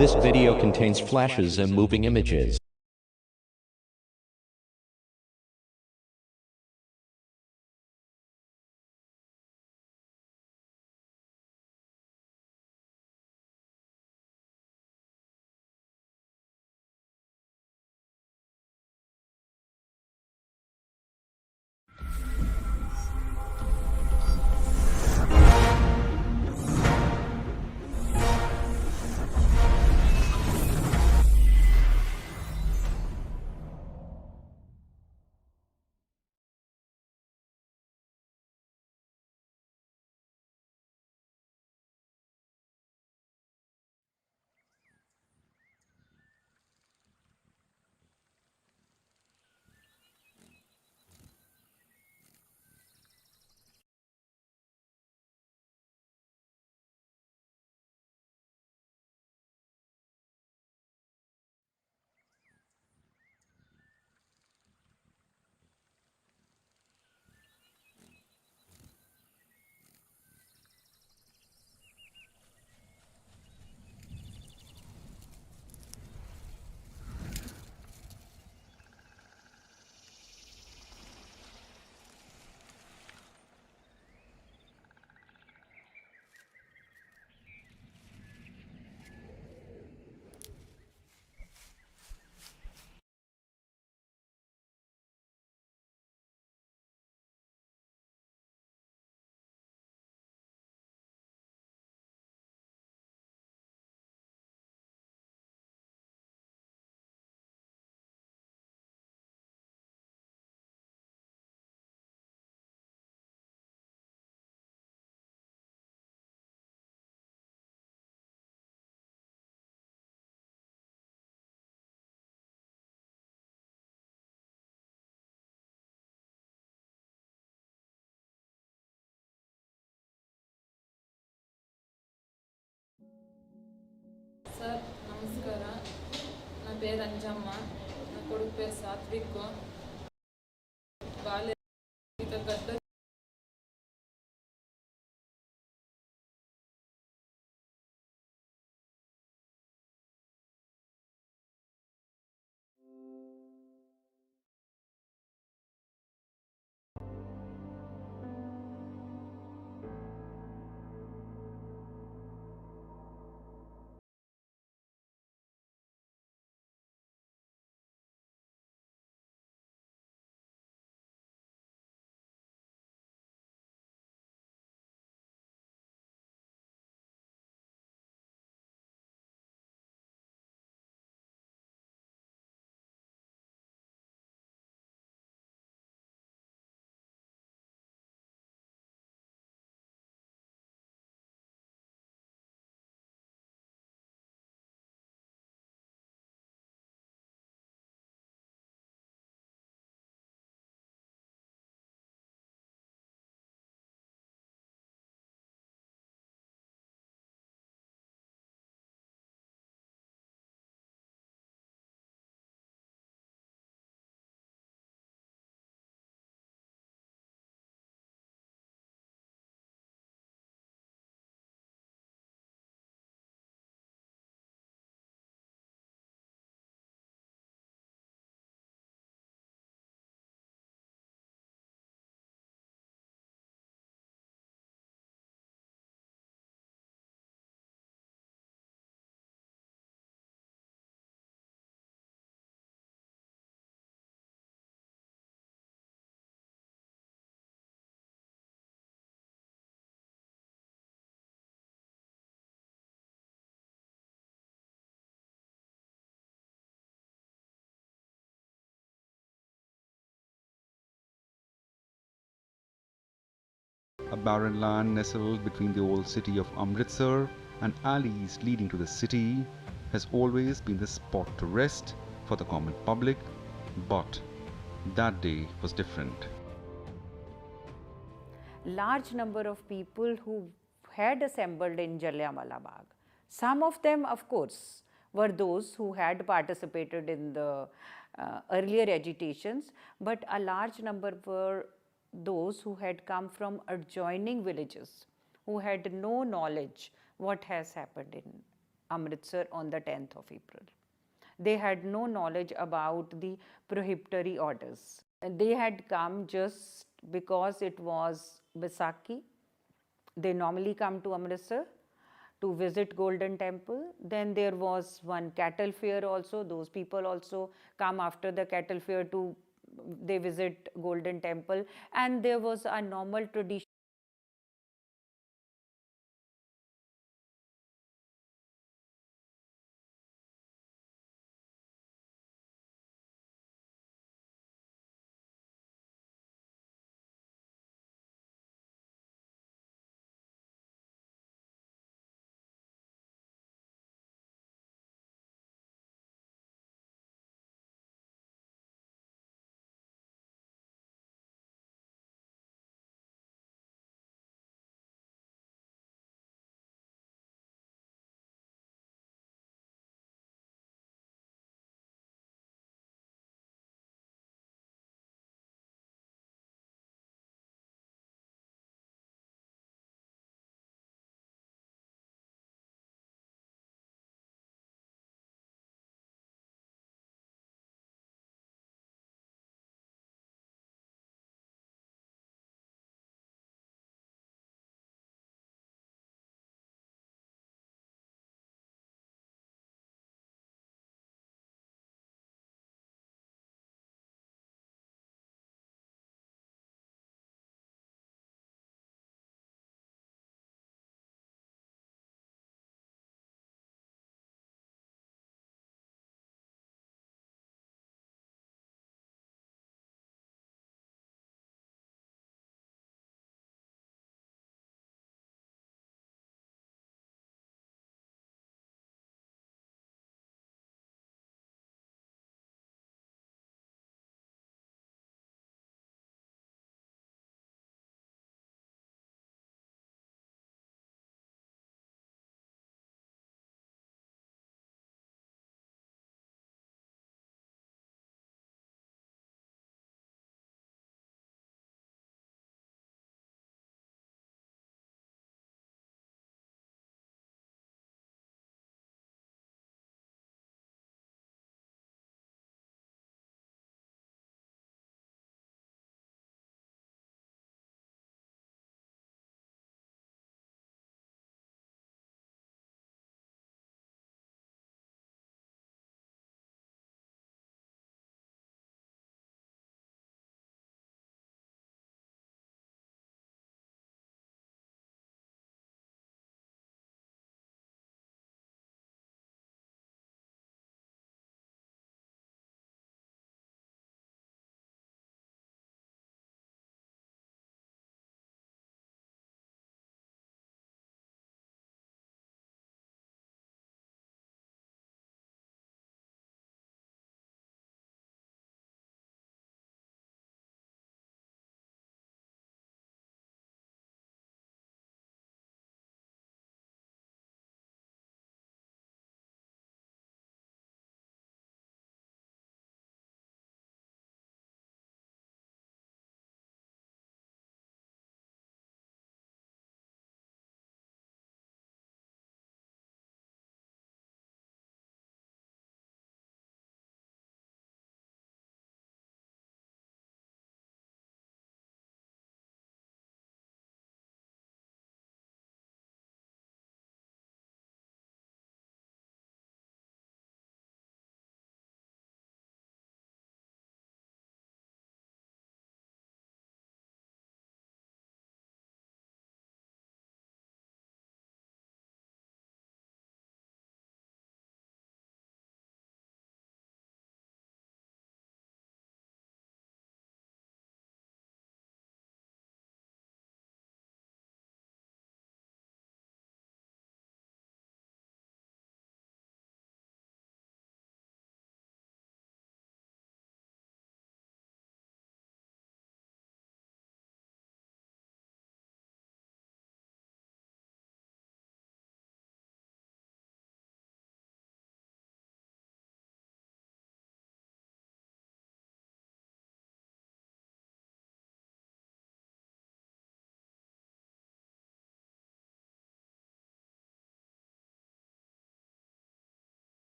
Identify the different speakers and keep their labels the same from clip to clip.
Speaker 1: This video contains flashes and moving images.
Speaker 2: Sir నమస్కారం. నా పేరు అంజమ్మ. నా కొడుకు పేరు సాత్విక్. బాలే గడ్డ
Speaker 3: A barren land nestled between the old city of Amritsar and alleys leading to the city has always been the spot to rest for the common public, but that day was different.
Speaker 4: Large number of people who had assembled in Jallianwala Bagh. Some of them, of course, were those who had participated in the earlier agitations, but a large number were those who had come from adjoining villages, who had no knowledge what has happened in Amritsar on the 10th of April. They had no knowledge about the prohibitory orders. They had come just because it was Baisakhi. They normally come to Amritsar to visit Golden Temple. Then there was one cattle fair also. Those people also come after the cattle fair to they visit Golden Temple, and there was a normal tradition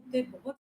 Speaker 5: बहुत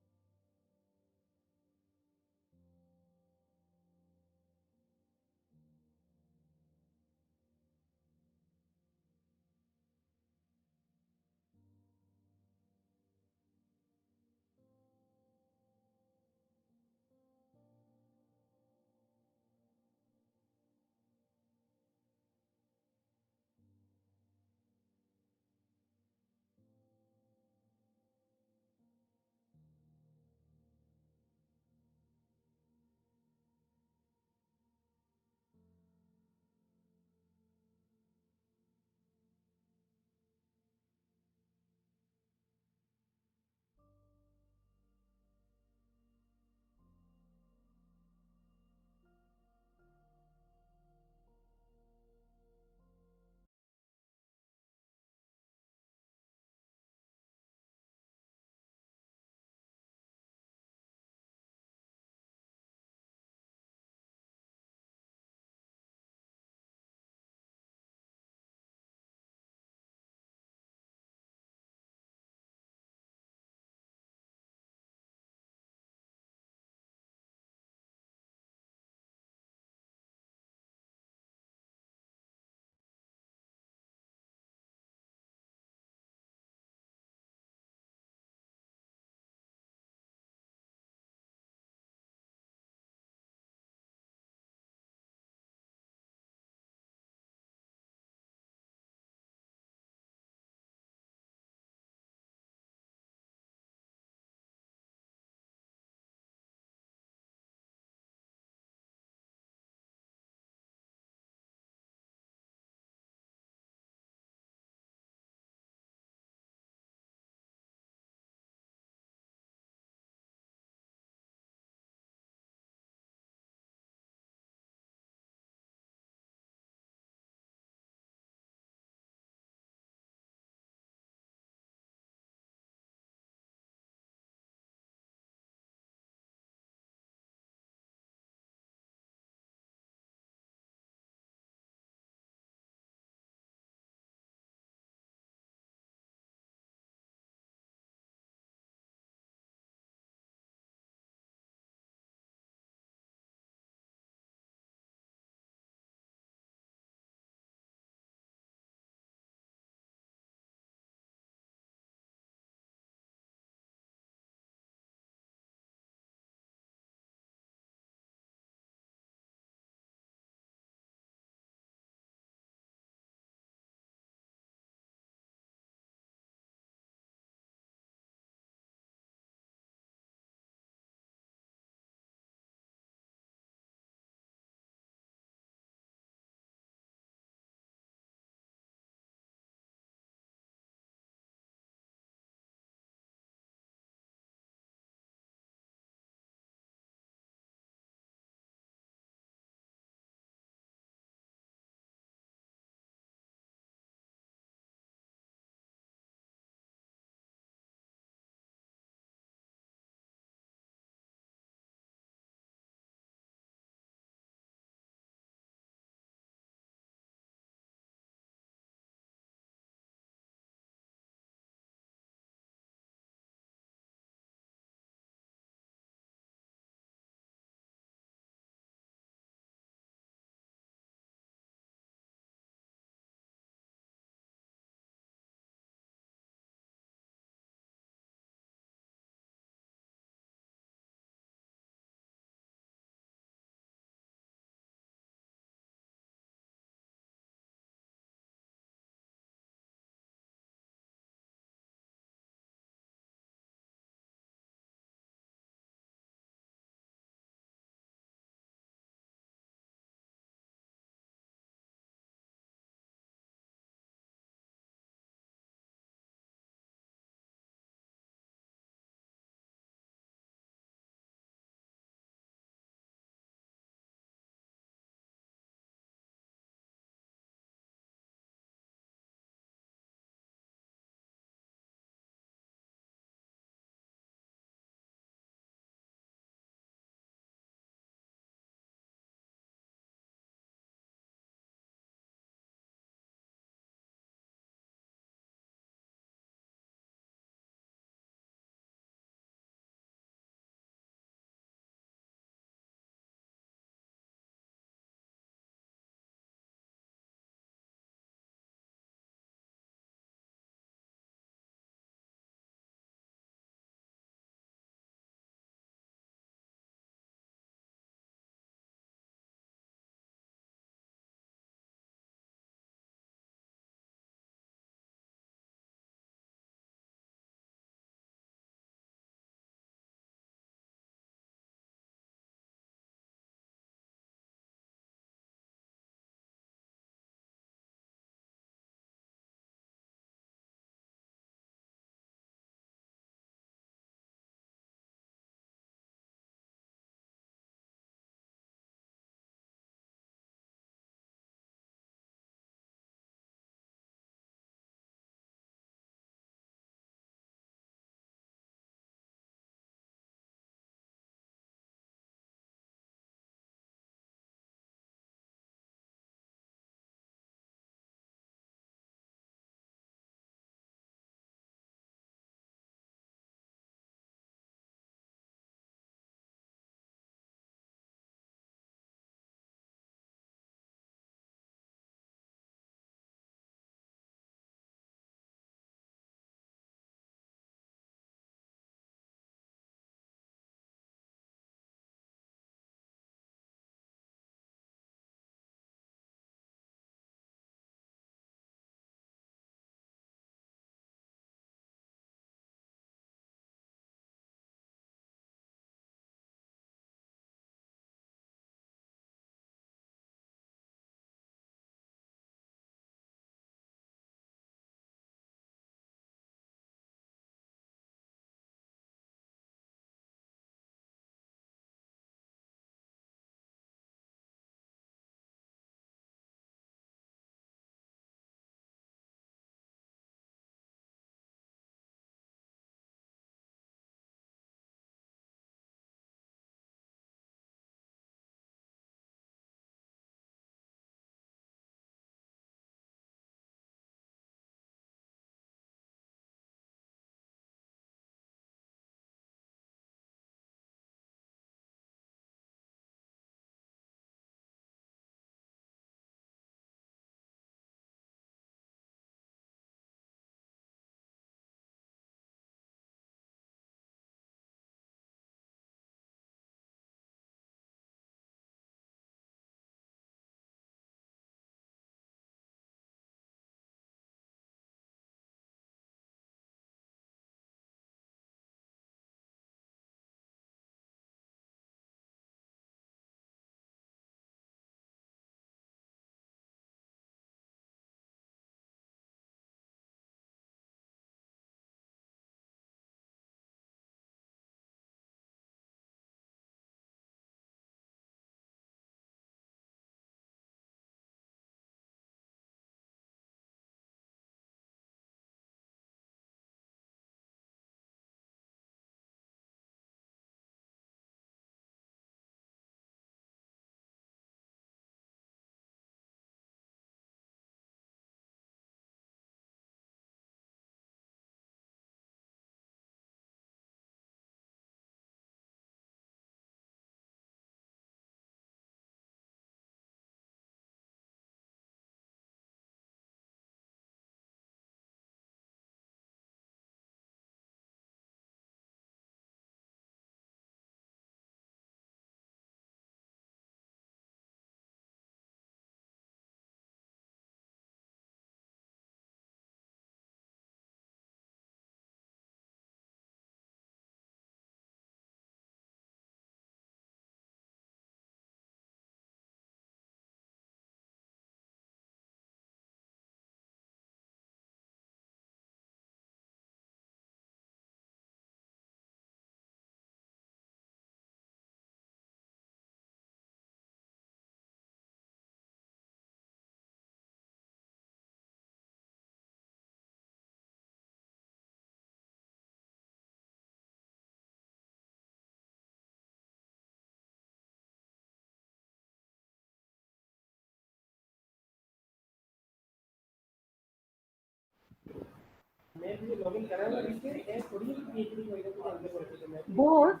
Speaker 5: Both.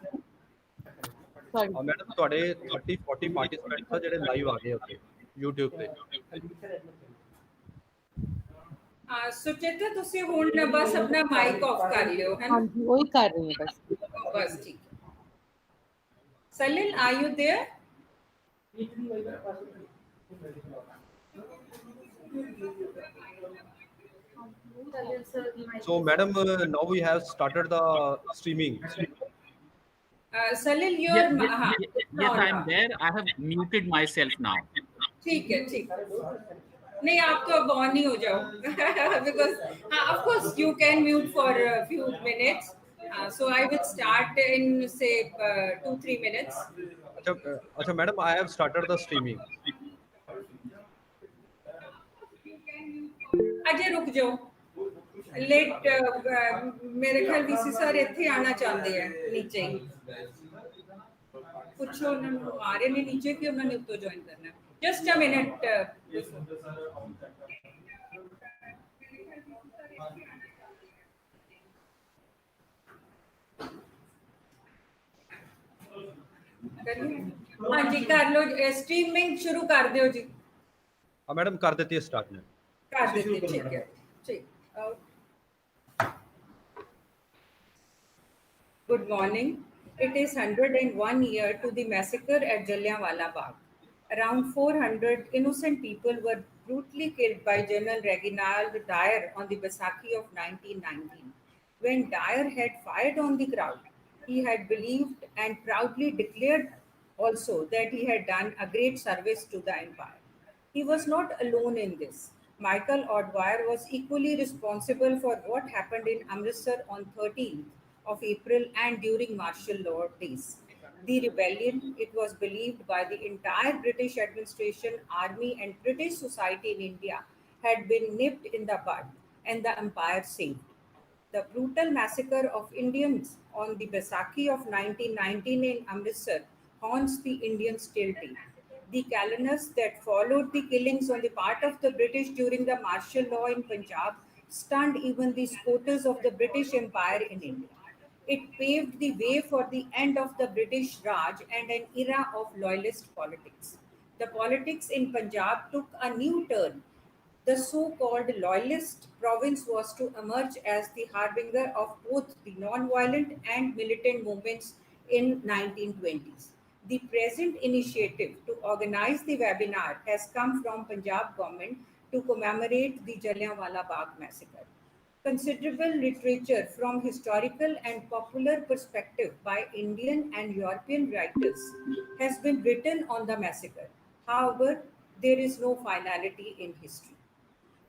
Speaker 5: Sorry.
Speaker 6: Madam ਤੁਹਾਡੇ 30-40 participants ਆ ਜਿਹੜੇ live ਆ ਗਏ ਉੱਤੇ YouTube ਤੇ।
Speaker 4: ਸੁਚੇਤਾ ਤੁਸੀਂ ਹੁਣ ਬਸ ਆਪਣਾ ਮਾਈਕ ਆਫ ਕਰ ਲਿਓ ਹੈ
Speaker 5: हाँ जी वही कर रही हैं बस।
Speaker 4: ਬਸ ਠੀਕ ਹੈ। Salil, are you there?
Speaker 6: So madam, now we have started the streaming.
Speaker 4: Salil,
Speaker 7: Yes,
Speaker 4: your
Speaker 7: yes, I am there. I have muted myself now.
Speaker 4: ठीक है ठीक है। नहीं आप तो अब ऑन ही हो जाओ because of course you can mute for a few minutes. So I will start in say 2-3 minutes.
Speaker 6: अच्छा madam, I have started the streaming.
Speaker 4: Ajay रुक जाओ लेट मेरे ख्याल वीसी सर ਇੱਥੇ ਆਣਾ ਚਾਹੁੰਦੇ ਆ ਨੀਚੇ ਹੀ ਪੁੱਛੋ ਉਹਨਾਂ ਨੂੰ ਆ ਰਹੇ ਨੇ ਨੀਚੇ ਕਿ ਉਹਨਾਂ ਨੇ ਉੱਤੋਂ ਜੁਆਇਨ ਕਰਨਾ ਹੈ ਜਸਟ ਅ ਮਿੰਟ हाँ जी कर लो स्ट्रीमिंग शुरू कर दियो जी।
Speaker 6: हाँ मैडम कर देती है स्टार्ट में।
Speaker 4: कर देती ठीक है ठीक। Good morning. It is 101 year to the massacre at Jallianwala Bagh. Around 400 innocent people were brutally killed by General Reginald Dyer on the Baisakhi of 1919. When Dyer had fired on the crowd, he had believed and proudly declared also that he had done a great service to the empire. He was not alone in this. Michael O'Dwyer was equally responsible for what happened in Amritsar on 13th of April and during martial law days. The rebellion, it was believed by the entire British administration, army and British society in India, had been nipped in the bud and the empire saved. The brutal massacre of Indians on the Baisakhi of 1919 in Amritsar haunts the Indians till date. The calendars that followed the killings on the part of the British during the martial law in Punjab stunned even the supporters of the British Empire in India. It paved the way for the end of the British Raj and an era of loyalist politics. The politics in Punjab took a new turn. The so-called loyalist province was to emerge as the harbinger of both the non-violent and militant movements in 1920s. The present initiative to organize the webinar has come from Punjab government to commemorate the Jallianwala Bagh Massacre. Considerable literature from historical and popular perspective by Indian and European writers has been written on the massacre. However, there is no finality in history.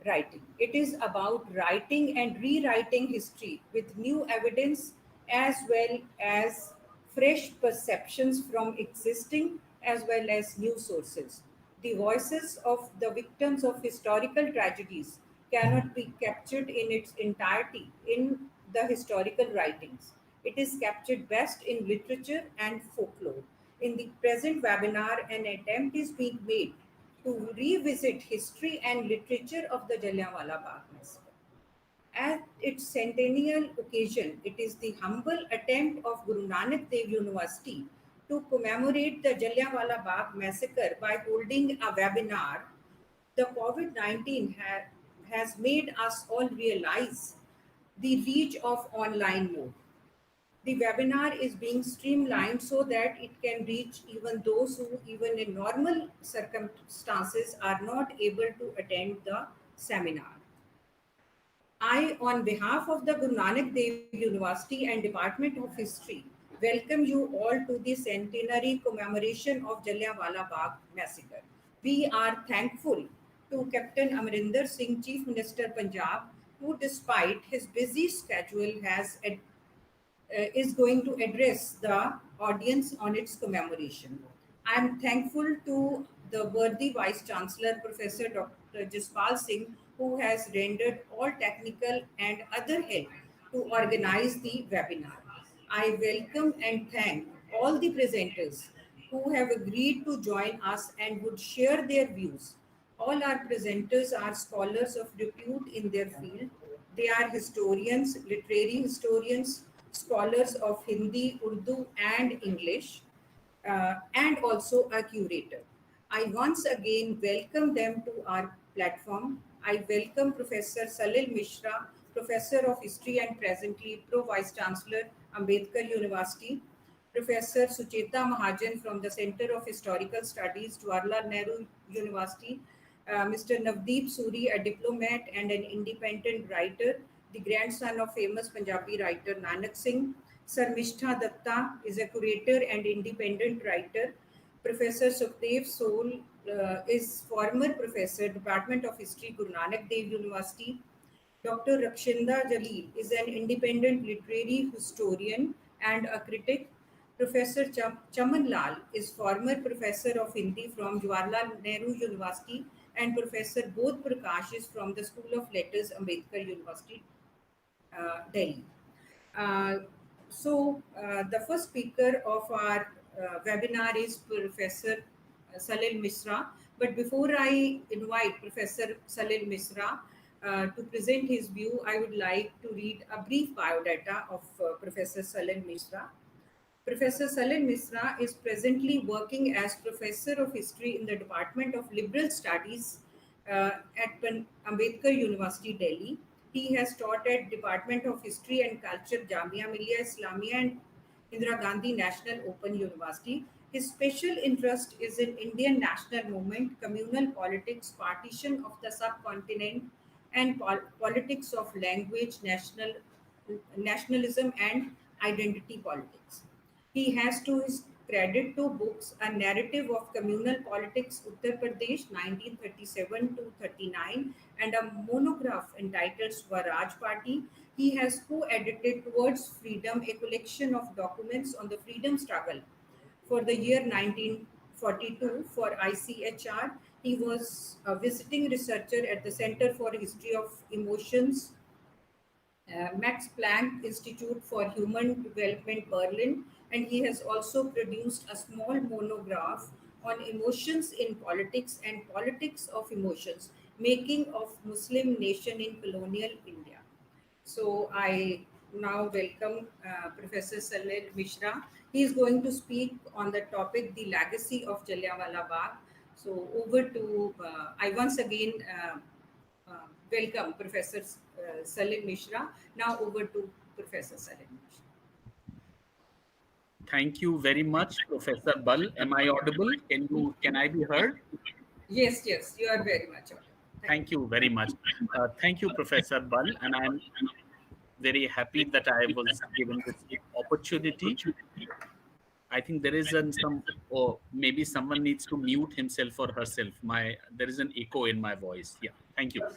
Speaker 4: Writing. It is about writing and rewriting history with new evidence as well as fresh perceptions from existing as well as new sources. The voices of the victims of historical tragedies cannot be captured in its entirety in the historical writings. It is captured best in literature and folklore. In the present webinar, an attempt is being made to revisit history and literature of the Jallianwala Bagh Massacre. At its centennial occasion, it is the humble attempt of Guru Nanak Dev University to commemorate the Jallianwala Bagh Massacre by holding a webinar. The COVID-19 has made us all realize the reach of online mode. The webinar is being streamlined so that it can reach even those who, even in normal circumstances, are not able to attend the seminar. I, on behalf of the Guru Nanak Dev University and Department of History, welcome you all to the centenary commemoration of Jallianwala Bagh Massacre. We are thankful to Captain Amarinder Singh, Chief Minister Punjab, who despite his busy schedule is going to address the audience on its commemoration. I am thankful to the worthy Vice Chancellor, Professor Dr. Jaspal Singh, who has rendered all technical and other help to organize the webinar. I welcome and thank all the presenters who have agreed to join us and would share their views. All our presenters are scholars of repute in their field.
Speaker 8: They are historians, literary historians, scholars of Hindi, Urdu, and English, and also a curator. I once again welcome them to our platform. I welcome Professor Salil Mishra, Professor of History and presently Pro Vice Chancellor, Ambedkar University, Professor Sucheta Mahajan from the Center of Historical Studies, Jawaharlal Nehru University, Mr. Navdeep Suri, a diplomat and an independent writer, the grandson of famous Punjabi writer Nanak Singh. Sir Mishtha Datta is a curator and independent writer. Professor Sukhdev Soul is former professor, Department of History, Guru Nanak Dev University. Dr. Rakshinda Jalil is an independent literary historian and a critic. Professor Chaman Lal is former professor of Hindi from Jawaharlal Nehru University, and Professor Bodh Prakash is from the School of Letters, Ambedkar University, Delhi. Uh, the first speaker of our webinar is Professor Salil Misra. But before I invite Professor Salil Misra to present his view, I would like to read a brief biodata of Professor Salil Misra. Professor Salil Misra is presently working as Professor of History in the Department of Liberal Studies at Ambedkar University, Delhi. He has taught at Department of History and Culture, Jamia Millia Islamia and Indira Gandhi National Open University. His special interest is in Indian national movement, communal politics, partition of the subcontinent, and politics of language, nationalism, and identity politics. He has to his credit two books, A Narrative of Communal Politics, Uttar Pradesh, 1937 to 39, and a monograph entitled Swaraj Party. He has co-edited Towards Freedom, a collection of documents on the freedom struggle for the year 1942 for ICHR. He was a visiting researcher at the Center for History of Emotions, Max Planck Institute for Human Development, Berlin, and he has also produced a small monograph on emotions in politics and politics of emotions, making of Muslim nation in colonial India. So I now welcome Professor Salil Mishra. He is going to speak on the topic, the legacy of Jallianwala Bagh. So over to, I once again welcome Professor Salil Mishra. Now over to Professor Salil Mishra.
Speaker 7: Thank you very much, Professor Bal. Am I audible? Can I be heard?
Speaker 8: Yes, you are very much audible.
Speaker 7: Thank you very much. Thank you, Professor Bal, and I'm very happy that I was given this opportunity. I think there is some, or maybe someone needs to mute himself or herself. There is an echo in my voice. Yeah, thank you.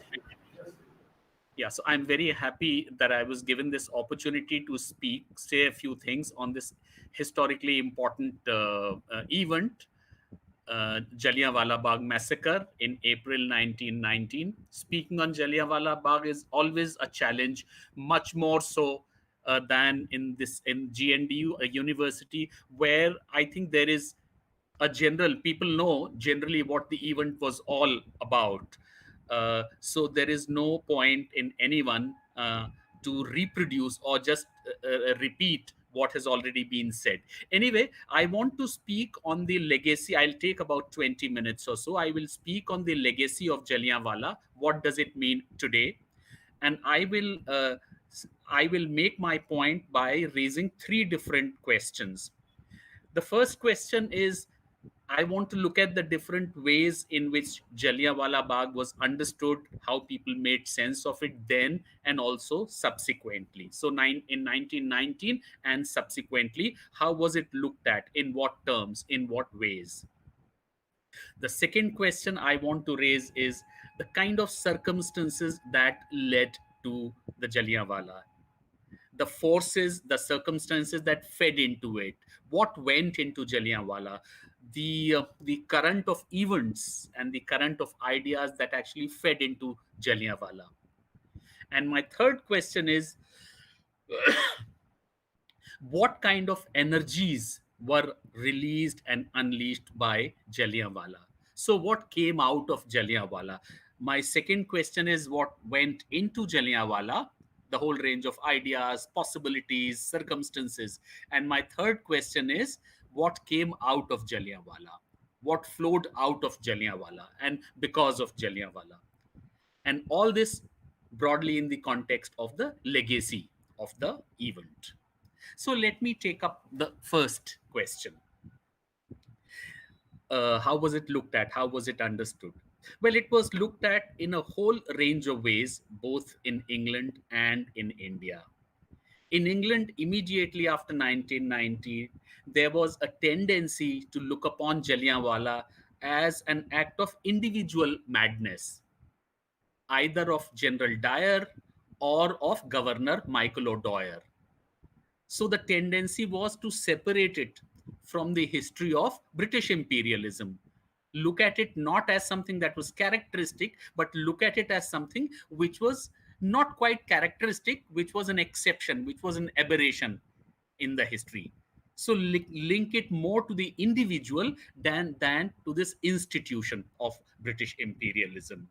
Speaker 7: Yeah, so I'm very happy that I was given this opportunity to say a few things on this historically important event, Jallianwala Bagh Massacre in April 1919. Speaking on Jallianwala Bagh is always a challenge, much more so than in GNDU, a university where I think there is people know generally what the event was all about. So there is no point in anyone to reproduce or just repeat what has already been said. Anyway, I want to speak on the legacy. I'll take about 20 minutes or so. I will speak on the legacy of Jallianwala. What does it mean today? And I will make my point by raising three different questions. The first question is, I want to look at the different ways in which Jallianwala Bagh was understood, how people made sense of it then and also subsequently. So in 1919 and subsequently, how was it looked at? In what terms? In what ways? The second question I want to raise is the kind of circumstances that led to the Jallianwala, the forces, the circumstances that fed into it, what went into Jallianwala, the current of events and the current of ideas that actually fed into Jallianwala. And my third question is, what kind of energies were released and unleashed by Jallianwala? So what came out of Jallianwala? My second question is what went into Jallianwala, the whole range of ideas, possibilities, circumstances. And my third question is what came out of Jallianwala, what flowed out of Jallianwala and because of Jallianwala. And all this broadly in the context of the legacy of the event. So let me take up the first question. How was it looked at? How was it understood? Well, it was looked at in a whole range of ways, both in England and in India. In England, immediately after 1990, there was a tendency to look upon Jallianwala as an act of individual madness, either of General Dyer or of Governor Michael O'Dwyer. So the tendency was to separate it from the history of British imperialism. Look at it not as something that was characteristic, but look at it as something which was not quite characteristic, which was an exception, which was an aberration in the history. So link it more to the individual than to this institution of British imperialism.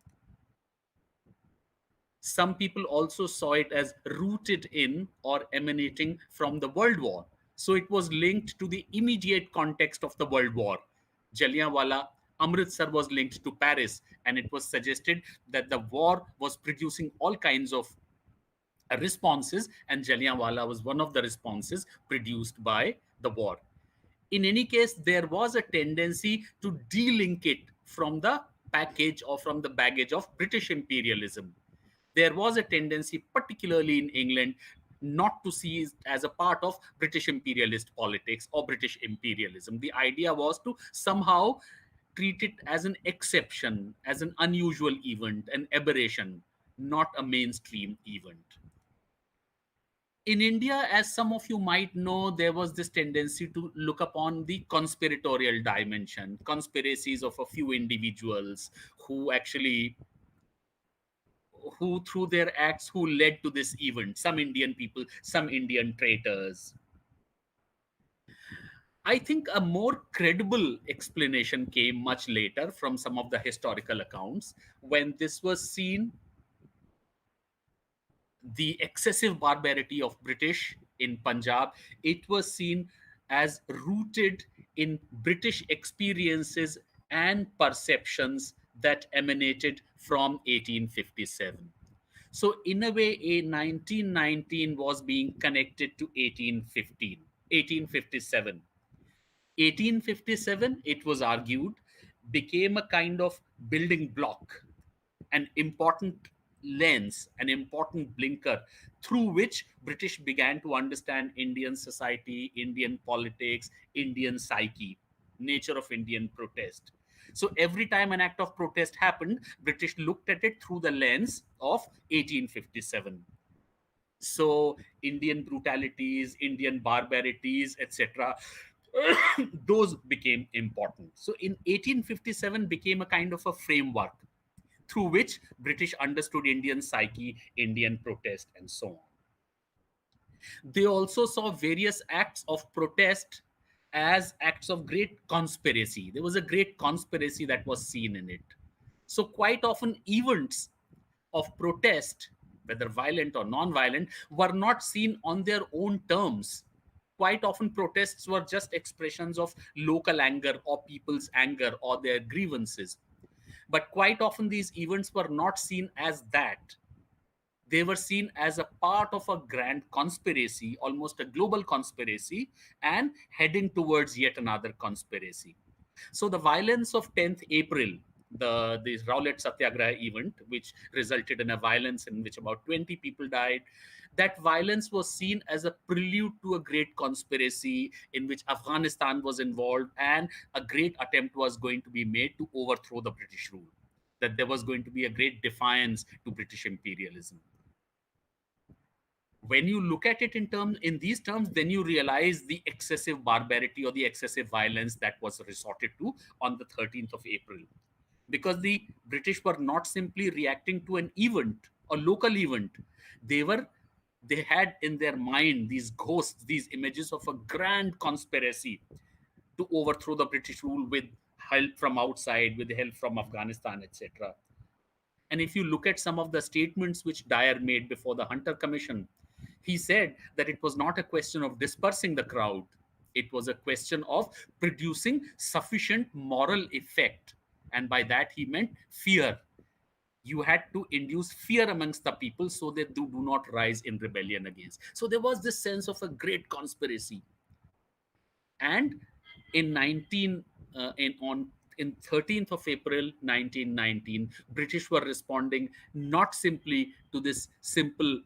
Speaker 7: Some people also saw it as rooted in or emanating from the World War. So it was linked to the immediate context of the World War. Jallianwala, Amritsar was linked to Paris, and it was suggested that the war was producing all kinds of responses, and Jallianwala was one of the responses produced by the war. In any case, there was a tendency to de-link it from the package or from the baggage of British imperialism. There was a tendency, particularly in England, not to see it as a part of British imperialist politics or British imperialism. The idea was to somehow treat it as an exception, as an unusual event, an aberration, not a mainstream event. In India, as some of you might know, there was this tendency to look upon the conspiratorial dimension, conspiracies of a few individuals who actually, who through their acts, who led to this event, some Indian people, some Indian traitors. I think a more credible explanation came much later from some of the historical accounts when this was seen, the excessive barbarity of British in Punjab, it was seen as rooted in British experiences and perceptions that emanated from 1857. So, in a way, a 1919 was being connected to 1815, 1857. 1857, it was argued, became a kind of building block, an important lens, an important blinker through which British began to understand Indian society, Indian politics, Indian psyche, nature of Indian protest. So every time an act of protest happened, British looked at it through the lens of 1857. So Indian brutalities, Indian barbarities, etc., those became important. So in 1857 became a kind of a framework through which British understood Indian psyche, Indian protest, and so on. They also saw various acts of protest as acts of great conspiracy. There was a great conspiracy that was seen in it. So, quite often, events of protest, whether violent or non-violent, were not seen on their own terms. Quite often, protests were just expressions of local anger or people's anger or their grievances. But quite often, these events were not seen as that. They were seen as a part of a grand conspiracy, almost a global conspiracy, and heading towards yet another conspiracy. So the violence of 10th April, the Rowlatt Satyagraha event, which resulted in a violence in which about 20 people died, that violence was seen as a prelude to a great conspiracy in which Afghanistan was involved and a great attempt was going to be made to overthrow the British rule, that there was going to be a great defiance to British imperialism. When you look at it in these terms, then you realize the excessive barbarity or the excessive violence that was resorted to on the 13th of April. Because the British were not simply reacting to an event, a local event. They had in their mind these ghosts, these images of a grand conspiracy to overthrow the British rule with help from outside, with help from Afghanistan, etc. And if you look at some of the statements which Dyer made before the Hunter Commission, he said that it was not a question of dispersing the crowd. It was a question of producing sufficient moral effect. And by that, he meant fear. You had to induce fear amongst the people so that they do not rise in rebellion against. So there was this sense of a great conspiracy. And in 19 in on in 13th of April 1919, British were responding not simply to this simple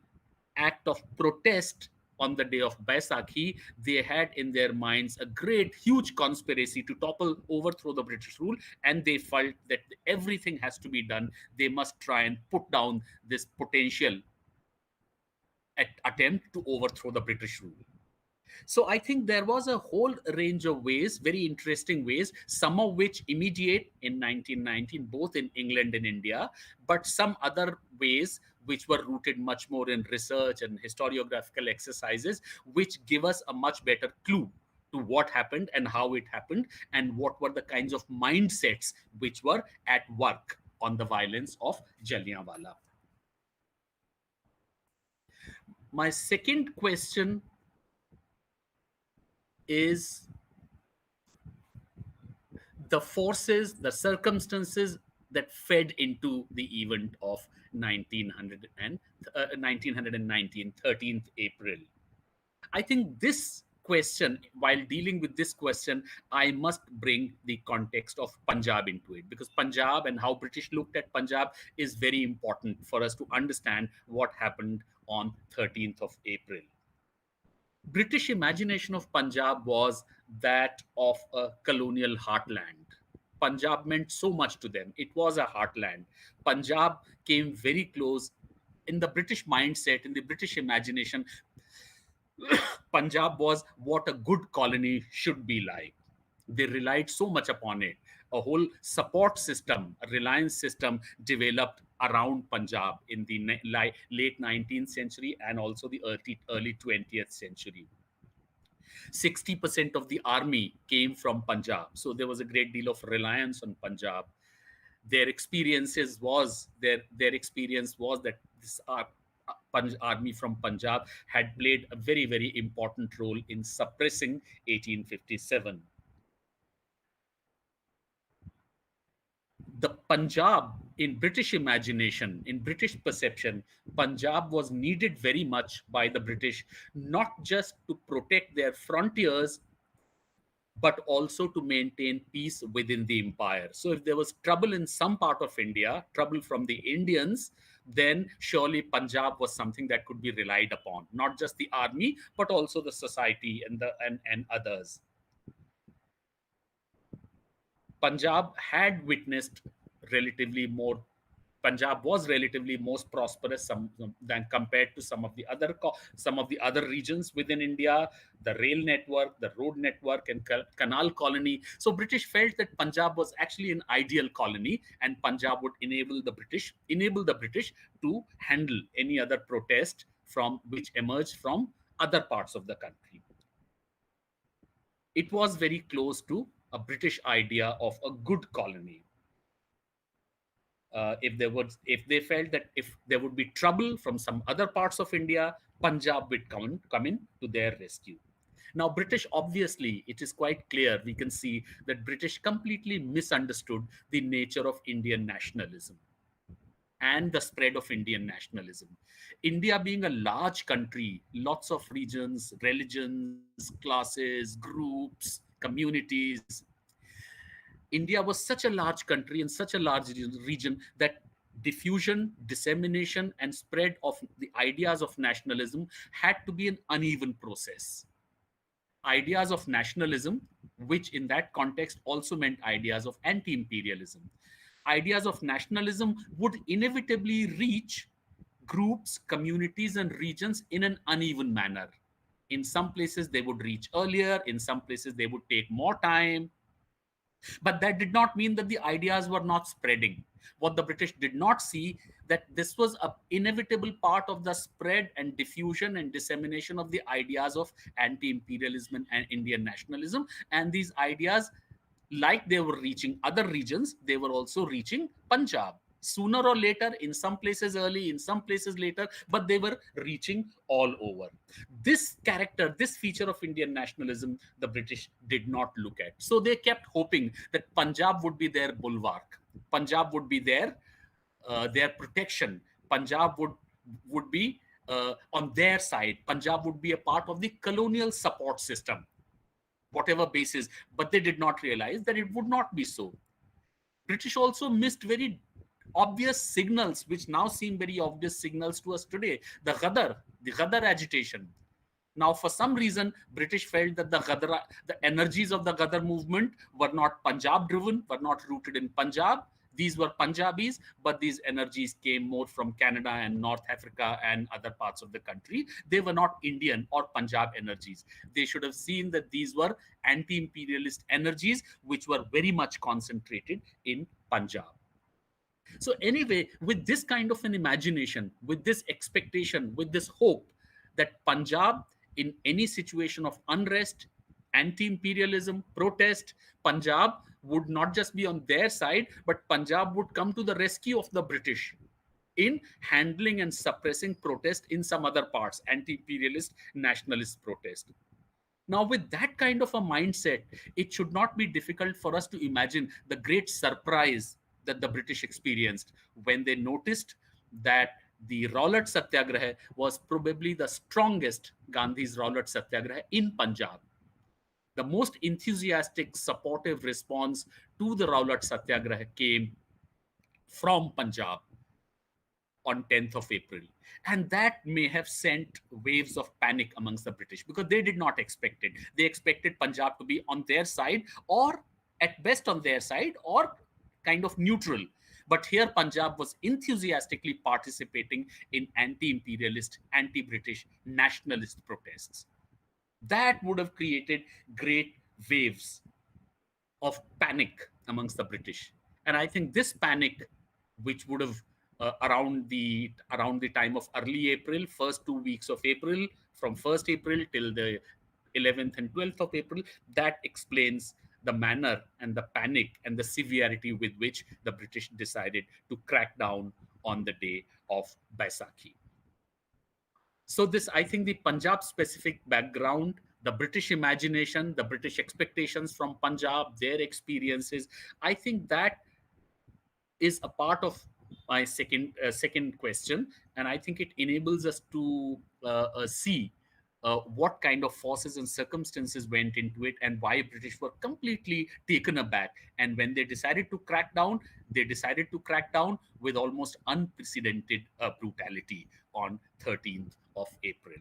Speaker 7: act of protest on the day of Baisakhi. They had in their minds a great, huge conspiracy to overthrow the British rule, and they felt that everything has to be done. They must try and put down this potential attempt to overthrow the British rule. So I think there was a whole range of ways, very interesting ways, some of which immediate in 1919, both in England and India, but some other ways which were rooted much more in research and historiographical exercises, which give us a much better clue to what happened and how it happened and what were the kinds of mindsets which were at work on the violence of Jallianwala. My second question is the forces, the circumstances that fed into the event of 1919, 13th April. I think this question, while dealing with this question, I must bring the context of Punjab into it, because Punjab and how British looked at Punjab is very important for us to understand what happened on 13th of April. British imagination of Punjab was that of a colonial heartland. Punjab meant so much to them. It was a heartland. Punjab came very close in the British mindset, in the British imagination. Punjab was what a good colony should be like. They relied so much upon it. A whole support system, a reliance system developed around Punjab in the late 19th century and also the early 20th century. 60% of the army came from Punjab. So there was a great deal of reliance on Punjab. Their experience was that this army from Punjab had played a very, very important role in suppressing 1857. The Punjab, in British imagination, in British perception, Punjab was needed very much by the British, not just to protect their frontiers, but also to maintain peace within the empire. So if there was trouble in some part of India, trouble from the Indians, then surely Punjab was something that could be relied upon, not just the army, but also the society and others. Punjab had witnessed Punjab was relatively most prosperous than compared to some of the other regions within India, the rail network, the road network, and canal colony. So British felt that Punjab was actually an ideal colony, and Punjab would enable the British to handle any other protest which emerged from other parts of the country. It was very close to a British idea of a good colony. If they felt that if there would be trouble from some other parts of India, Punjab would come in to their rescue. Now, British, obviously, it is quite clear, we can see that British completely misunderstood the nature of Indian nationalism and the spread of Indian nationalism. India being a large country, lots of regions, religions, classes, groups, communities. India was such a large country and such a large region that diffusion, dissemination, and spread of the ideas of nationalism had to be an uneven process. Ideas of nationalism, which in that context also meant ideas of anti-imperialism. Ideas of nationalism would inevitably reach groups, communities, and regions in an uneven manner. In some places, they would reach earlier. In some places, they would take more time. But that did not mean that the ideas were not spreading. What the British did not see, that this was an inevitable part of the spread and diffusion and dissemination of the ideas of anti-imperialism and Indian nationalism. And these ideas, like they were reaching other regions, they were also reaching Punjab. Sooner or later, in some places early, in some places later, but they were reaching all over. This character, this feature of Indian nationalism, the British did not look at. So they kept hoping that Punjab would be their bulwark. Punjab would be their protection. Punjab would be on their side. Punjab would be a part of the colonial support system, whatever basis. But they did not realize that it would not be so. British also missed very obvious signals, which now seem very obvious signals to us today. The Ghadar agitation. Now, for some reason, British felt that the energies of the Ghadar movement were not Punjab driven, were not rooted in Punjab. These were Punjabis, but these energies came more from Canada and North Africa and other parts of the country. They were not Indian or Punjab energies. They should have seen that these were anti-imperialist energies, which were very much concentrated in Punjab. So anyway, with this kind of an imagination, with this expectation, with this hope that Punjab, in any situation of unrest, anti-imperialism, protest, Punjab would not just be on their side, but Punjab would come to the rescue of the British in handling and suppressing protest in some other parts, anti-imperialist, nationalist protest. Now, with that kind of a mindset, it should not be difficult for us to imagine the great surprise that the British experienced when they noticed that the Rowlatt Satyagraha was probably the strongest, Gandhi's Rowlatt Satyagraha, in Punjab. The most enthusiastic, supportive response to the Rowlatt Satyagraha came from Punjab on 10th of April. And that may have sent waves of panic amongst the British because they did not expect it. They expected Punjab to be on their side, or at best on their side, or kind of neutral. But here Punjab was enthusiastically participating in anti-imperialist, anti-British, nationalist protests. That would have created great waves of panic amongst the British. And I think this panic, which would have around the time of early April, first 2 weeks of April, from 1st April till the 11th and 12th of April, that explains the manner and the panic and the severity with which the British decided to crack down on the day of Baisakhi. So this, I think, the Punjab specific background, the British imagination, the British expectations from Punjab, their experiences, I think that is a part of my second question, and I think it enables us to see what kind of forces and circumstances went into it and why British were completely taken aback. And when they decided to crack down, they decided to crack down with almost unprecedented brutality on 13th of April.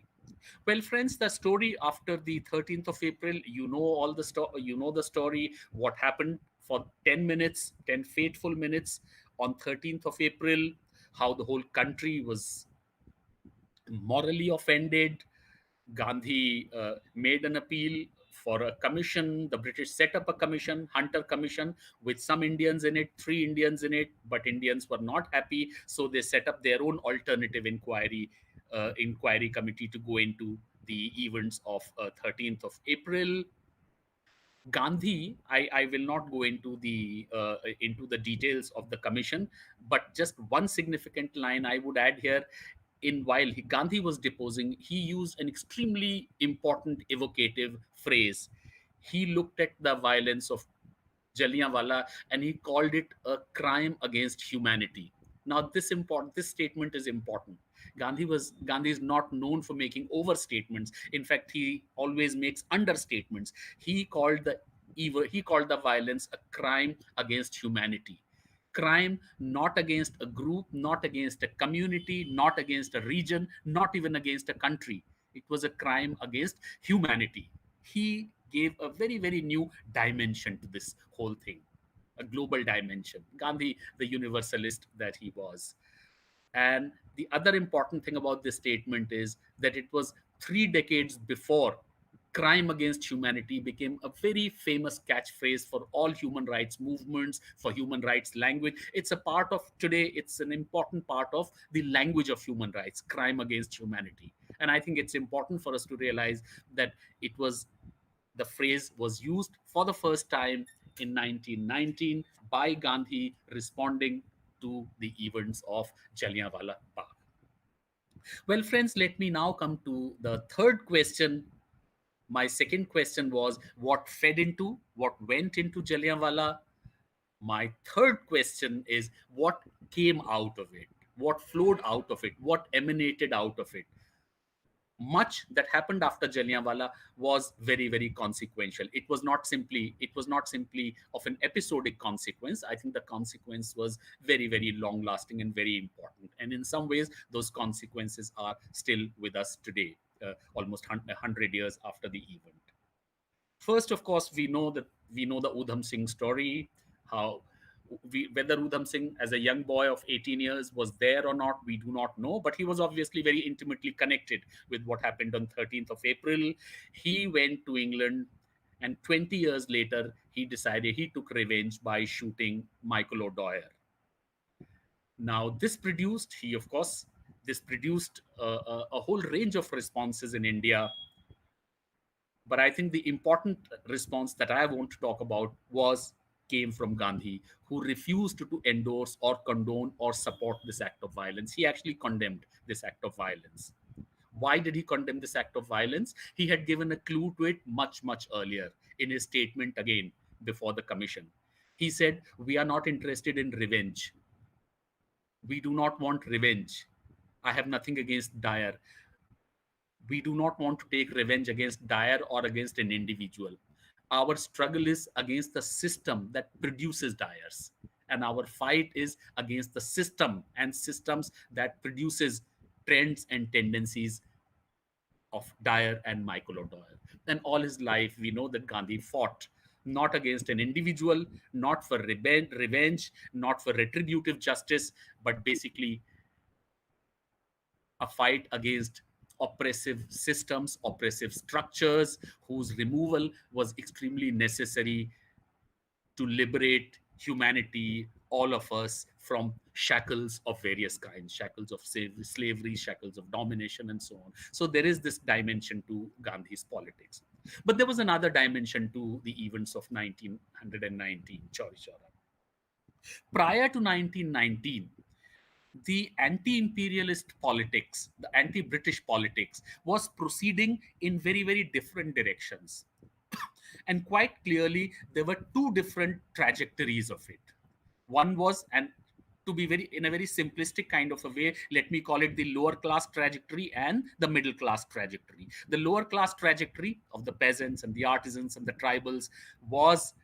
Speaker 7: Well, friends, the story after the 13th of April, you know all the story. You know the story. What happened for 10 minutes, 10 fateful minutes on 13th of April? How the whole country was morally offended. Gandhi made an appeal for a commission. The British set up a commission, Hunter Commission, with some Indians in it, 3 Indians in it, but Indians were not happy. So they set up their own alternative inquiry committee to go into the events of 13th of April. Gandhi, I will not go into the details of the commission, but just one significant line I would add here. While Gandhi was deposing, he used an extremely important evocative phrase. He looked at the violence of Jallianwala and he called it a crime against humanity. Now, this statement is important. Gandhi is not known for making overstatements. In fact, he always makes understatements. He called the violence a crime against humanity. Crime not against a group, not against a community, not against a region, not even against a country. It was a crime against humanity. He gave a very, very new dimension to this whole thing, a global dimension. Gandhi, the universalist that he was. And the other important thing about this statement is that it was 3 decades before crime against humanity became a very famous catchphrase for all human rights movements, for human rights language. It's a part of today, it's an important part of the language of human rights, crime against humanity. And I think it's important for us to realize that the phrase was used for the first time in 1919 by Gandhi responding to the events of Jallianwala Bagh. Well, friends, let me now come to the third question. My second question was what went into Jallianwala. My third question is what came out of it, what flowed out of it, what emanated out of it. Much that happened after Jallianwala was very, very consequential. It was not simply of an episodic consequence. I think the consequence was very, very long lasting and very important. And in some ways, those consequences are still with us today, almost 100 years after the event. First, of course, we know the Udham Singh story. How whether Udham Singh, as a young boy of 18 years, was there or not, we do not know. But he was obviously very intimately connected with what happened on 13th of April. He went to England, and 20 years later, he took revenge by shooting Michael O'Dwyer. Now, this produced a whole range of responses in India. But I think the important response that I want to talk about came from Gandhi, who refused to endorse or condone or support this act of violence. He actually condemned this act of violence. Why did he condemn this act of violence? He had given a clue to it much, much earlier in his statement again before the commission. He said, "We are not interested in revenge. We do not want revenge. I have nothing against Dyer. We do not want to take revenge against Dyer or against an individual. Our struggle is against the system that produces Dyers. And our fight is against the system and systems that produces trends and tendencies of Dyer and Michael O'Dwyer." And all his life, we know that Gandhi fought not against an individual, not for revenge, not for retributive justice, but basically a fight against oppressive systems, oppressive structures, whose removal was extremely necessary to liberate humanity, all of us, from shackles of various kinds, shackles of slavery, shackles of domination, and so on. So there is this dimension to Gandhi's politics. But there was another dimension to the events of 1919, Chauri Chaura. Prior to 1919, the anti-imperialist politics, the anti-British politics, was proceeding in very, very different directions. And quite clearly, there were two different trajectories of it. One was, and to be in a very simplistic kind of a way, let me call it the lower class trajectory and the middle class trajectory. The lower class trajectory of the peasants and the artisans and the tribals was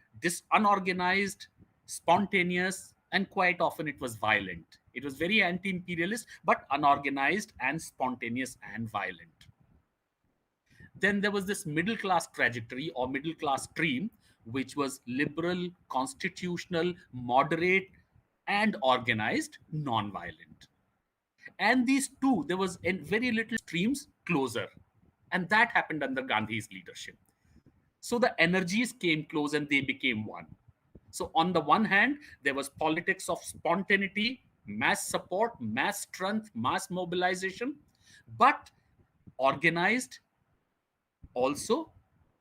Speaker 7: unorganized, spontaneous, and quite often it was violent. It was very anti-imperialist, but unorganized and spontaneous and violent. Then there was this middle class trajectory or middle class stream, which was liberal, constitutional, moderate, and organized, non-violent. And these two, there was very little streams closer. And that happened under Gandhi's leadership. So the energies came close and they became one. So on the one hand, there was politics of spontaneity, mass support, mass strength, mass mobilization, but organized, also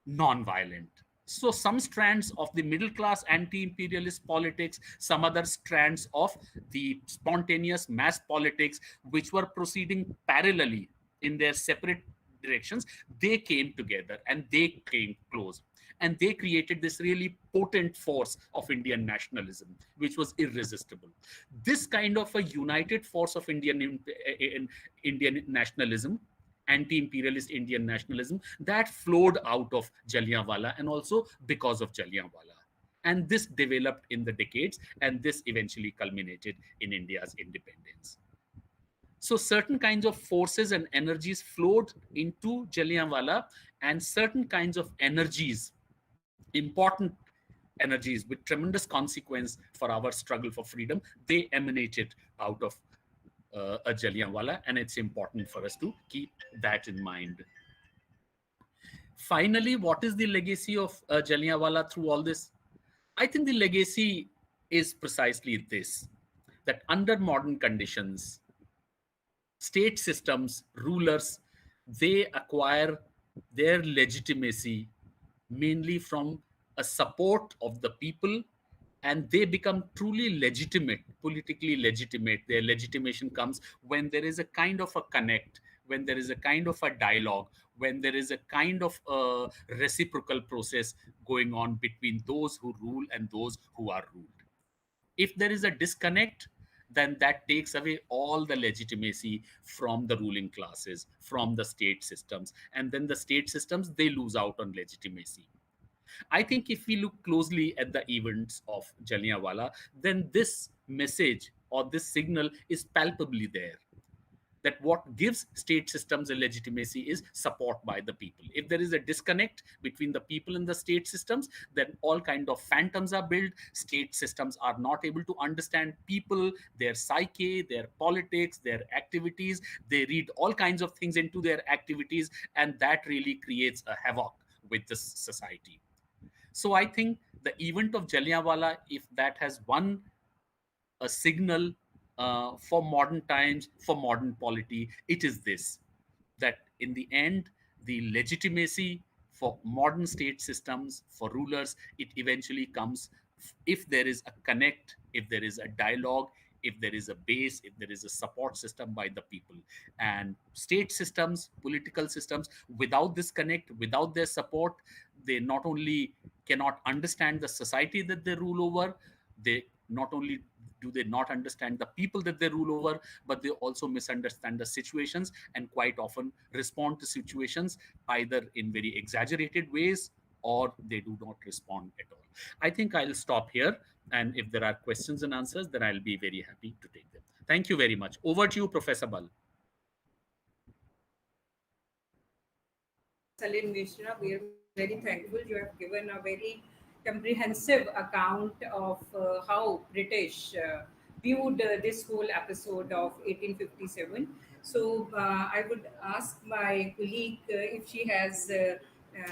Speaker 7: non-violent. So some strands of the middle class anti-imperialist politics, some other strands of the spontaneous mass politics, which were proceeding parallelly in their separate directions, they came together and they came close. And they created this really potent force of Indian nationalism, which was irresistible. This kind of a united force of Indian nationalism, anti-imperialist Indian nationalism, that flowed out of Jallianwala and also because of Jallianwala. And this developed in the decades, and this eventually culminated in India's independence. So certain kinds of forces and energies flowed into Jallianwala, and certain kinds of energies, important energies with tremendous consequence for our struggle for freedom, they emanated out of a Jallianwala, and it's important for us to keep that in mind. Finally, what is the legacy of Jallianwala through all this? I think the legacy is precisely this, that under modern conditions, state systems, rulers, they acquire their legitimacy mainly from a support of the people and they become truly legitimate, politically legitimate. Their legitimation comes when there is a kind of a connect, when there is a kind of a dialogue, when there is a kind of a reciprocal process going on between those who rule and those who are ruled. If there is a disconnect, then that takes away all the legitimacy from the ruling classes, from the state systems, and then the state systems, they lose out on legitimacy. I think if we look closely at the events of Jallianwala, then this message or this signal is palpably there, that what gives state systems a legitimacy is support by the people. If there is a disconnect between the people and the state systems, then all kind of phantoms are built. State systems are not able to understand people, their psyche, their politics, their activities. They read all kinds of things into their activities, and that really creates a havoc with this society. So I think the event of Jallianwala, if that has one a signal for modern times, for modern polity, it is this, that in the end, the legitimacy for modern state systems, for rulers, it eventually comes if there is a connect, if there is a dialogue, if there is a base, if there is a support system by the people. And state systems, political systems, without this connect, without their support, they not only cannot understand the society that they rule over, they not only do they not understand the people that they rule over, but they also misunderstand the situations and quite often respond to situations either in very exaggerated ways or they do not respond at all. I think I'll stop here. And if there are questions and answers, then I'll be very happy to take them. Thank you very much. Over to you, Professor Bal.
Speaker 8: Salim Mishra, we are very thankful. You have given a very comprehensive account of how British viewed this whole episode of 1857. So I would ask my colleague if she has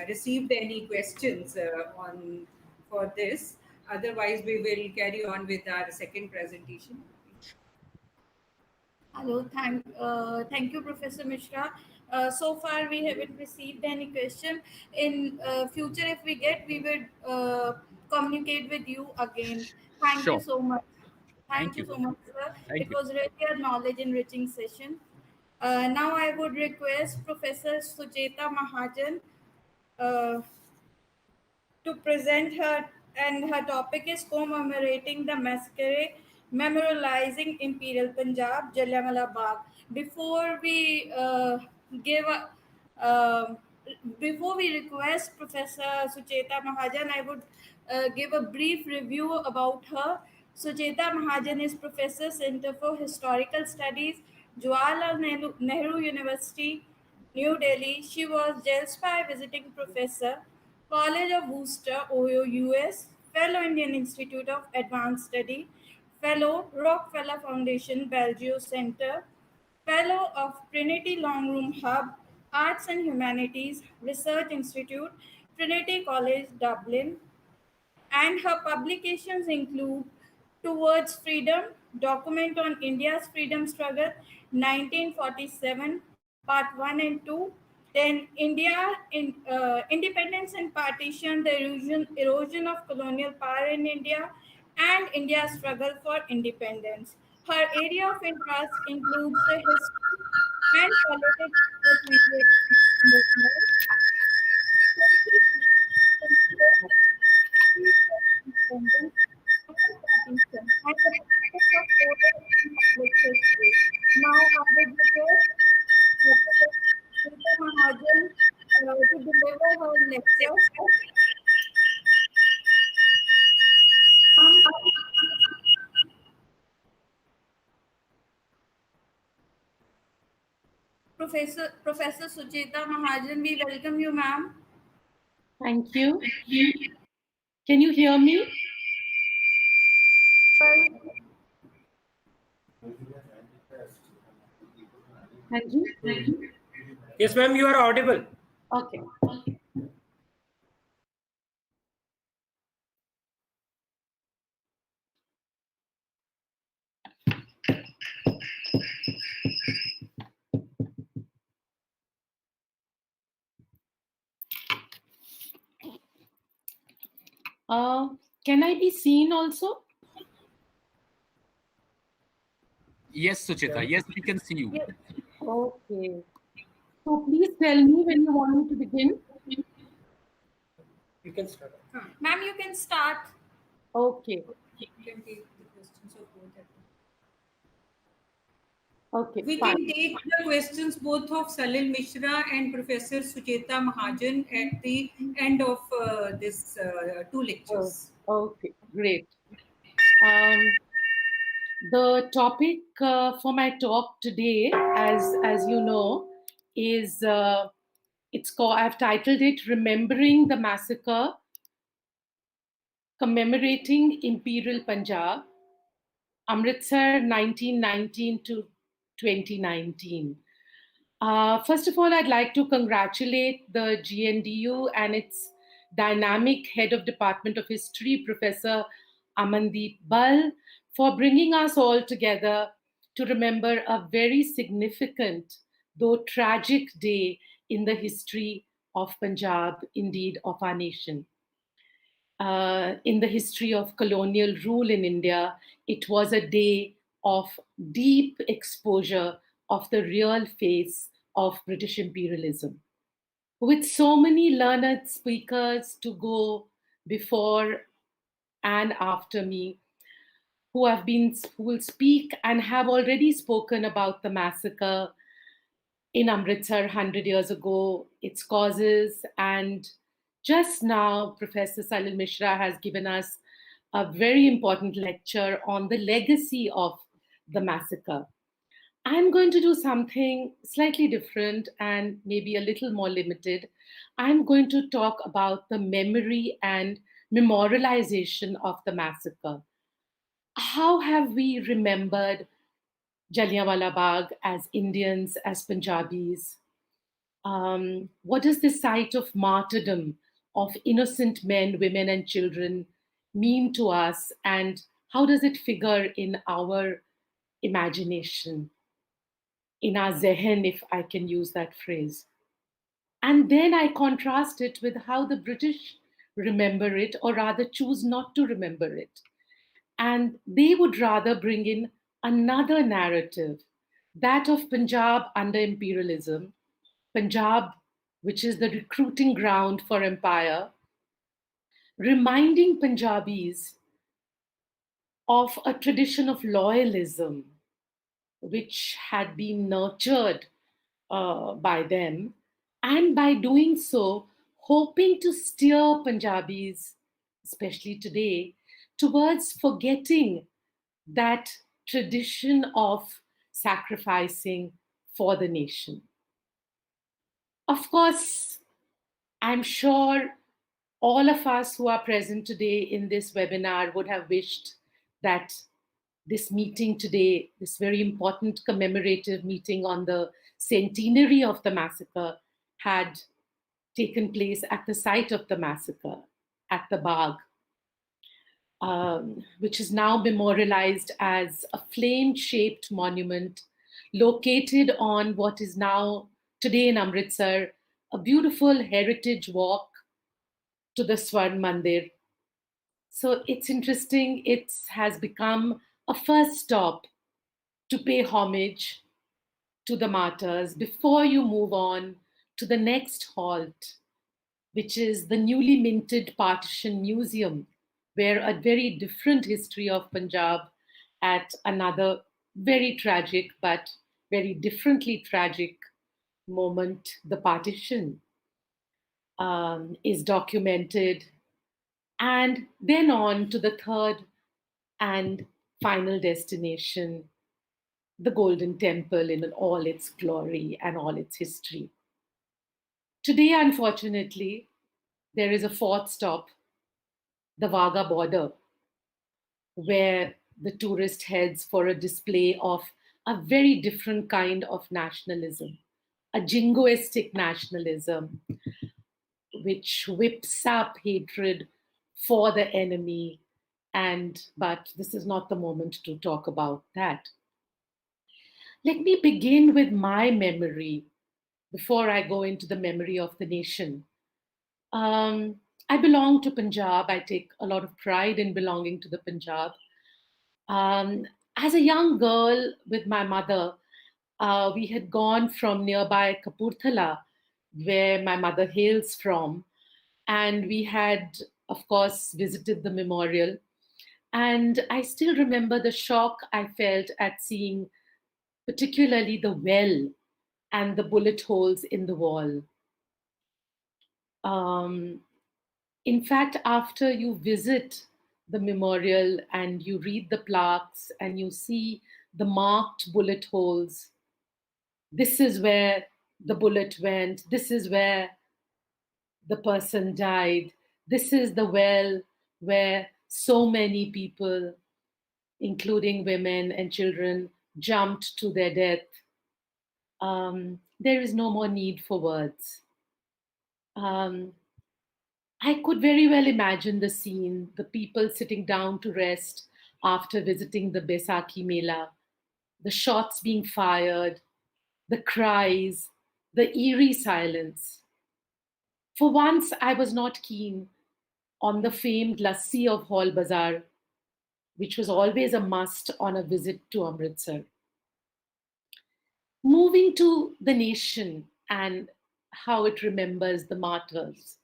Speaker 8: received any questions on for this. Otherwise, we will carry on with our second presentation.
Speaker 9: Hello, thank you, Professor Mishra. So far, we haven't received any question. In future, if we get, we will communicate with you again. Thank you
Speaker 7: Sure.
Speaker 9: so much.
Speaker 7: Thank
Speaker 9: Thank you
Speaker 7: you.
Speaker 9: so much, sir.
Speaker 7: Thank
Speaker 9: It
Speaker 7: you.
Speaker 9: was really a knowledge enriching session. Now, I would request Professor Sucheta Mahajan uh, to present her, and her topic is commemorating the massacre, memorializing Imperial Punjab, Jallianwala Bagh. Before we give a, uh, before we request Professor Sucheta Mahajan, I would give a brief review about her. Sucheta Mahajan is Professor, Center for Historical Studies, Jawaharlal Nehru University, New Delhi. She was jail spy visiting professor, College of Worcester, Ohio, US, Fellow Indian Institute of Advanced Study, Fellow Rockefeller Foundation, Belgio Center, Fellow of Trinity Long Room Hub, Arts and Humanities Research Institute, Trinity College, Dublin, and her publications include Towards Freedom, Document on India's Freedom Struggle, 1947, Part 1 and 2, then India, Independence and Partition, the erosion of colonial power in India, and India's struggle for independence. Her area of interest includes the history and politics of the 28th movement, independence and partition, and the practice of oral and public history. Now, I would request Professor Sita Mahajan to deliver her lecture. Um, Professor Sucheta Mahajan, we welcome you, ma'am.
Speaker 5: Thank you. Can you hear me? Hanji?
Speaker 10: Yes, ma'am, you are audible.
Speaker 5: Okay. Can I be seen also?
Speaker 7: Yes, Sucheta. Yes, we can see you.
Speaker 5: Yes. Okay. So please tell me when you want me to begin.
Speaker 10: You can start.
Speaker 9: Ma'am, you can start.
Speaker 5: Okay.
Speaker 8: You can take the questions of both at
Speaker 5: Okay.
Speaker 8: We
Speaker 5: Fine.
Speaker 8: can take the questions both of Salil Mishra and Professor Sucheta Mahajan at the end of this two lectures.
Speaker 5: Okay. Great. The topic for my talk today, as you know, is it's called. I've titled it "Remembering the Massacre, Commemorating Imperial Punjab, Amritsar 1919 to 2019." First of all, I'd like to congratulate the GNDU and its dynamic head of Department of History, Professor Amandeep Bal, for bringing us all together to remember a very significant, though tragic day in the history of Punjab, indeed of our nation. In the history of colonial rule in India, it was a day of deep exposure of the real face of British imperialism. With so many learned speakers to go before and after me, who will speak and have already spoken about the massacre in Amritsar 100 years ago, its causes, and just now, Professor Salil Mishra has given us a very important lecture on the legacy of the massacre. I'm going to do something slightly different and maybe a little more limited. I'm going to talk about the memory and memorialization of the massacre. How have we remembered Jallianwala Bagh as Indians, as Punjabis? What does the sight of martyrdom of innocent men, women, and children mean to us, and how does it figure in our imagination, in our zehen, if I can use that phrase? And then I contrast it with how the British remember it, or rather choose not to remember it. And they would rather bring in another narrative, that of Punjab under imperialism, Punjab, which is the recruiting ground for empire, reminding Punjabis of a tradition of loyalism which had been nurtured by them, and by doing so, hoping to steer Punjabis, especially today, towards forgetting that tradition of sacrificing for the nation. Of course, I'm sure all of us who are present today in this webinar would have wished that this meeting today, this very important commemorative meeting on the centenary of the massacre, had taken place at the site of the massacre, at the Bagh, which is now memorialized as a flame-shaped monument located on what is now, today in Amritsar, a beautiful heritage walk to the Swarn Mandir. So it's interesting, it has become a first stop to pay homage to the martyrs before you move on to the next halt, which is the newly minted Partition Museum, where a very different history of Punjab at another very tragic but very differently tragic moment, the partition, is documented. And then on to the third and final destination, the Golden Temple in all its glory and all its history. Today, unfortunately, there is a fourth stop, the Wagah border, where the tourist heads for a display of a very different kind of nationalism, a jingoistic nationalism, which whips up hatred for the enemy. But this is not the moment to talk about that. Let me begin with my memory before I go into the memory of the nation. I belong to Punjab. I take a lot of pride in belonging to the Punjab. Um, as a young girl with my mother, we had gone from nearby Kapurthala, where my mother hails from, and we had, of course, visited the memorial. And I still remember the shock I felt at seeing, particularly the well and the bullet holes in the wall. Um, in fact, after you visit the memorial and you read the plaques and you see the marked bullet holes, this is where the bullet went, this is where the person died, this is the well where so many people, including women and children, jumped to their death. There is no more need for words. Um, I could very well imagine the scene, the people sitting down to rest after visiting the Baisakhi Mela, the shots being fired, the cries, the eerie silence. For once, I was not keen on the famed lassi of Hall Bazaar, which was always a must on a visit to Amritsar. Moving to the nation and how it remembers the martyrs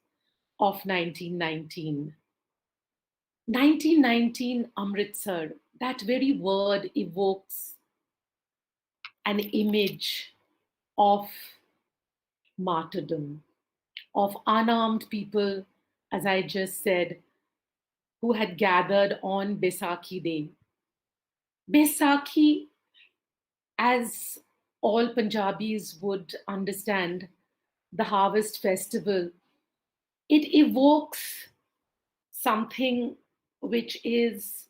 Speaker 5: of 1919. 1919 Amritsar, that very word evokes an image of martyrdom, of unarmed people, as I just said, who had gathered on Baisakhi Day. Baisakhi, as all Punjabis would understand, the harvest festival, it evokes something which is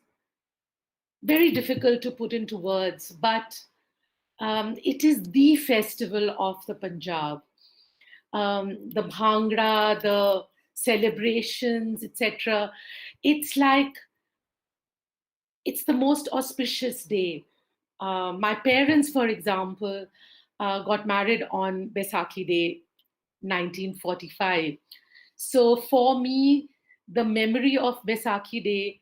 Speaker 5: very difficult to put into words, but it is the festival of the Punjab. The bhangra, the celebrations, etc. It's like it's the most auspicious day. My parents, for example, got married on Baisakhi Day, 1945. So for me, the memory of Baisakhi Day,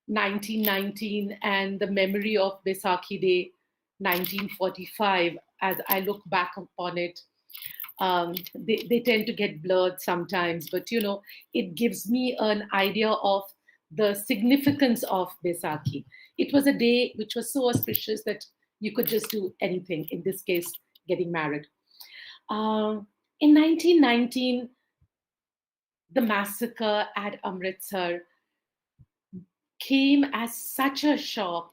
Speaker 5: 1919, and the memory of Baisakhi Day, 1945, as I look back upon it, they tend to get blurred sometimes, but it gives me an idea of the significance of Baisakhi. It was a day which was so auspicious that you could just do anything, in this case, getting married. In 1919, the massacre at Amritsar came as such a shock,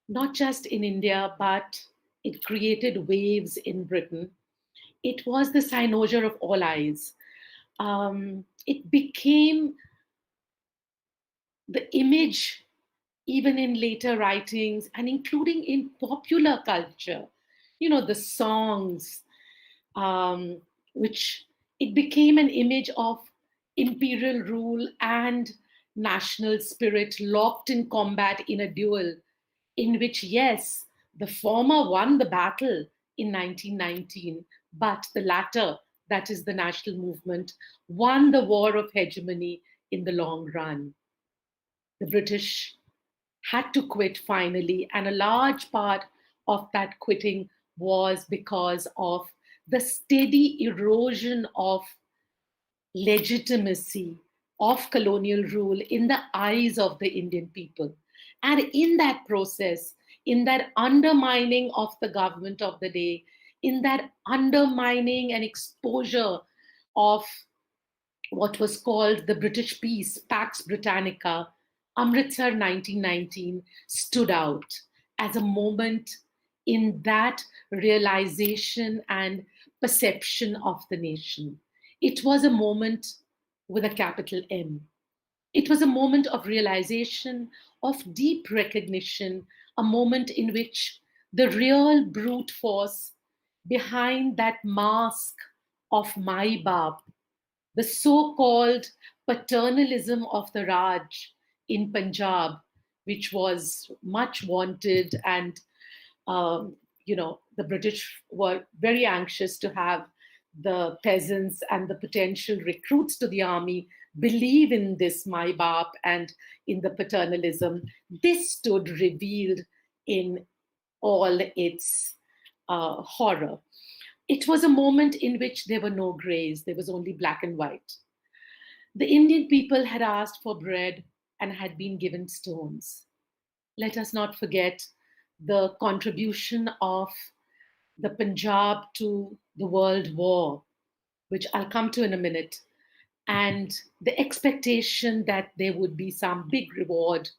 Speaker 5: not just in India, but it created waves in Britain. It was the cynosure of all eyes. It became the image, even in later writings and including in popular culture, the songs, which it became an image of imperial rule and national spirit locked in combat in a duel in which, yes, the former won the battle in 1919, but the latter, that is the national movement, won the war of hegemony in the long run. The British had to quit finally, and a large part of that quitting was because of the steady erosion of legitimacy of colonial rule in the eyes of the Indian people. And in that process, in that undermining of the government of the day, in that undermining and exposure of what was called the British peace, Pax Britannica, Amritsar 1919 stood out as a moment in that realization and perception of the nation. It was a moment with a capital M. It was a moment of realization, of deep recognition, a moment in which the real brute force behind that mask of Mai Baap, the so-called paternalism of the Raj in Punjab, which was much wanted, and the British were very anxious to have the peasants and the potential recruits to the army believe in this my Baap and in the paternalism, this stood revealed in all its horror. It was a moment in which there were no grays, there was only black and white. The Indian people had asked for bread and had been given stones. Let us not forget the contribution of the Punjab to the World War, which I'll come to in a minute, and the expectation that there would be some big reward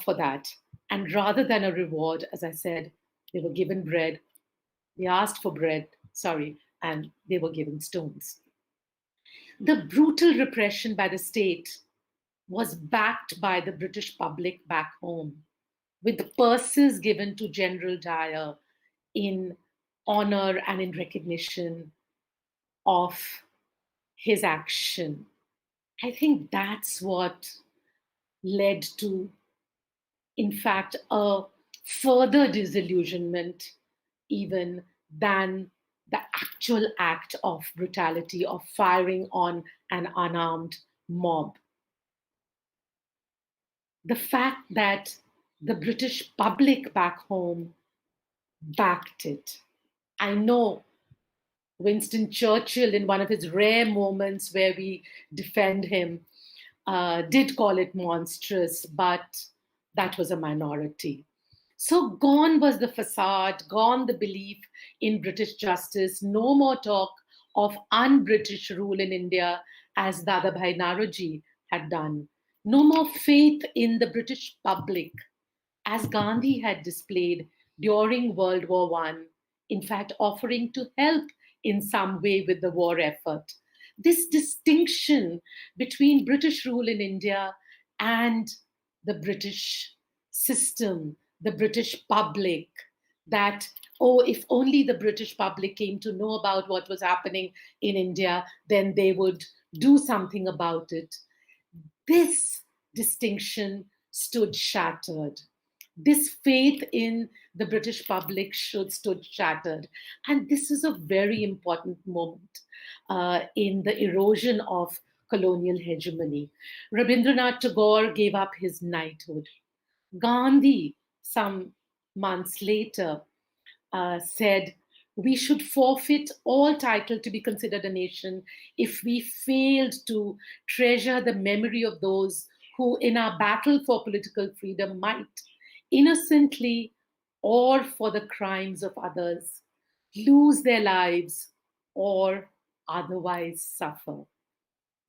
Speaker 5: for that. And rather than a reward, as I said, they were given bread, they asked for bread, and they were given stones. The brutal repression by the state was backed by the British public back home, with the purses given to General Dyer in honor and in recognition of his action. I think that's what led to, in fact, a further disillusionment even than the actual act of brutality of firing on an unarmed mob. The fact that the British public back home backed it. I know Winston Churchill, in one of his rare moments where we defend him, did call it monstrous, but that was a minority. So gone was the facade, gone the belief in British justice, no more talk of un-British rule in India as Dadabhai Naroji had done. No more faith in the British public as Gandhi had displayed during World War I, in fact, offering to help in some way with the war effort. This distinction between British rule in India and the British system, the British public, that, oh, if only the British public came to know about what was happening in India, then they would do something about it. This distinction stood shattered. This faith in the British public stood shattered. And this is a very important moment in the erosion of colonial hegemony. Rabindranath Tagore gave up his knighthood. Gandhi, some months later, said, we should forfeit all title to be considered a nation if we failed to treasure the memory of those who, in our battle for political freedom, might innocently or for the crimes of others lose their lives or otherwise suffer.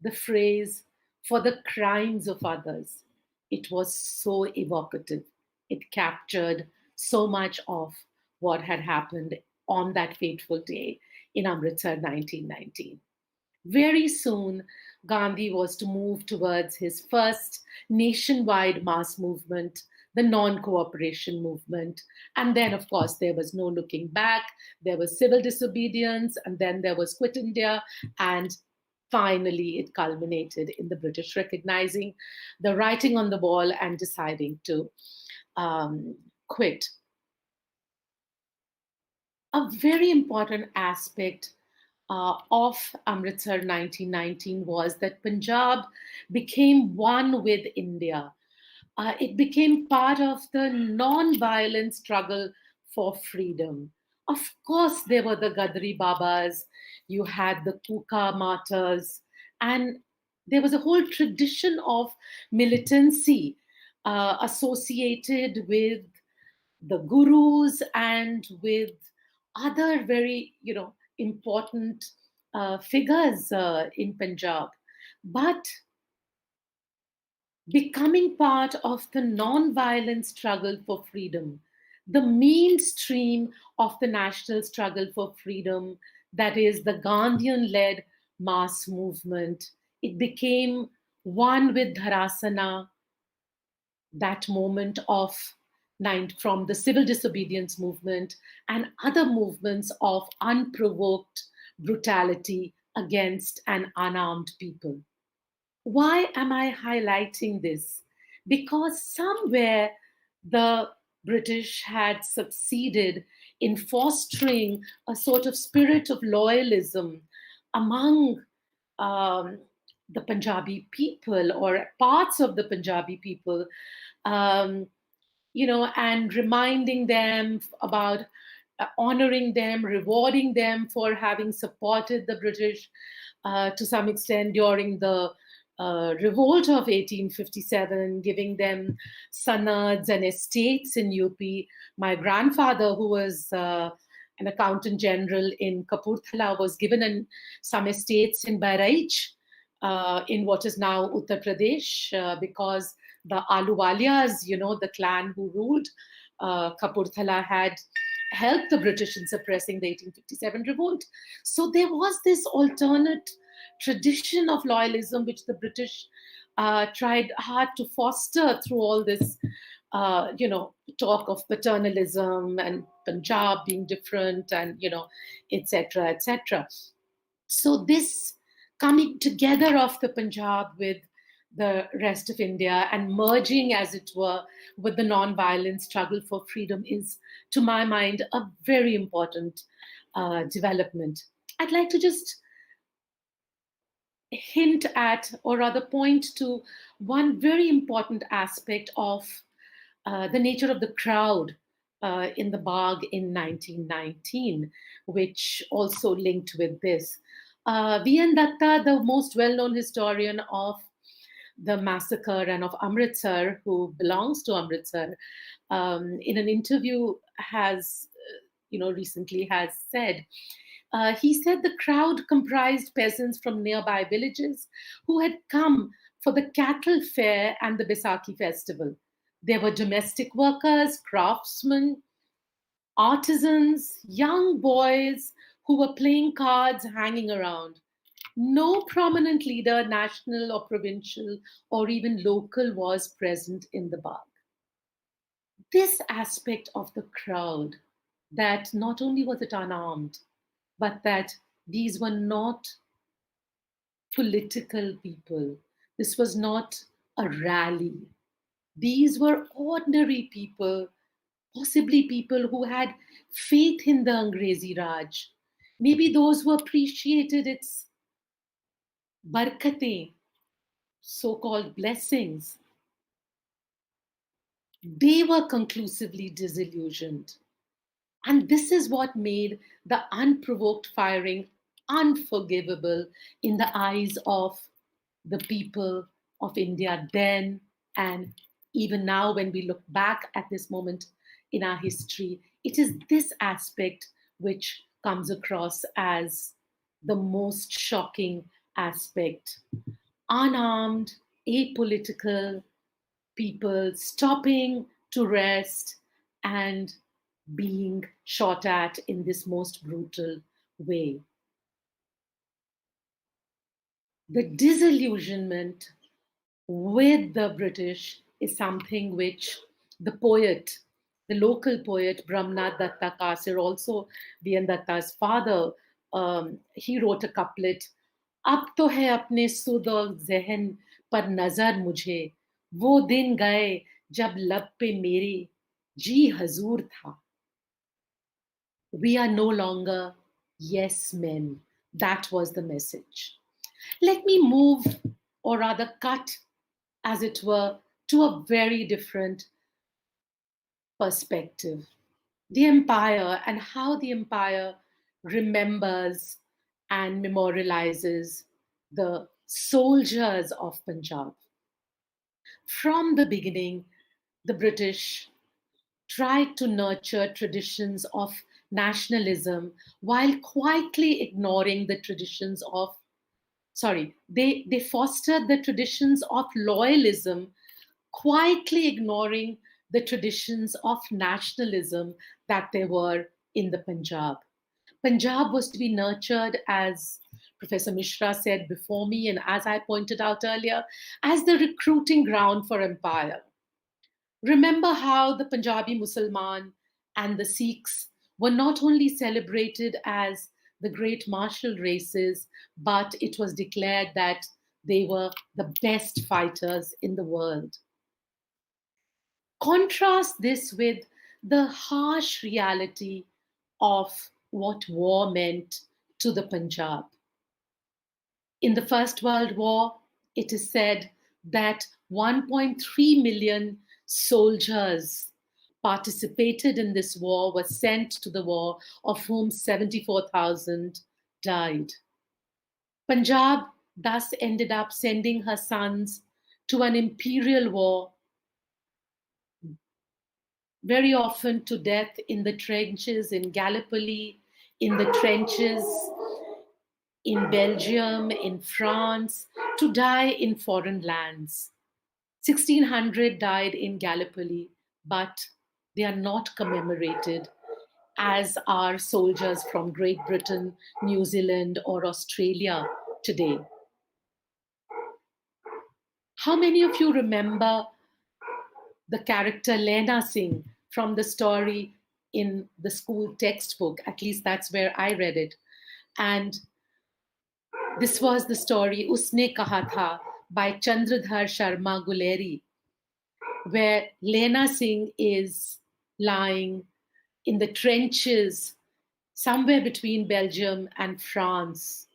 Speaker 5: The phrase, for the crimes of others, it was so evocative. It captured so much of what had happened on that fateful day in Amritsar 1919. Very soon, Gandhi was to move towards his first nationwide mass movement, the non-cooperation movement. And then, of course, there was no looking back. There was civil disobedience, and then there was Quit India. And finally, it culminated in the British recognizing the writing on the wall and deciding to quit. A very important aspect of Amritsar 1919 was that Punjab became one with India. It became part of the non-violent struggle for freedom. Of course, there were the Gadri Babas, you had the Kuka martyrs, and there was a whole tradition of militancy associated with the gurus and with other very, important figures in Punjab. But becoming part of the non-violent struggle for freedom, the mainstream of the national struggle for freedom, that is the Gandhian-led mass movement, it became one with Dharasana, that moment of from the civil disobedience movement and other movements of unprovoked brutality against an unarmed people. Why am I highlighting this? Because somewhere the British had succeeded in fostering a sort of spirit of loyalism among the Punjabi people or parts of the Punjabi people, um, and reminding them about honoring them, rewarding them for having supported the British to some extent during the revolt of 1857, giving them sanads and estates in UP. My grandfather, who was an accountant general in Kapurthala, was given some estates in Bahraich, in what is now Uttar Pradesh, because the Ahluwalias, the clan who ruled Kapurthala, had helped the British in suppressing the 1857 revolt. So there was this alternate tradition of loyalism which the British tried hard to foster through all this, talk of paternalism and Punjab being different, and etc., etc. So this coming together of the Punjab with the rest of India and merging, as it were, with the non-violent struggle for freedom is, to my mind, a very important development. I'd like to just hint at, or rather point to, one very important aspect of the nature of the crowd in the Bagh in 1919, which also linked with this. V.N. Datta, the most well-known historian of the massacre and of Amritsar, who belongs to Amritsar, in an interview has, recently has said, he said the crowd comprised peasants from nearby villages who had come for the cattle fair and the Baisakhi festival. There were domestic workers, craftsmen, artisans, young boys who were playing cards, hanging around. No prominent leader, national or provincial or even local, was present in the Bagh. This aspect of the crowd, that not only was it unarmed, but that these were not political people. This was not a rally. These were ordinary people, possibly people who had faith in the Angrezi Raj. Maybe those who appreciated its barkatein, so-called blessings. They were conclusively disillusioned. And this is what made the unprovoked firing unforgivable in the eyes of the people of India then, and even now when we look back at this moment in our history. It is this aspect which comes across as the most shocking aspect. Unarmed, apolitical people stopping to rest and being shot at in this most brutal way. The disillusionment with the British is something which the poet, the local poet Brahmanath Datta Kasir, also V.N. Datta's father, he wrote a couplet. अब तो है अपने सुद और ज़हन पर नजर मुझे, वो दिन गए जब लब पे मेरे जी हजूर था. We are no longer yes men. That was the message. Let me move, or rather cut, as it were, to a very different perspective. The empire and how the empire remembers and memorializes the soldiers of Punjab. From the beginning, the British tried to nurture traditions of nationalism while quietly ignoring the traditions of, they fostered the traditions of loyalism, quietly ignoring the traditions of nationalism that there were in the Punjab. Punjab was to be nurtured, as Professor Mishra said before me, and as I pointed out earlier, as the recruiting ground for empire. Remember how the Punjabi Musalman and the Sikhs were not only celebrated as the great martial races, but it was declared that they were the best fighters in the world. Contrast this with the harsh reality of what war meant to the Punjab. In the First World War, it is said that 1.3 million soldiers participated in this war, were sent to the war, of whom 74,000 died. Punjab thus ended up sending her sons to an imperial war, very often to death in the trenches in Gallipoli, in the trenches in Belgium, in France, to die in foreign lands. 1,600 died in Gallipoli, but they are not commemorated as are soldiers from Great Britain, New Zealand, or Australia today. How many of you remember the character Lena Singh from the story in the school textbook? At least that's where I read it. And this was the story Usne Kaha Tha by Chandradhar Sharma Guleri, where Lena Singh is lying in the trenches somewhere between Belgium and France,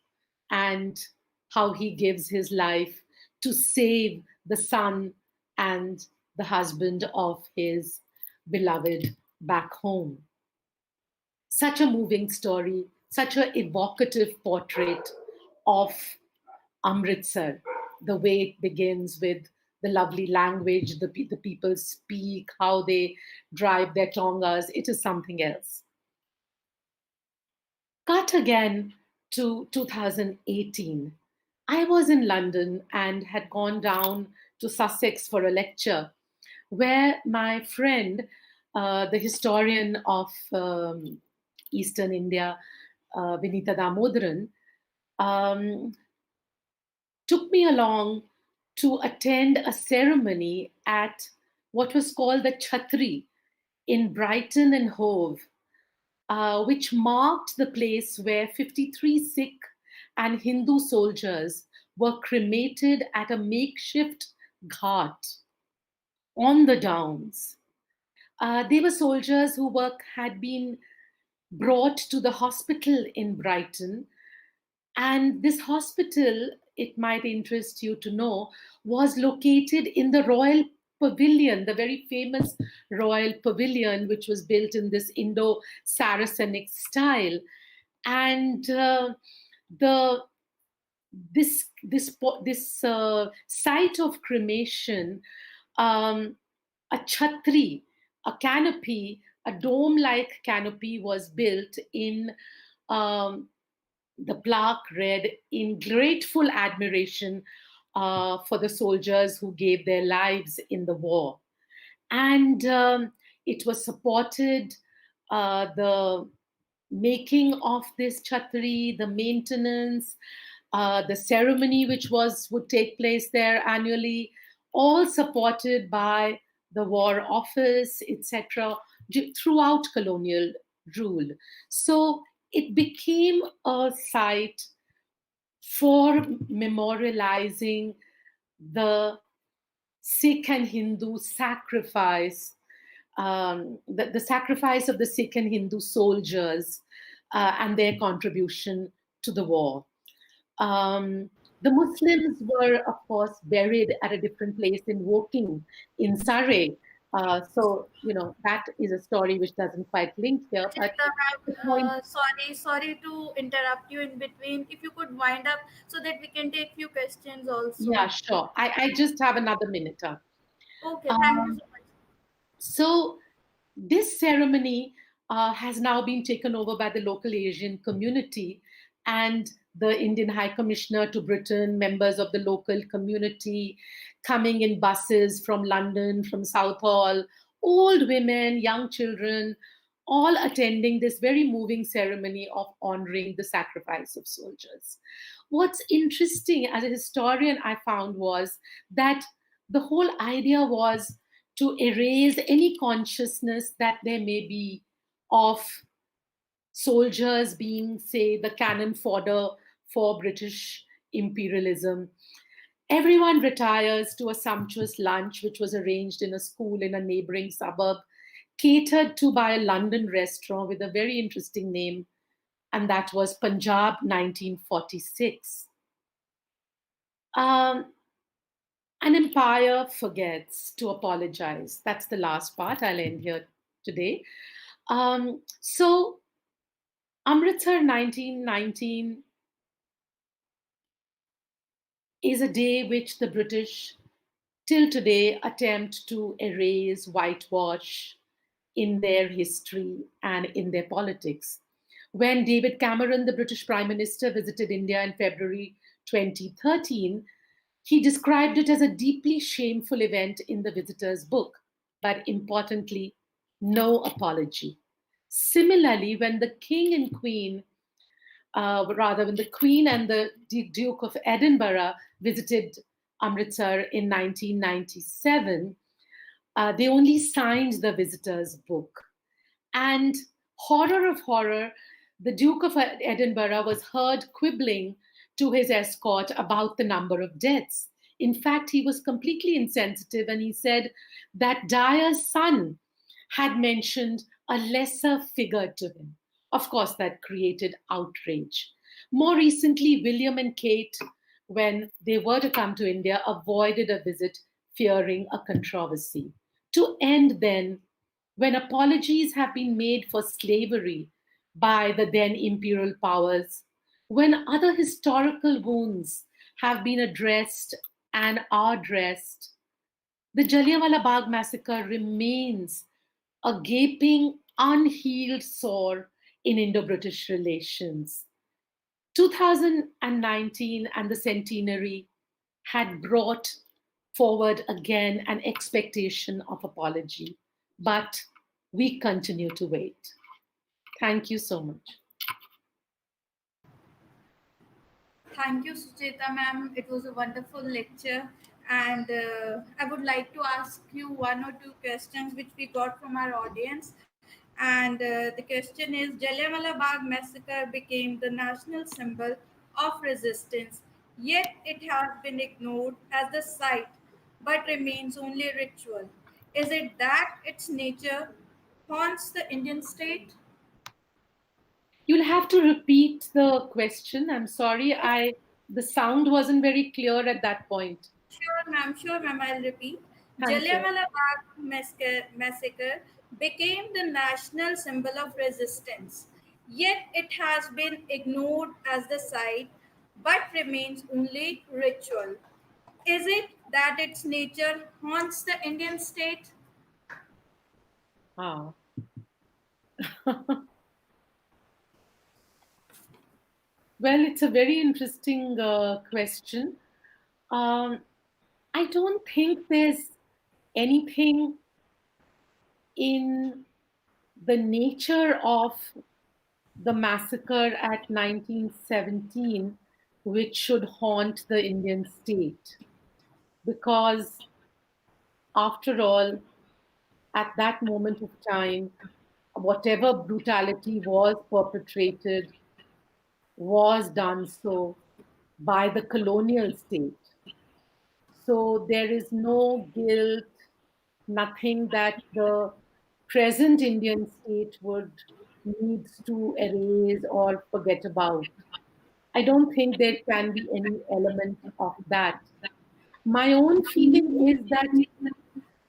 Speaker 5: and how he gives his life to save the son and the husband of his beloved back home. Such a moving story, such an evocative portrait of Amritsar, the way it begins with the lovely language the people speak, how they drive their tongas. It is something else. Cut again to 2018. I was in London and had gone down to Sussex for a lecture where my friend, the historian of Eastern India, Vinita Damodaran, took me along to attend a ceremony at what was called the Chhatri in Brighton and Hove, which marked the place where 53 Sikh and Hindu soldiers were cremated at a makeshift ghat on the downs. They were soldiers who had been brought to the hospital in Brighton. And this hospital, it might interest you to know, was located in the Royal Pavilion, the very famous Royal Pavilion, which was built in this Indo-Saracenic style. And this site of cremation, a chhatri, a canopy, a dome-like canopy was built in. The plaque read, "In grateful admiration for the soldiers who gave their lives in the war." And it was supported, the making of this chhatri, the maintenance, the ceremony which would take place there annually, all supported by the War Office, etc., throughout colonial rule. So it became a site for memorializing the Sikh and Hindu sacrifice, the sacrifice of the Sikh and Hindu soldiers and their contribution to the war. The Muslims were, of course, buried at a different place in Woking, in Surrey. So, that is a story which doesn't quite link here. But
Speaker 9: sorry to interrupt you in between. If you could wind up so that we can take few questions also.
Speaker 5: Yeah, sure. I just have another minute.
Speaker 9: Okay, thank you so much.
Speaker 5: So this ceremony has now been taken over by the local Asian community, and the Indian High Commissioner to Britain, members of the local community coming in buses from London, from Southall, old women, young children, all attending this very moving ceremony of honoring the sacrifice of soldiers. What's interesting as a historian I found was that the whole idea was to erase any consciousness that there may be of soldiers being, say, the cannon fodder for British imperialism. Everyone retires to a sumptuous lunch, which was arranged in a school in a neighboring suburb, catered to by a London restaurant with a very interesting name, and that was Punjab 1946. An empire forgets to apologize. That's the last part. I'll end here today. So, Amritsar 1919 is a day which the British till today attempt to erase, whitewash in their history and in their politics. When David Cameron, the British Prime Minister, visited India in February 2013, he described it as a deeply shameful event in the visitor's book, but importantly, no apology. Similarly, when the King and Queen, when the Queen and the Duke of Edinburgh visited Amritsar in 1997, they only signed the visitor's book. And horror of horror, the Duke of Edinburgh was heard quibbling to his escort about the number of deaths. In fact, he was completely insensitive and he said that Dyer's son had mentioned a lesser figure to him. Of course, that created outrage. More recently, William and Kate, when they were to come to India, avoided a visit fearing a controversy. To end then, when apologies have been made for slavery by the then imperial powers, when other historical wounds have been addressed and are addressed, the Jallianwala Bagh Massacre remains a gaping, unhealed sore in Indo British relations. 2019 and the centenary had brought forward again an expectation of apology, but we continue to wait. Thank you so much.
Speaker 9: Thank you, Sucheta ma'am. It was a wonderful lecture. And I would like to ask you one or two questions which we got from our audience. And the question is Jallianwala Bagh Massacre became the national symbol of resistance, yet it has been ignored as the site but remains only ritual. Is it that its nature haunts the Indian state?
Speaker 5: You'll have to repeat the question. I'm sorry, the sound wasn't very clear at that point.
Speaker 9: Sure, ma'am, I'll repeat.
Speaker 5: Thank you.
Speaker 9: Jallianwala Bagh Massacre became the national symbol of resistance, yet it has been ignored as the site but remains only ritual. Is it that its nature haunts the Indian state?
Speaker 5: Ah. Well, it's a very interesting question. I don't think there's anything in the nature of the massacre at 1917 which should haunt the Indian state. Because, after all, at that moment of time, whatever brutality was perpetrated was done so by the colonial state. So there is no guilt, nothing that the present Indian state would needs to erase or forget about. I don't think there can be any element of that. My own feeling is that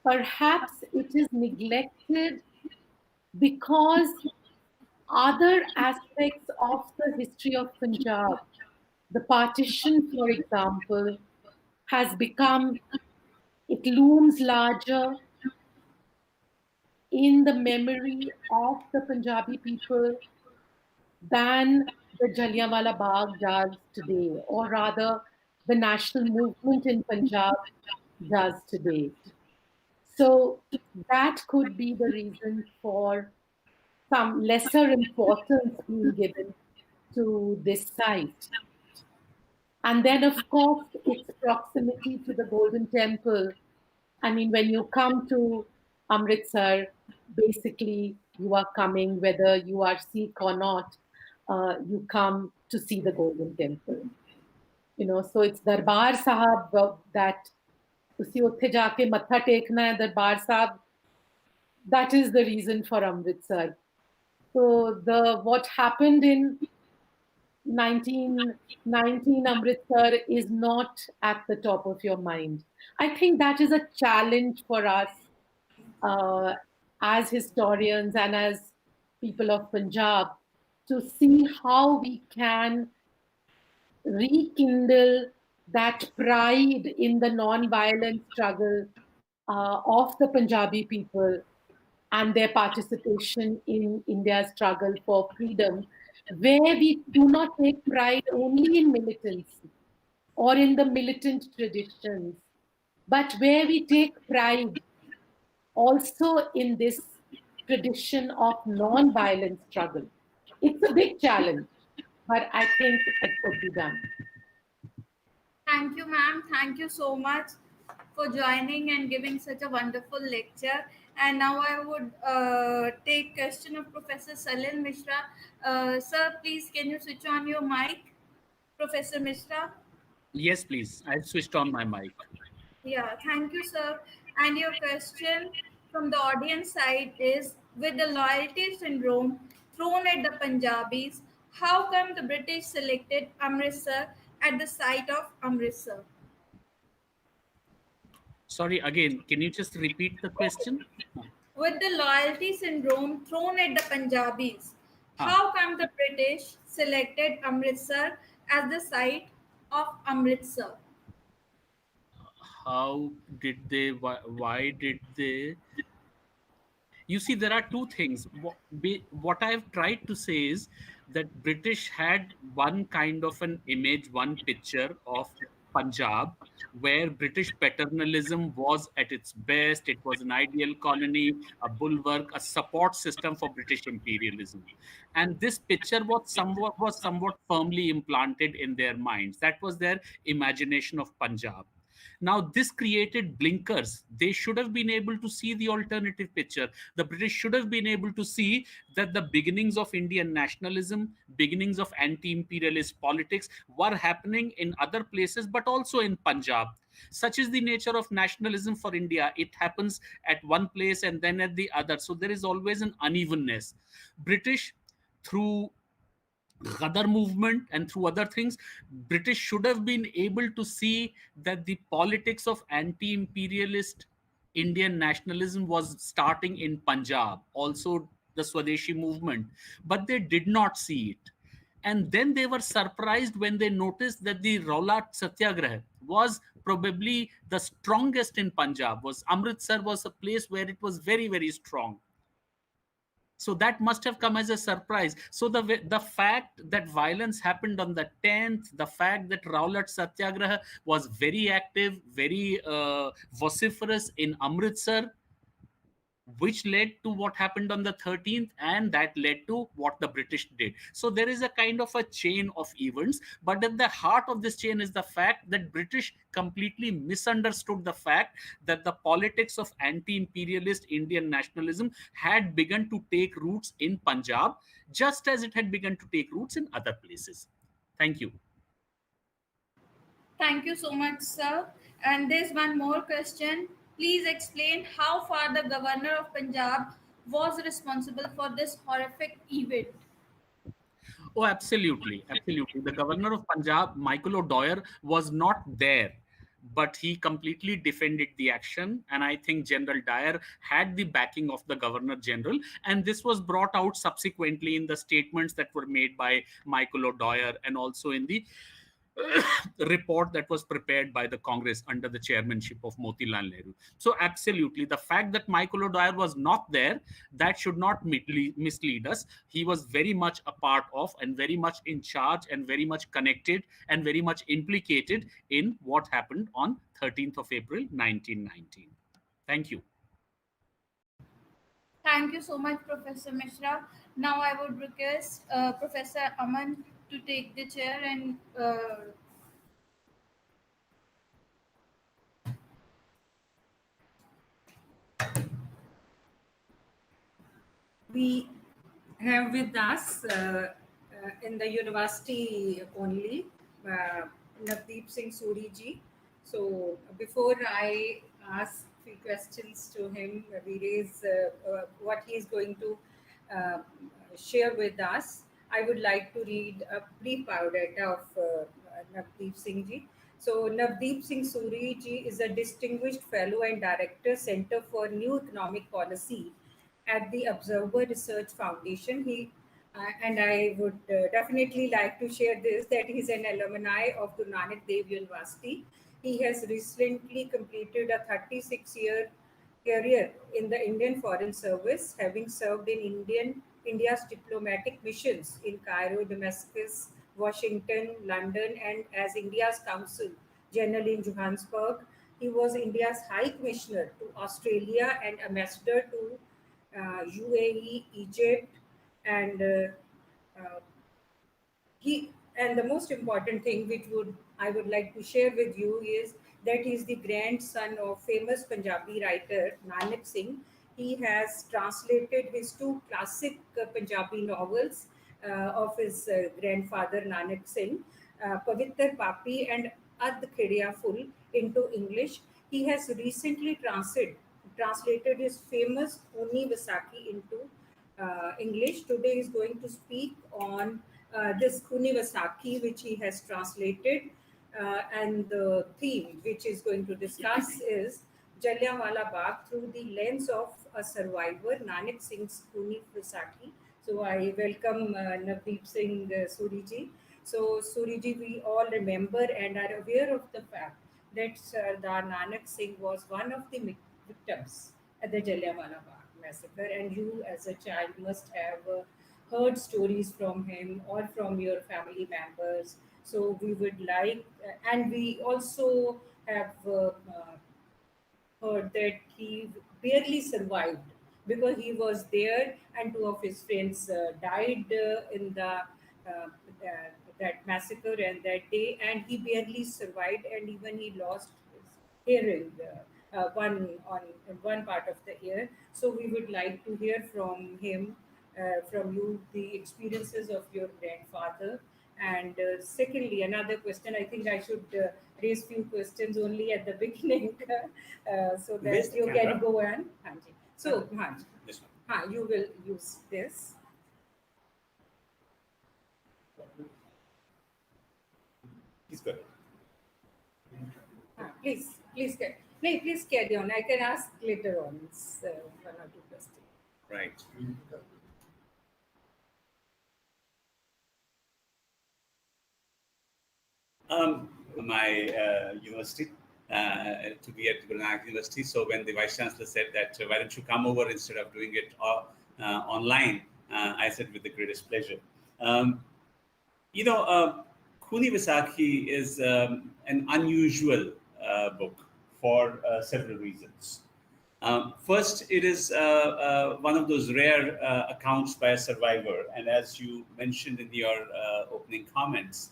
Speaker 5: perhaps it is neglected because other aspects of the history of Punjab, the partition, for example, has become, it looms larger in the memory of the Punjabi people than the Jallianwala Bagh does today, or rather, the national movement in Punjab does today. So that could be the reason for some lesser importance being given to this site. And then, of course, its proximity to the Golden Temple. I mean, when you come to Amritsar, basically you are coming, whether you are Sikh or not, you come to see the Golden Temple. You know, so it's Darbar Sahab that usi utthe jaake matha tekna hai, Darbar Sahab. That is the reason for Amritsar. So what happened in 1919 Amritsar is not at the top of your mind. I think that is a challenge for us uh, as historians and as people of Punjab to see how we can rekindle that pride in the non-violent struggle of the Punjabi people and their participation in India's struggle for freedom, where we do not take pride only in militancy or in the militant traditions, but where we take pride also in this tradition of non-violent struggle. It's a big challenge, but I think it could be done.
Speaker 9: Thank you, ma'am. Thank you so much for joining and giving such a wonderful lecture. And now I would take question of Professor Salil Mishra. Sir, please can you switch on your mic, Professor Mishra?
Speaker 7: Yes, please. I switched on my mic.
Speaker 9: Yeah, thank you, sir. And your question from the audience side is, with the loyalty syndrome thrown at the Punjabis, how come the British selected Amritsar at the site of Amritsar?
Speaker 7: Sorry, again, can you just repeat the question?
Speaker 9: With the loyalty syndrome thrown at the Punjabis,
Speaker 7: Ah.
Speaker 9: how come the British selected Amritsar as the site of Amritsar?
Speaker 7: How did they, why did they? You see, there are two things. What I've tried to say is that British had one kind of an image, one picture of Punjab, where British paternalism was at its best. It was an ideal colony, a bulwark, a support system for British imperialism. And this picture was somewhat firmly implanted in their minds. That was their imagination of Punjab. Now, this created blinkers. They should have been able to see the alternative picture. The British should have been able to see that the beginnings of Indian nationalism, beginnings of anti imperialist politics were happening in other places, but also in Punjab. Such is the nature of nationalism for India. It happens at one place and then at the other. So there is always an unevenness. British, through Ghadar movement and through other things, British should have been able to see that the politics of anti-imperialist Indian nationalism was starting in Punjab, also the Swadeshi movement, but they did not see it. And then they were surprised when they noticed that the Rowlatt Satyagraha was probably the strongest in Punjab. Was Amritsar was a place where it was very, very strong. So that must have come as a surprise. So the fact that violence happened on the 10th, the fact that Rowlatt Satyagraha was very active, very vociferous in Amritsar, which led to what happened on the 13th, and that led to what the British did. So there is a kind of a chain of events, but at the heart of this chain is the fact that British completely misunderstood the fact that the politics of anti-imperialist Indian nationalism had begun to take roots in Punjab, just as it had begun to take roots in other places. Thank you.
Speaker 9: Thank you so much, sir. And there's one more question. Please explain how far the governor of Punjab was responsible for this horrific event.
Speaker 7: Oh, absolutely. Absolutely. The governor of Punjab, Michael O'Dwyer, was not there, but he completely defended the action. And I think General Dyer had the backing of the Governor General. And this was brought out subsequently in the statements that were made by Michael O'Dwyer and also in the report that was prepared by the Congress under the chairmanship of Motilal Nehru. So absolutely, the fact that Michael O'Dwyer was not there, that should not mislead us. He was very much a part of and very much in charge and very much connected and very much implicated in what happened on 13th of April 1919. Thank you.
Speaker 9: Thank you so much, Professor Mishra. Now I would request Professor Aman to take the chair and
Speaker 8: we have with us in the university only Navdeep Singh Suri ji. So before I ask few questions to him, we raise what he is going to share with us. I would like to read a brief biodata of Navdeep Singh ji. So Navdeep Singh Suri ji is a distinguished fellow and director, Center for New Economic Policy at the Observer Research Foundation. And I would definitely like to share this, that he's an alumni of Guru Nanak Dev University. He has recently completed a 36-year career in the Indian Foreign Service, having served in India's diplomatic missions in Cairo, Damascus, Washington, London, and as India's Consul General in Johannesburg. He was India's High Commissioner to Australia and Ambassador to UAE, Egypt, and he and the most important thing which would I would like to share with you is that he is the grandson of famous Punjabi writer Nanak Singh. He has translated his two classic Punjabi novels of his grandfather Nanak Singh, Pavitr Papi and Ad Khediya Full, into English. He has recently translated his famous Uni Vasaki into English. Today is going to speak on this Kunivasaki, which he has translated, and the theme which is going to discuss is Jallianwala Bagh through the lens of a survivor, Nanak Singh's Kunivasaki. So I welcome Navdeep Singh Suriji. So Suriji, we all remember and are aware of the fact that Sardar Nanak Singh was one of the victims at the Jallianwala Bagh Massacre, and you as a child must have heard stories from him or from your family members. So we would like, and we also have heard that he barely survived because he was there and two of his friends died in the that massacre and that day, and he barely survived, and even he lost his hearing in one part of the ear. So we would like to hear from him, from you, the experiences of your grandfather. And secondly, another question. I think I should raise few questions only at the beginning, so that you can go on. Hanji. So, Hanji, you will use this.
Speaker 11: Please go ahead.
Speaker 8: Please carry on. I can ask later on. It's, one or two questions.
Speaker 11: Right. My university, to be at Guru Nanak University. So when the Vice Chancellor said that, why don't you come over instead of doing it online, I said with the greatest pleasure. Kuni Vasaki is an unusual book for several reasons. First, it is one of those rare accounts by a survivor. And as you mentioned in your opening comments,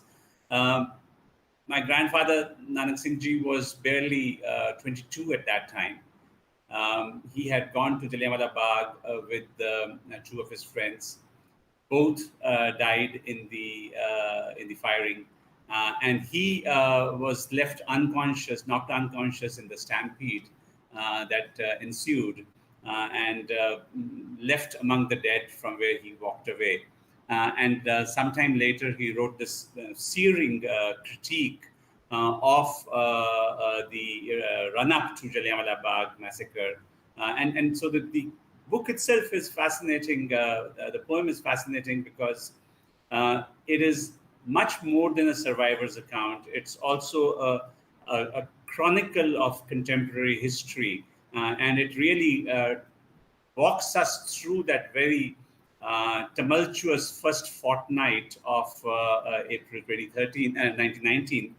Speaker 11: my grandfather, Nanak Singh Ji, was barely 22 at that time. He had gone to Jallianwala Bagh with two of his friends. Both died in the firing, and he was left unconscious, knocked unconscious in the stampede that ensued, and left among the dead from where he walked away. And sometime later, he wrote this searing critique of the run-up to Jallianwala Bagh Massacre, and so the book itself is fascinating. The poem is fascinating because it is much more than a survivor's account. It's also a chronicle of contemporary history, and it really walks us through that very tumultuous first fortnight of April 1919,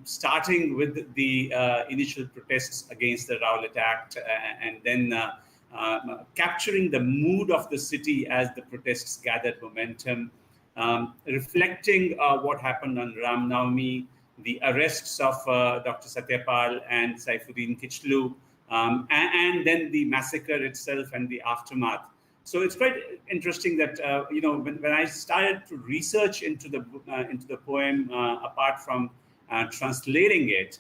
Speaker 11: starting with the initial protests against the Rowlatt Act, and then capturing the mood of the city as the protests gathered momentum, reflecting what happened on Ram Navami, the arrests of Dr. Satyapal and Saifuddin Kichlu, and then the massacre itself and the aftermath. So it's quite interesting that when I started to research into the poem, apart from translating it,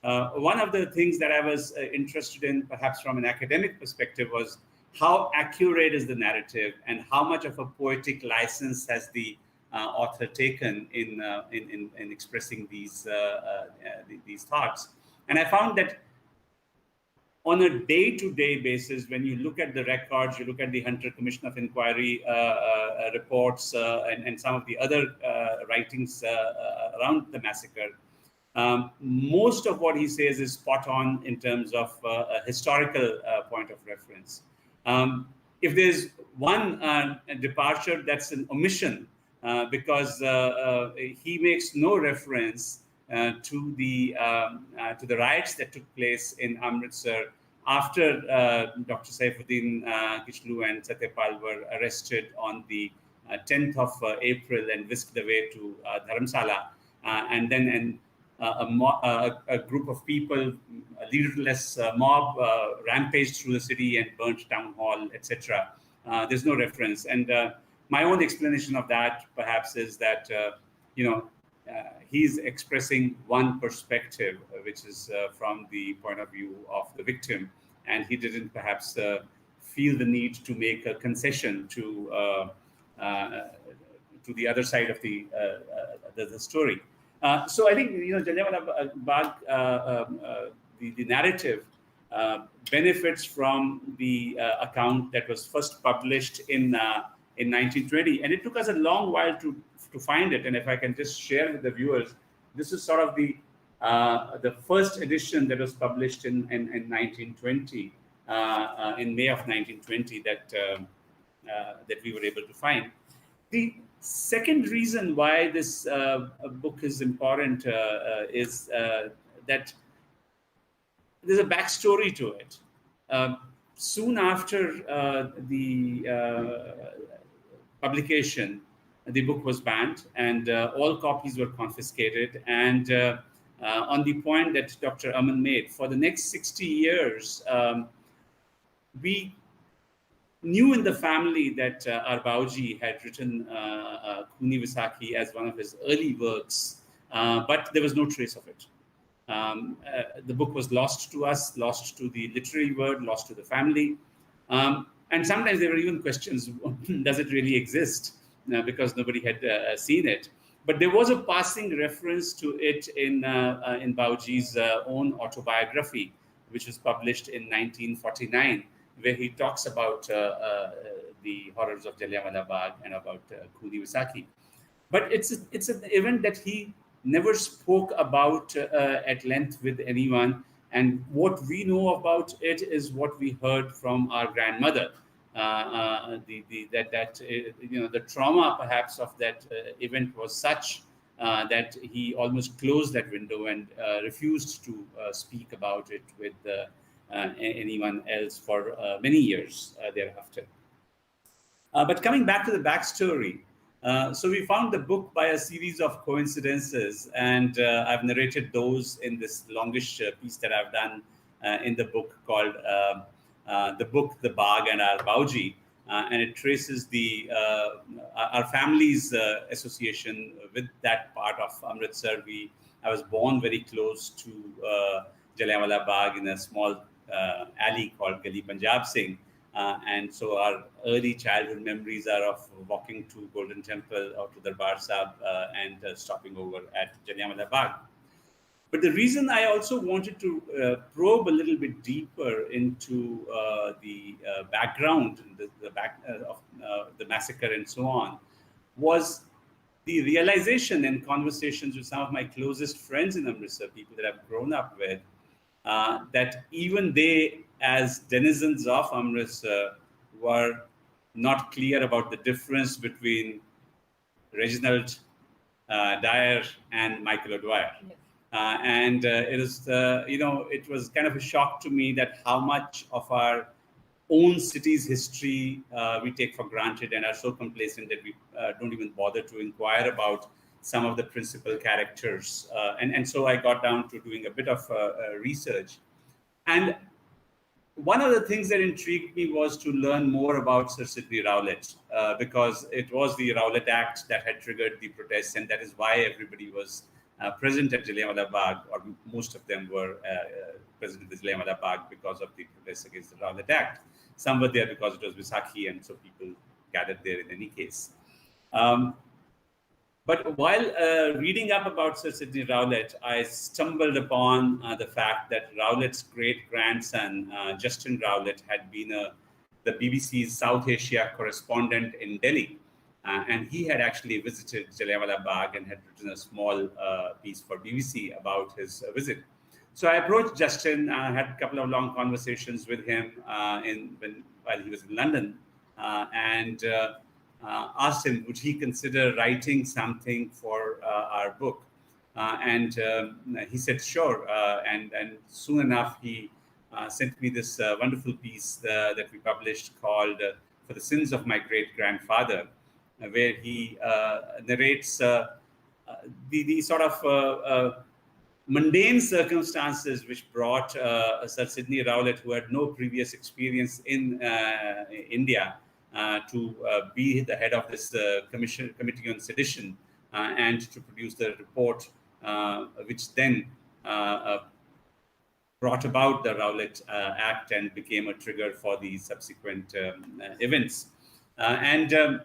Speaker 11: one of the things that I was interested in, perhaps from an academic perspective, was how accurate is the narrative, and how much of a poetic license has the author taken in expressing these thoughts. And I found that on a day-to-day basis, when you look at the records, you look at the Hunter Commission of Inquiry reports and some of the other writings around the massacre, most of what he says is spot on in terms of a historical point of reference. If there's one departure, that's an omission, because he makes no reference to the riots that took place in Amritsar after Dr. Saifuddin Kichlu and Satyapal were arrested on the 10th of April and whisked away to Dharamsala, and then a group of people, a leaderless mob, rampaged through the city and burnt town hall, etc. There's no reference, and my own explanation of that perhaps is that he's expressing one perspective, which is from the point of view of the victim, and he didn't perhaps feel the need to make a concession to the other side of the story. So I think Jallianwala Bagh, the narrative benefits from the account that was first published in 1920, and it took us a long while to find it. And if I can just share with the viewers, this is sort of the first edition that was published in 1920, in May of 1920, that we were able to find. The second reason why this book is important is that there's a backstory to it. Soon after the publication, the book was banned, and all copies were confiscated. And on the point that Dr. Aman made, for the next 60 years, we knew in the family that our Bauji had written Khuni Vaisakhi as one of his early works, but there was no trace of it. The book was lost to us, lost to the literary world, lost to the family. And sometimes there were even questions, does it really exist? Because nobody had seen it. But there was a passing reference to it in Bauji's own autobiography, which was published in 1949, where he talks about the horrors of Jallianwala Bagh and about Khuni Vaisakhi. But it's an event that he never spoke about at length with anyone. And what we know about it is what we heard from our grandmother. The trauma perhaps of that event was such that he almost closed that window and refused to speak about it with anyone else for many years thereafter. But coming back to the backstory, so we found the book by a series of coincidences, and I've narrated those in this longish piece that I've done in the book called The Book, the Bagh and Our Bauji, and it traces our family's association with that part of Amritsar. I was born very close to Jallianwala Bagh in a small alley called Gali Punjab Singh. And so our early childhood memories are of walking to Golden Temple or to Darbar Sahib and stopping over at Jallianwala Bagh. But the reason I also wanted to probe a little bit deeper into the background, of the massacre and so on, was the realization and conversations with some of my closest friends in Amritsar, people that I've grown up with, that even they, as denizens of Amritsar, were not clear about the difference between Reginald Dyer and Michael O'Dwyer. Yes. And it was kind of a shock to me that how much of our own city's history we take for granted and are so complacent that we don't even bother to inquire about some of the principal characters. And so I got down to doing a bit of research. And one of the things that intrigued me was to learn more about Sir Sidney Rowlett, because it was the Rowlett Act that had triggered the protests, and that is why everybody was present at Jallianwala Bagh, or most of them were present at the Jallianwala Bagh because of the protests against the Rowlett Act. Some were there because it was Vaisakhi, and so people gathered there in any case. But while reading up about Sir Sidney Rowlett, I stumbled upon the fact that Rowlett's great-grandson, Justin Rowlett, had been the BBC's South Asia correspondent in Delhi. And he had actually visited Jallianwala Bagh and had written a small piece for BBC about his visit. So I approached Justin, had a couple of long conversations with him while he was in London, and asked him, would he consider writing something for our book? And he said, sure. And soon enough, he sent me this wonderful piece that we published called For the Sins of My Great-Grandfather, where he narrates the sort of mundane circumstances which brought Sir Sidney Rowlett, who had no previous experience in India, to be the head of this Committee on Sedition and to produce the report, which then brought about the Rowlett Act and became a trigger for the subsequent events. And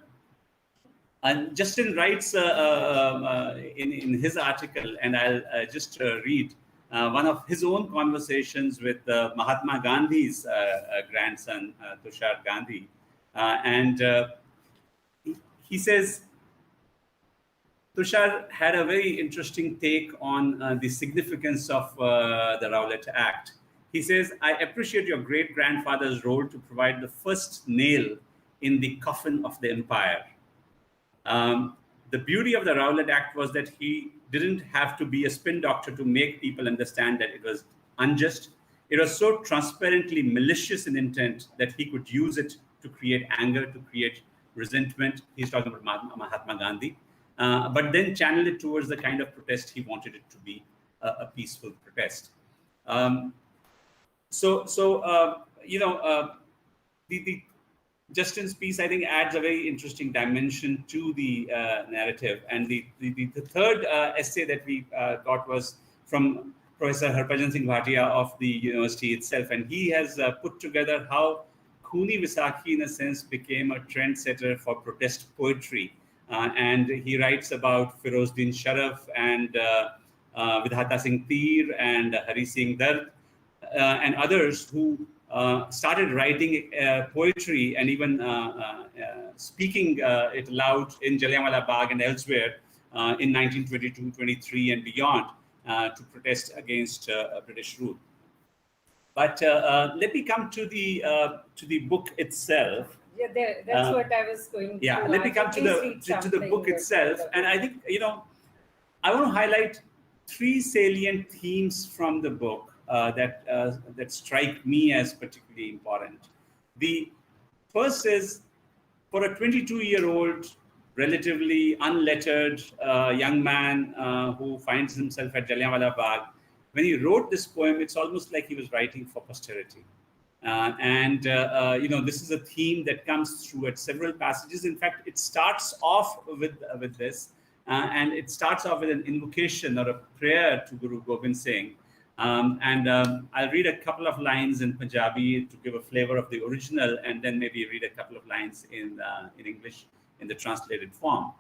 Speaker 11: Justin writes in his article, and I'll just read one of his own conversations with Mahatma Gandhi's grandson, Tushar Gandhi. And he says, Tushar had a very interesting take on the significance of the Rowlett Act. He says, I appreciate your great-grandfather's role to provide the first nail in the coffin of the empire. The beauty of the Rowlett Act was that he didn't have to be a spin doctor to make people understand that it was unjust. It was so transparently malicious in intent that he could use it to create anger, to create resentment. He's talking about Mahatma Gandhi, but then channel it towards the kind of protest he wanted it to be, a peaceful protest. The Justin's piece, I think, adds a very interesting dimension to the narrative. And the third essay that we got was from Professor Harbhajan Singh Bhatia of the university itself. And he has put together how Khuni Vaisakhi, in a sense, became a trendsetter for protest poetry. And he writes about Firozdin Sharaf and Vidhata Singh Tir and Hari Singh Dard and others who started writing poetry and even speaking it aloud in Jallianwala Bagh and elsewhere in 1922, 23 and beyond to protest against British rule. But let me come to the book itself.
Speaker 2: Yeah, that's what I was going to.
Speaker 11: Yeah, let me come to the book itself. And I think, I want to highlight three salient themes from the book that strike me as particularly important. The first is, for a 22-year-old, relatively unlettered young man who finds himself at Jallianwala Bagh, when he wrote this poem, it's almost like he was writing for posterity. This is a theme that comes through at several passages. In fact, it starts off with this, and it starts off with an invocation or a prayer to Guru Gobind Singh. I'll read a couple of lines in Punjabi to give a flavor of the original, and then maybe read a couple of lines in English in the translated form.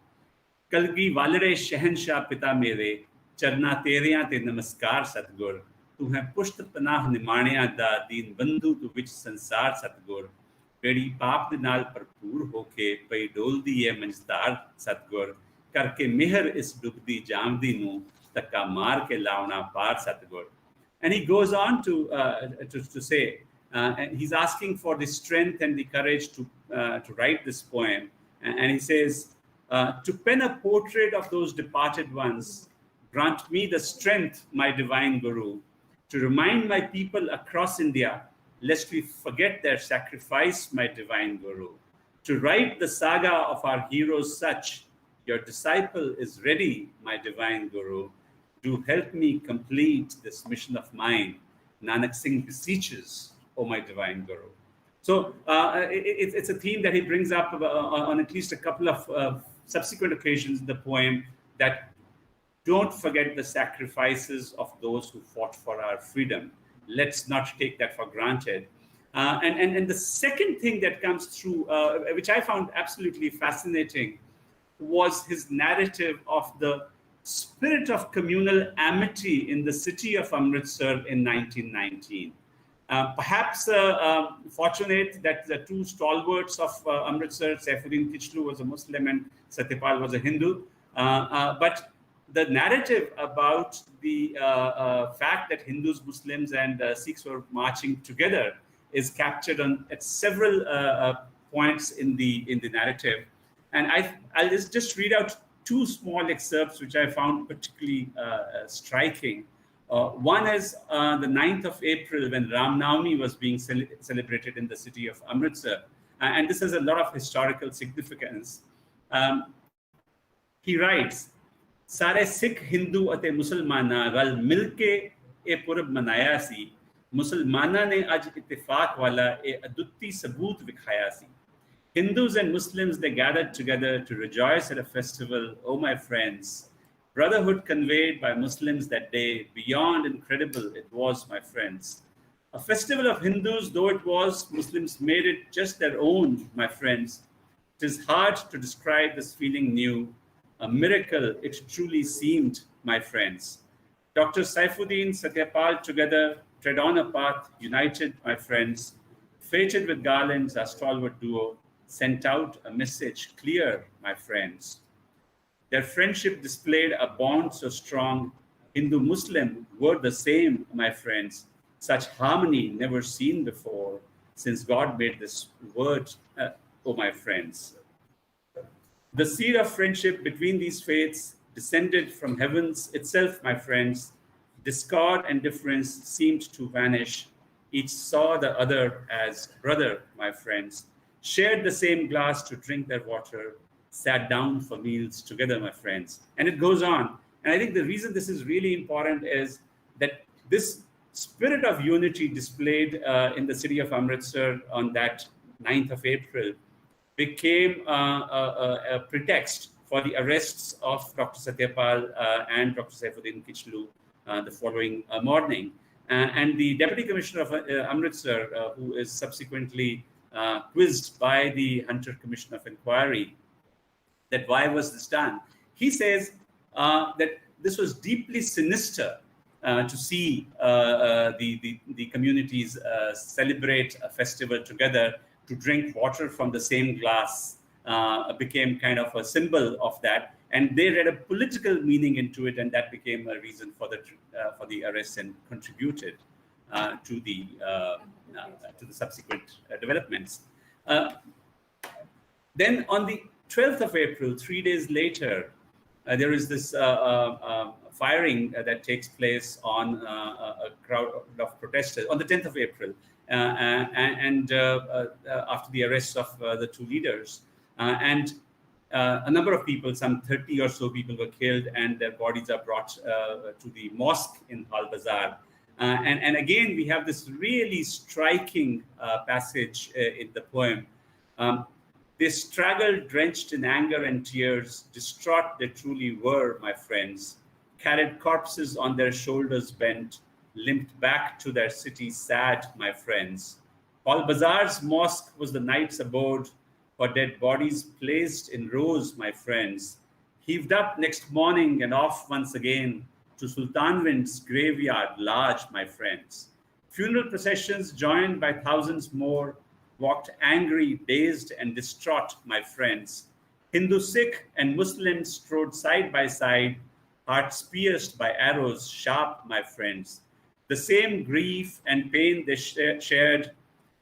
Speaker 11: Kalgi walare Shahenshah Pita Mere, Charna Teriyan Te Namaskar Satgur, Tu hai Pusht Panah Nimaniya Da Deen Bandhu Tu Vich Sansar Satgur, Pedi Paap De Naal Parpoor Hoke, Pai Doldi Ye Manjdar Satgur, Karke Meher Is Dubdi Jamdi Nu, Taka Maar Ke Launa Par Satgur. And he goes on to say, and he's asking for the strength and the courage to write this poem. And he says, to pen a portrait of those departed ones, grant me the strength, my divine Guru, to remind my people across India, lest we forget their sacrifice, my divine Guru. To write the saga of our heroes such, your disciple is ready, my divine Guru. To help me complete this mission of mine, Nanak Singh beseeches, O my divine Guru. So it's a theme that he brings up on at least a couple of subsequent occasions in the poem, that don't forget the sacrifices of those who fought for our freedom. Let's not take that for granted. And the second thing that comes through, which I found absolutely fascinating, was his narrative of the spirit of communal amity in the city of Amritsar in 1919. Perhaps fortunate that the two stalwarts of Amritsar, Saifuddin Kichlu was a Muslim and Satyapal was a Hindu. But the narrative about the fact that Hindus, Muslims, and Sikhs were marching together is captured at several points in the narrative. And I'll just read out two small excerpts which I found particularly striking. One is the 9th of April, when Ram Navami was being celebrated in the city of Amritsar. And this has a lot of historical significance. He writes, "Sare Sikh, Hindu ਅਤੇ ਮੁਸਲਮਾਨਾਂ रल मिलके ਇਹ ਪੁਰਬ ਮਨਾਇਆ ਸੀ ਮੁਸਲਮਾਨਾਂ ਨੇ ਅੱਜ ਇਤਫਾਕ ਵਾਲਾ ਇਹ ਅਦੁੱਤੀ ਸਬੂਤ ਵਿਖਾਇਆ ਸੀ Hindus and Muslims, they gathered together to rejoice at a festival, oh my friends. Brotherhood conveyed by Muslims that day, beyond incredible it was, my friends. A festival of Hindus, though it was, Muslims made it just their own, my friends. It is hard to describe this feeling new. A miracle it truly seemed, my friends. Dr. Saifuddin, Satyapal together tread on a path, united, my friends. Fated with garlands, our stalwart duo sent out a message clear, my friends. Their friendship displayed a bond so strong. Hindu-Muslim were the same, my friends. Such harmony never seen before, since God made this word, oh my friends. The seed of friendship between these faiths descended from heavens itself, my friends. Discord and difference seemed to vanish. Each saw the other as brother, my friends. Shared the same glass to drink their water, sat down for meals together, my friends. And it goes on. And I think the reason this is really important is that this spirit of unity displayed in the city of Amritsar on that 9th of April became a pretext for the arrests of Dr. Satyapal and Dr. Saifuddin Kichlu the following morning. And the Deputy Commissioner of Amritsar, who is subsequently quizzed by the Hunter Commission of Inquiry, that why was this done? He says that this was deeply sinister to see the communities celebrate a festival together, to drink water from the same glass became kind of a symbol of that. And they read a political meaning into it, and that became a reason for the arrest and contributed to the subsequent developments. Then on the 12th of April, 3 days later, there is this firing that takes place on a crowd of protesters on the 10th of April, and after the arrests of the two leaders. And a number of people, some 30 or so people, were killed, and their bodies are brought to the mosque in Al Bazaar. And again, we have this really striking passage in the poem. They straggled, drenched in anger and tears, distraught they truly were, my friends, carried corpses on their shoulders bent, limped back to their city sad, my friends. Al Bazaar's mosque was the night's abode, for dead bodies placed in rows, my friends, heaved up next morning and off once again to Sultanwind's graveyard large, my friends. Funeral processions joined by thousands more walked angry, dazed, and distraught, my friends. Hindu, Sikh, and Muslims strode side by side, hearts pierced by arrows sharp, my friends. The same grief and pain they shared,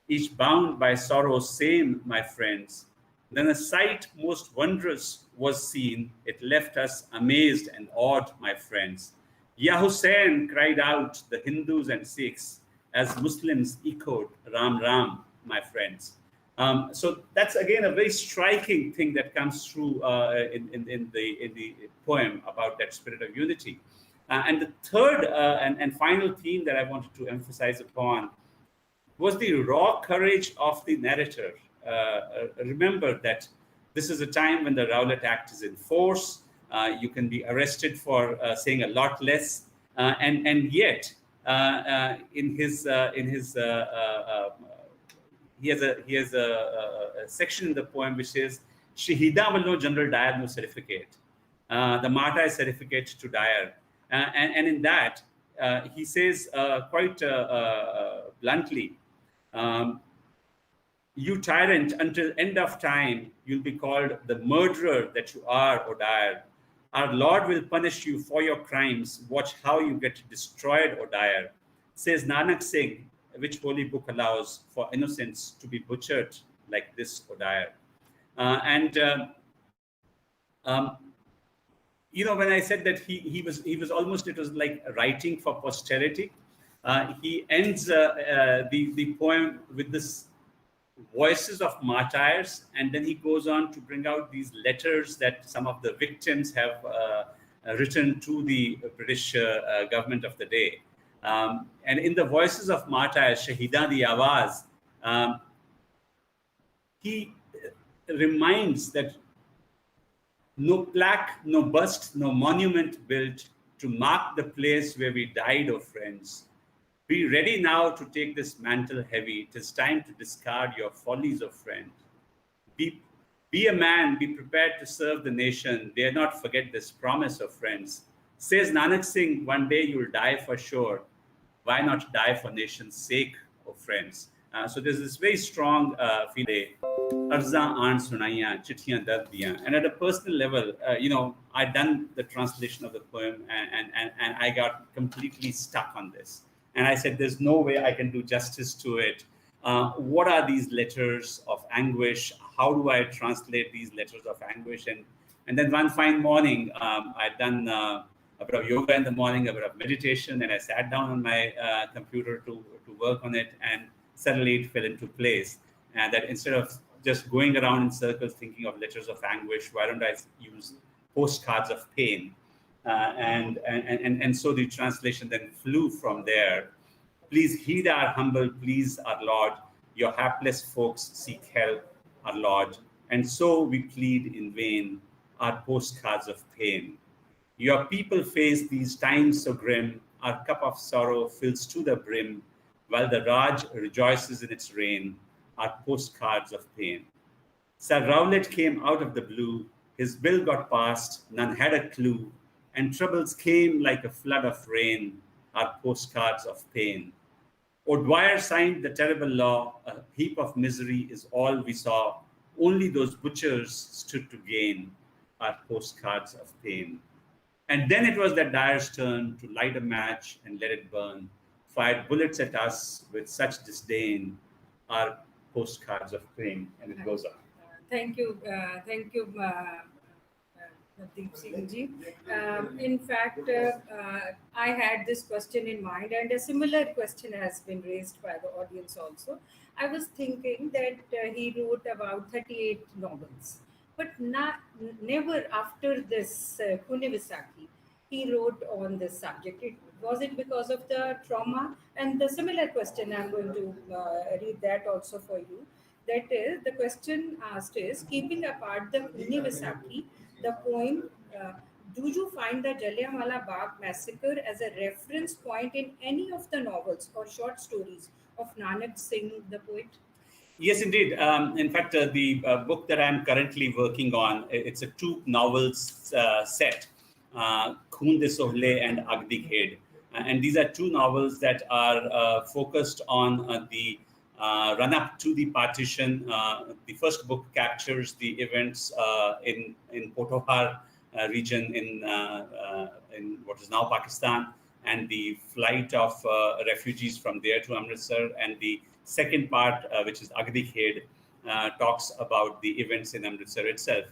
Speaker 11: each bound by sorrow same, my friends. Then a sight most wondrous was seen. It left us amazed and awed, my friends. Ya Hussain, cried out the Hindus and Sikhs, as Muslims echoed Ram Ram, my friends. So that's again a very striking thing that comes through in the poem about that spirit of unity. And the third and final theme that I wanted to emphasize upon was the raw courage of the narrator. Remember that this is a time when the Rowlatt Act is in force. You can be arrested for saying a lot less, and yet in his he has a section in the poem which says Shahida wallo General Dyer no certificate, the martyr certificate to Dyer, and in that he says quite bluntly, you tyrant, until end of time you'll be called the murderer that you are, O Dyer. Our Lord will punish you for your crimes. Watch how you get destroyed, O Dyer. Says Nanak Singh, which holy book allows for innocents to be butchered like this, O Dyer. When I said that he was almost, it was like writing for posterity. He ends the poem with this voices of martyrs, and then he goes on to bring out these letters that some of the victims have written to the British government of the day. And in the voices of martyrs, Shahidan di Awaz, he reminds that no plaque, no bust, no monument built to mark the place where we died, O friends. Be ready now to take this mantle heavy. It is time to discard your follies, O friend. Be a man, be prepared to serve the nation. Dare not forget this promise, O friends. Says Nanak Singh, one day you will die for sure. Why not die for nation's sake, O friends? So there's this very strong feeling. And at a personal level, I'd done the translation of the poem, and I got completely stuck on this. And I said, there's no way I can do justice to it. What are these letters of anguish? How do I translate these letters of anguish? And then one fine morning, I'd done a bit of yoga in the morning, a bit of meditation, and I sat down on my computer to work on it, and suddenly it fell into place. And that instead of just going around in circles thinking of letters of anguish, why don't I use postcards of pain? And so the translation then flew from there. Please heed our humble pleas, our Lord. Your hapless folks seek help, our Lord. And so we plead in vain our postcards of pain. Your people face these times so grim. Our cup of sorrow fills to the brim, while the Raj rejoices in its reign, our postcards of pain. Sir Rowlett came out of the blue. His bill got passed, none had a clue. And troubles came like a flood of rain, our postcards of pain. O'Dwyer signed the terrible law, a heap of misery is all we saw. Only those butchers stood to gain, our postcards of pain. And then it was that Dyer's turn to light a match and let it burn, fired bullets at us with such disdain, our postcards of pain. And it goes on.
Speaker 8: Thank you, Deep Singh ji. In fact, I had this question in mind, and a similar question has been raised by the audience also. I was thinking that he wrote about 38 novels, but never after this Pune Vaisakhi, he wrote on this subject. Was it because of the trauma? And the similar question, I'm going to read that also for you. That is, the question asked is, keeping apart the Pune Vaisakhi, the poem, do you find the Jallianwala Bagh Massacre as a reference point in any of the novels or short stories of Nanak Singh, the poet?
Speaker 11: Yes, indeed. In fact, the book that I'm currently working on, it's a 2 novels set, Khoon de Sohle and Agdi Khed. And these are 2 novels that are focused on the run-up to the partition. The first book captures the events in Potohar region in what is now Pakistan, and the flight of refugees from there to Amritsar. And the second part, which is Agdi Khed, talks about the events in Amritsar itself.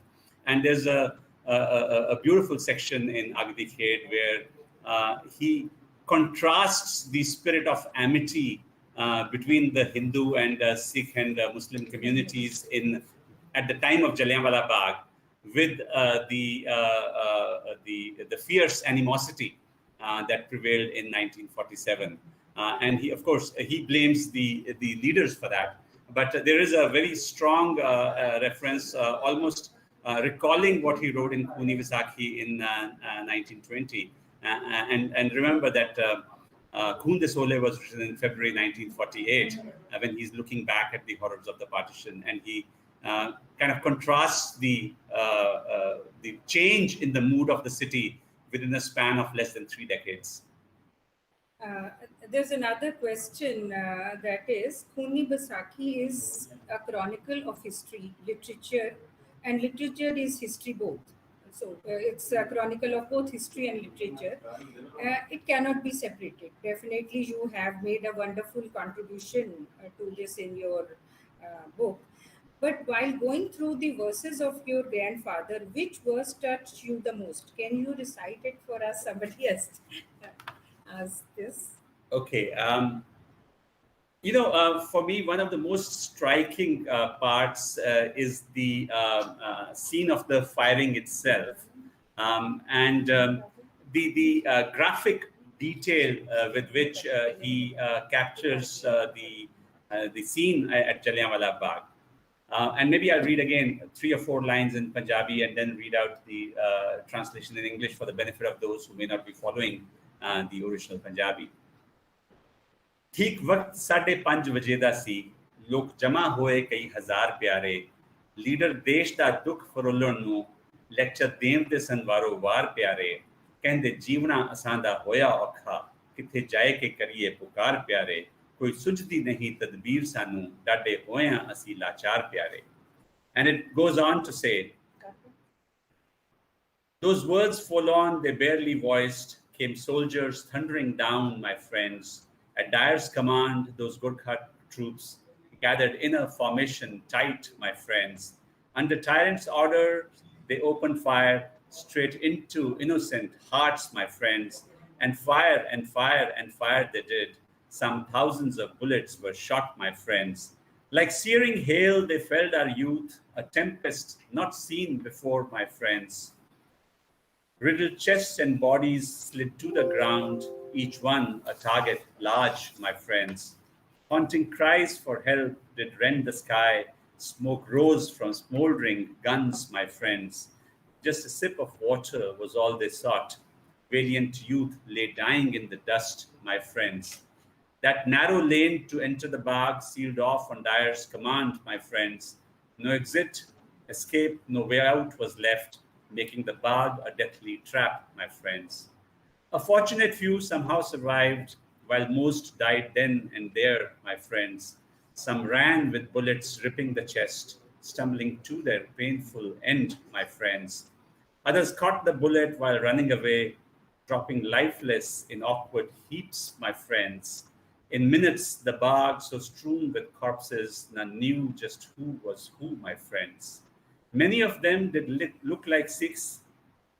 Speaker 11: And there's a beautiful section in Agdi Khed where he contrasts the spirit of amity between the Hindu and Sikh and Muslim communities at the time of Jallianwala Bagh, with the fierce animosity that prevailed in 1947. And he, of course, he blames the leaders for that. But there is a very strong reference, almost recalling what he wrote in Pune Vaisakhi in 1920. And remember that Khoon De Sole was written in February 1948 when he's looking back at the horrors of the partition, and he kind of contrasts the change in the mood of the city within a span of less than 3 decades.
Speaker 8: There's another question that is, Khuni Baisakhi is a chronicle of history, literature, and literature is history both. So it's a chronicle of both history and literature. It cannot be separated. Definitely, you have made a wonderful contribution to this in your book. But while going through the verses of your grandfather, which verse touched you the most? Can you recite it for us? Somebody else asked this.
Speaker 11: Okay. For me, one of the most striking parts is the scene of the firing itself, and the graphic detail with which he captures the scene at Jallianwala Bagh. And maybe I'll read again 3 or 4 lines in Punjabi and then read out the translation in English for the benefit of those who may not be following the original Punjabi. ठीक वक्त 5:30 ਵਜੇ ਦਾ ਸੀ ਲੋਕ ਜਮਾ ਹੋਏ ਕਈ ਹਜ਼ਾਰ ਪਿਆਰੇ leader ਦੇਸ਼ ਦਾ ਦੁੱਖ ਫਰੋਲਣ ਨੂੰ ਲੈਕਚਰ ਦੇਣ ਦੇ ਸਨ ਵਾਰੋ ਵਾਰ ਪਿਆਰੇ ਕਹਿੰਦੇ ਜੀਵਣਾ ਅਸਾਂ ਦਾ ਹੋਇਆ ਔਖਾ ਕਿੱਥੇ ਜਾਏ ਕੇ ਕਰੀਏ ਪੁਕਾਰ ਪਿਆਰੇ ਕੋਈ ਸੁਝਦੀ ਨਹੀਂ ਤਦਬੀਰ ਸਾਨੂੰ ਡਾਡੇ ਹੋਇਆਂ ਅਸੀਂ ਲਾਚਾਰ ਪਿਆਰੇ. And it goes on to say, those words forlorn they barely voiced came soldiers thundering down, my friends. At Dyer's command, those Gurkha troops gathered in a formation tight, my friends. Under tyrant's order, they opened fire straight into innocent hearts, my friends. And fire and fire and fire they did. Some thousands of bullets were shot, my friends. Like searing hail, they felled our youth, a tempest not seen before, my friends. Riddled chests and bodies slid to the ground, each one a target large, my friends. Haunting cries for help did rend the sky. Smoke rose from smoldering guns, my friends. Just a sip of water was all they sought. Valiant youth lay dying in the dust, my friends. That narrow lane to enter the Bagh sealed off on Dyer's command, my friends. No exit, escape, no way out was left, making the Bagh a deathly trap, my friends. A fortunate few somehow survived, while most died then and there, my friends. Some ran with bullets ripping the chest, stumbling to their painful end, my friends. Others caught the bullet while running away, dropping lifeless in awkward heaps, my friends. In minutes, the Bagh, so strewn with corpses, none knew just who was who, my friends. Many of them did look like Sikhs.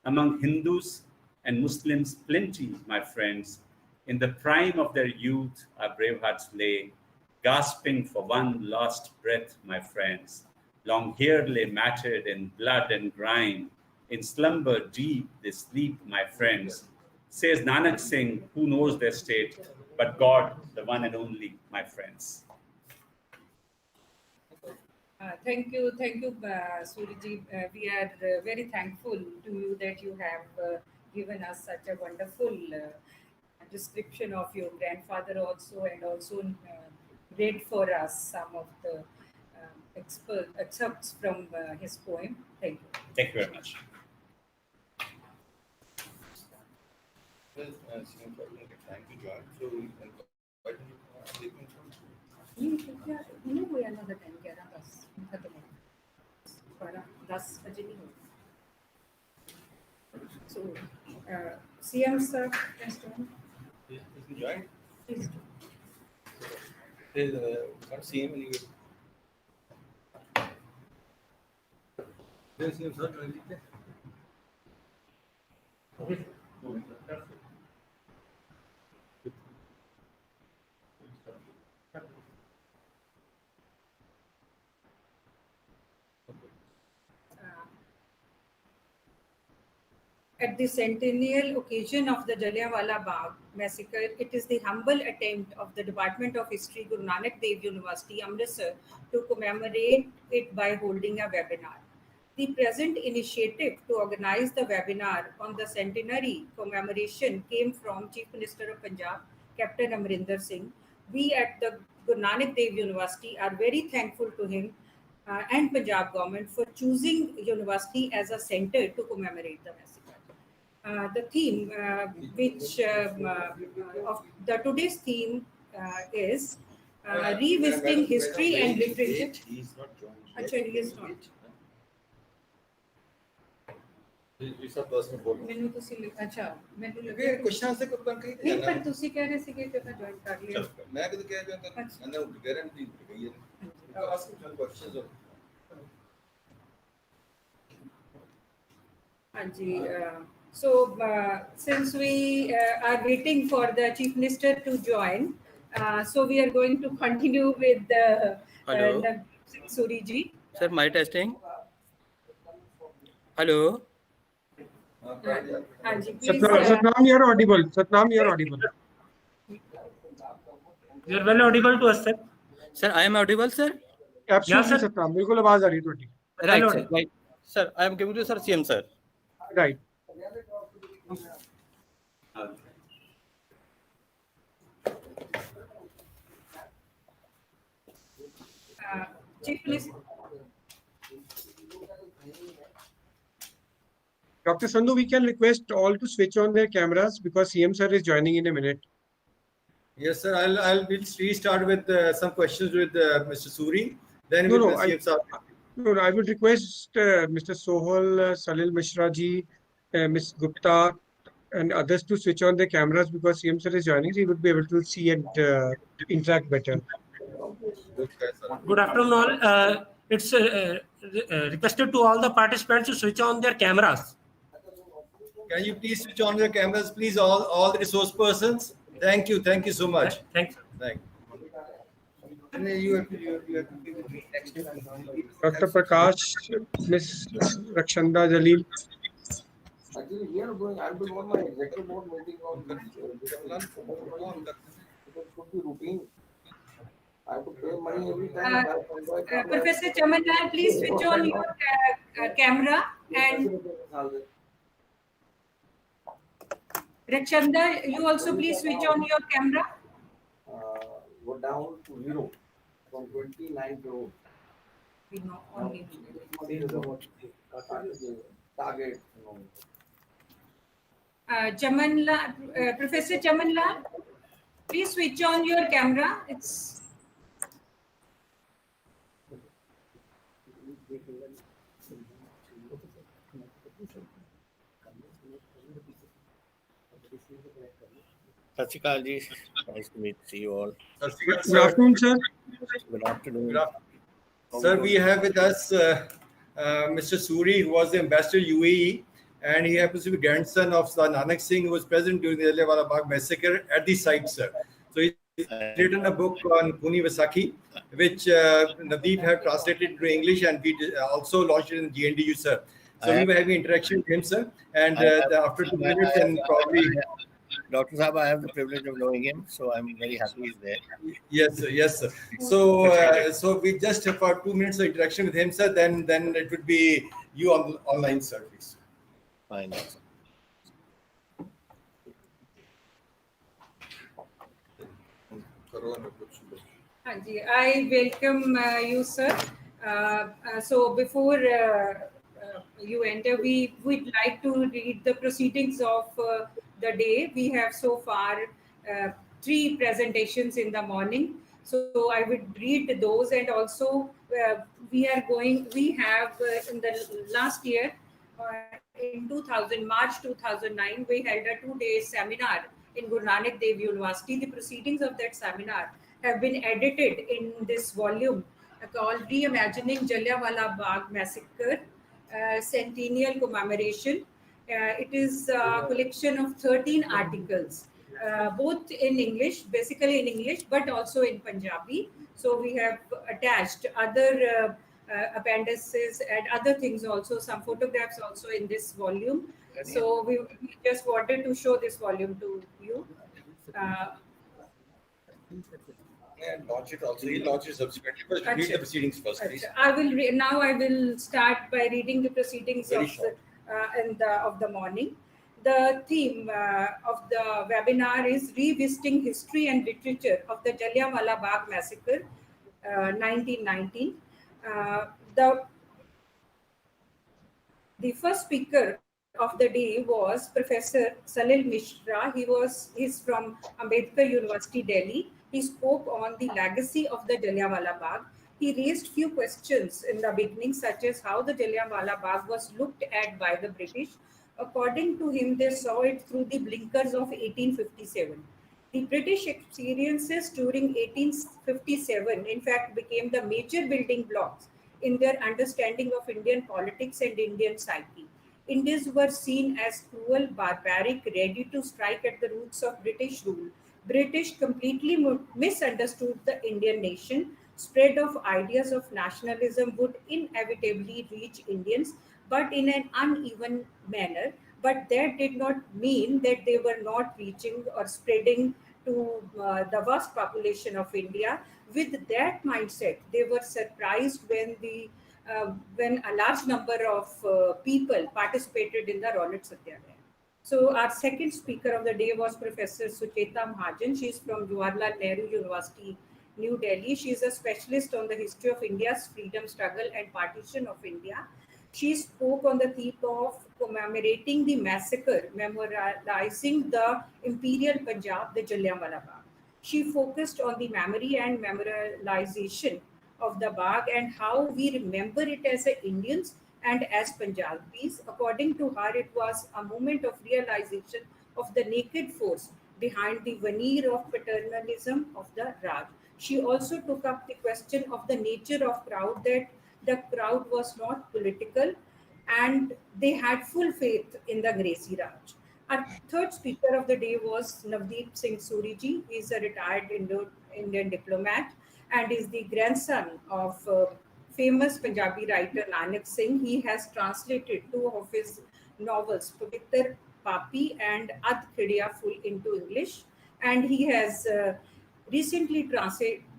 Speaker 11: Among Hindus and Muslims, plenty, my friends. In the prime of their youth, our brave hearts lay, gasping for one last breath, my friends. Long hair lay matted in blood and grime. In slumber deep they sleep, my friends. Says Nanak Singh, who knows their state, but God, the one and only, my friends.
Speaker 8: Thank you, Suriji. We are very thankful to you that you have given us such a wonderful description of your grandfather also, and also read for us some of the excerpts from his poem. Thank you.
Speaker 11: Thank you very much.
Speaker 12: Well, seems like we're trying to join, so we can why don't you take them from
Speaker 8: नहीं हुआ ना 10 11 10 खत्म हो 10 बजे नहीं हो. So CM sir can join.
Speaker 12: you can join.
Speaker 8: Please do.
Speaker 12: Can't see him anyway. Yes, CM sir, join it. Okay.
Speaker 8: At the centennial occasion of the Jallianwala Bagh Massacre, it is the humble attempt of the Department of History, Guru Nanak Dev University, Amritsar, to commemorate it by holding a webinar. The present initiative to organize the webinar on the centenary commemoration came from Chief Minister of Punjab, Captain Amrinder Singh. We at the Guru Nanak Dev University are very thankful to him and Punjab government for choosing university as a center to commemorate the massacre. The theme, of the today's theme is revisiting history and literature.
Speaker 12: He is not joined.
Speaker 8: Actually, he is not.
Speaker 12: It's a personal board.
Speaker 8: ਮੈਨੂੰ ਤੁਸੀਂ ਅੱਛਾ ਮੈਨੂੰ
Speaker 12: ਇਹ
Speaker 8: ਲੱਗਿਆ
Speaker 12: question answer ਕਰਤਾ ਕਹੀ
Speaker 8: ਨਹੀਂ ਪਰ ਤੁਸੀਂ ਕਹਿ ਰਹੇ ਸੀਗੇ ਕਿ ਮੈਂ ਜੁਆਇਨ ਕਰ ਲਿਆ
Speaker 12: ਮੈਂ ਕਦ ਕਹਿ ਰਿਹਾ ਤਾਂ ਮੈਂ ਉਹ ਗਾਰੰਟੀ ਗਈ ਹੈ ਆਸਕ some questions of
Speaker 8: ਹਾਂਜੀ so since we are waiting for the chief minister to join so we are going to continue with the Suri ji.
Speaker 13: Sir, my testing. Hello.
Speaker 8: ਹਾਂਜੀ
Speaker 10: Satnam, you are audible. Satnam, you are audible. You are well audible to us, sir.
Speaker 13: Sir, I am audible, sir.
Speaker 10: Absolutely, Satnam. बिल्कुल आवाज आ रही है ਤੁਹਾਡੀ.
Speaker 13: Right, sir. Right. Sir, I am giving to Sir CM, sir.
Speaker 10: Right.
Speaker 8: chief minister.
Speaker 10: Dr. Sandhu, we can request all to switch on their cameras because CM sir is joining in a minute.
Speaker 6: Yes, sir. I'll restart with some questions with Mr. Suri. Then
Speaker 10: No,
Speaker 6: with CM sir.
Speaker 10: No, I would request Mr. Sohal, Salil Mishra ji, Ms. Gupta, and others to switch on their cameras because CM sir is joining. He would be able to see and interact better. Good afternoon, all. It's requested to all the participants to switch on their cameras.
Speaker 6: Can you please switch on your cameras, please, all the resource persons? Thank you so much.
Speaker 10: Thanks.
Speaker 6: Thank you. You have to give me next.
Speaker 10: Dr. Prakash, Ms. Rakshanda Jalil.
Speaker 12: Actually, we are going. I'll be on my executive board meeting on it could be routine. I have to pay money every time.
Speaker 8: Professor Chamanlal, please switch on your camera and Rakshanda, you also please switch on your camera.
Speaker 12: Go down to 0 from 29 crore.
Speaker 8: We know only.
Speaker 12: Target.
Speaker 8: Chamanlal, Professor Chamanlal, please switch on your camera. It's
Speaker 13: Satshikalji, nice to see you all.
Speaker 10: Good afternoon, sir.
Speaker 13: Good afternoon.
Speaker 6: Sir, we have with us Mr. Suri, who was the ambassador UAE, and he happens to be grandson of Sir Nanak Singh, who was present during the Jallianwala Bagh Massacre at the site, sir. So he's written a book on Puni Vaisakhi, which Nadeep have translated to English, and we also launched it in GNDU, sir. So we were having interaction with him, sir, and after 2 minutes, and probably.
Speaker 13: Dr. Saab, I have the privilege of knowing him, so I'm very happy he's there.
Speaker 6: Yes, sir. Yes, sir. So we just have for 2 minutes of interaction with him, sir. Then it would be you on online service.
Speaker 13: Fine.
Speaker 8: I welcome you, sir. So before you enter, we would like to read the proceedings of the day. We have so far 3 presentations in the morning. So I would read those, and also we have in the last year, in March 2009, we held a 2-day seminar in Guru Nanak Dev University. The proceedings of that seminar have been edited in this volume called Reimagining Jallianwala Bagh Massacre, Centennial Commemoration. It is a collection of 13 articles, both in English, basically in English, but also in Punjabi. So we have attached other appendices and other things also, some photographs also in this volume. So we just wanted to show this volume to you.
Speaker 6: And launch it also. He'll launch it subsequently, but read the proceedings first, please.
Speaker 8: I will start by reading the proceedings of the morning. The theme of the webinar is Revisiting History and Literature of the Jallianwala Bagh Massacre, 1919. Uh, the the first speaker of the day was Professor Salil Mishra. He's from Ambedkar University, Delhi. He spoke on the legacy of the Jallianwala Bagh. He raised few questions in the beginning, such as how the Jallianwala Bagh was looked at by the British. According to him, they saw it through the blinkers of 1857. The British experiences during 1857, in fact, became the major building blocks in their understanding of Indian politics and Indian psyche. Indians were seen as cruel, barbaric, ready to strike at the roots of British rule. British completely misunderstood the Indian nation. Spread of ideas of nationalism would inevitably reach Indians, but in an uneven manner. But that did not mean that they were not reaching or spreading to the vast population of India. With that mindset, they were surprised when a large number of people participated in the Rowlatt Satyagraha. So our second speaker of the day was Professor Sucheta Mahajan. She is from Jawaharlal Nehru University, New Delhi. She is a specialist on the history of India's freedom struggle and partition of India. She spoke on the theme of commemorating the massacre, memorializing the imperial Punjab, the Jallianwala Bagh. She focused on the memory and memorialization of the Bagh and how we remember it as Indians and as Punjabis. According to her, it was a moment of realization of the naked force behind the veneer of paternalism of the Raj. She also took up the question of the nature of crowd, that the crowd was not political and they had full faith in the Gracie Raj. Our third speaker of the day was Navdeep Singh Suriji. He is a retired Indian diplomat and is the grandson of famous Punjabi writer Nanak Singh. He has translated two of his novels, Pavitr Papi and Ad Khidiya Full, into English. And he has recently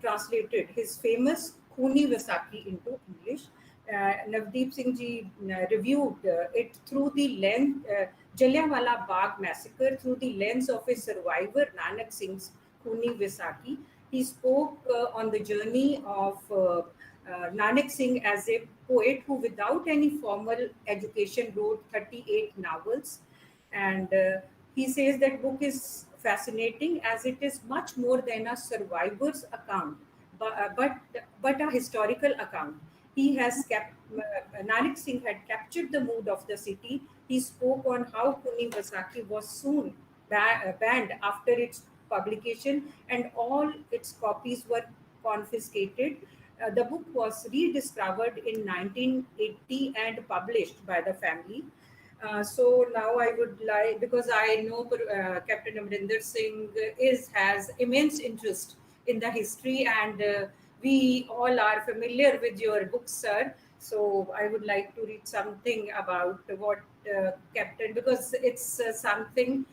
Speaker 8: translated his famous Khuni Vaisakhi into English. Navdeep Singh ji reviewed it through the lens, Jallianwala Bagh Massacre, through the lens of his survivor Nanak Singh's Khuni Vaisakhi. He spoke on the journey of Nanak Singh as a poet who, without any formal education, wrote 38 novels. And he says that book is fascinating as it is much more than a survivor's account, but a historical account. He has kept, Nanak Singh had captured the mood of the city. He spoke on how Kuni Vasaki was soon banned after its publication and all its copies were confiscated. The book was rediscovered in 1980 and published by the family. So now I would like, because I know Captain Amrinder Singh has immense interest in the history, and we all are familiar with your books, sir. So I would like to read something about what Captain, because it's something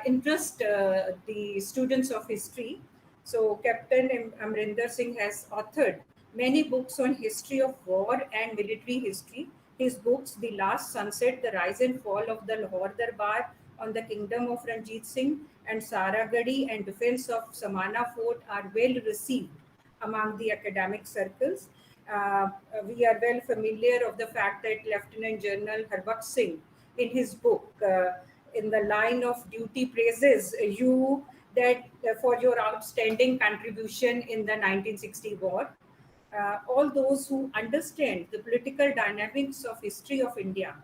Speaker 8: interest the students of history. So Captain Amrinder Singh has authored many books on history of war and military history. His books, The Last Sunset, The Rise and Fall of the Lahore Darbar, On the Kingdom of Ranjit Singh, and Saragadi and Defense of Samana Fort are well received among the academic circles. We are well familiar of the fact that Lieutenant General Harbakh Singh, in his book, in the line of duty, praises you that for your outstanding contribution in the 1960 war. All those who understand the political dynamics of history of India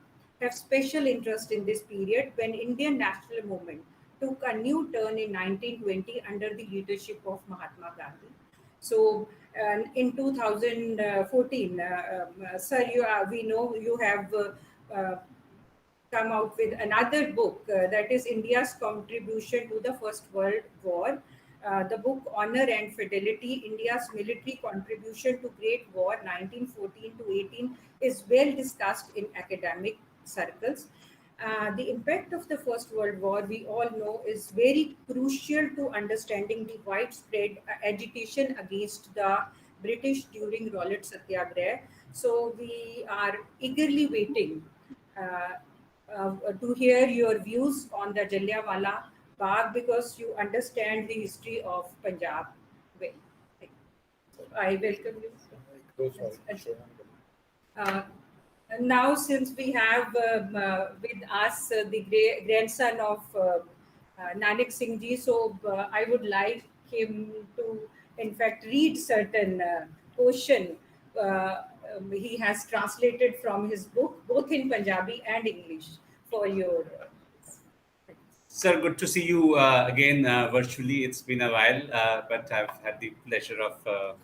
Speaker 8: have special interest in this period when Indian national movement took a new turn in 1920 under the leadership of Mahatma Gandhi. So in 2014, sir, we know you have come out with another book that is India's contribution to the First World War. The book Honor and Fidelity, India's Military Contribution to Great War 1914 to 18 is well discussed in academic circles. The impact of the First World War, we all know, is very crucial to understanding the widespread agitation against the British during Rowlatt Satyagraha. So we are eagerly waiting to hear your views on the Jallianwala Bagh because you understand the history of Punjab well. So I welcome you. Uh, Now, since we have with us the grandson of Nanak Singh Ji, so I would like him to, in fact, read certain portion. He has translated from his book, both in Punjabi and English, for your.
Speaker 11: Sir, good to see you again virtually. It's been a while, but I've had the pleasure of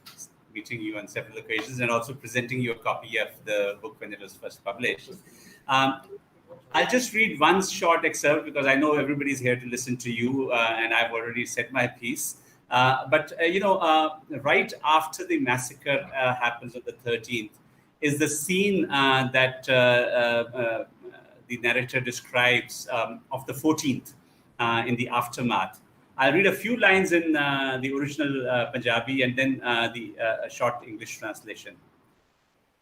Speaker 11: meeting you on several occasions and also presenting you a copy of the book when it was first published. I'll just read one short excerpt because I know everybody's here to listen to you, and I've already said my piece. Right after the massacre happens on the 13th is the scene that the narrator describes of the 14th in the aftermath. I'll read a few lines in the original Punjabi and then the short English translation.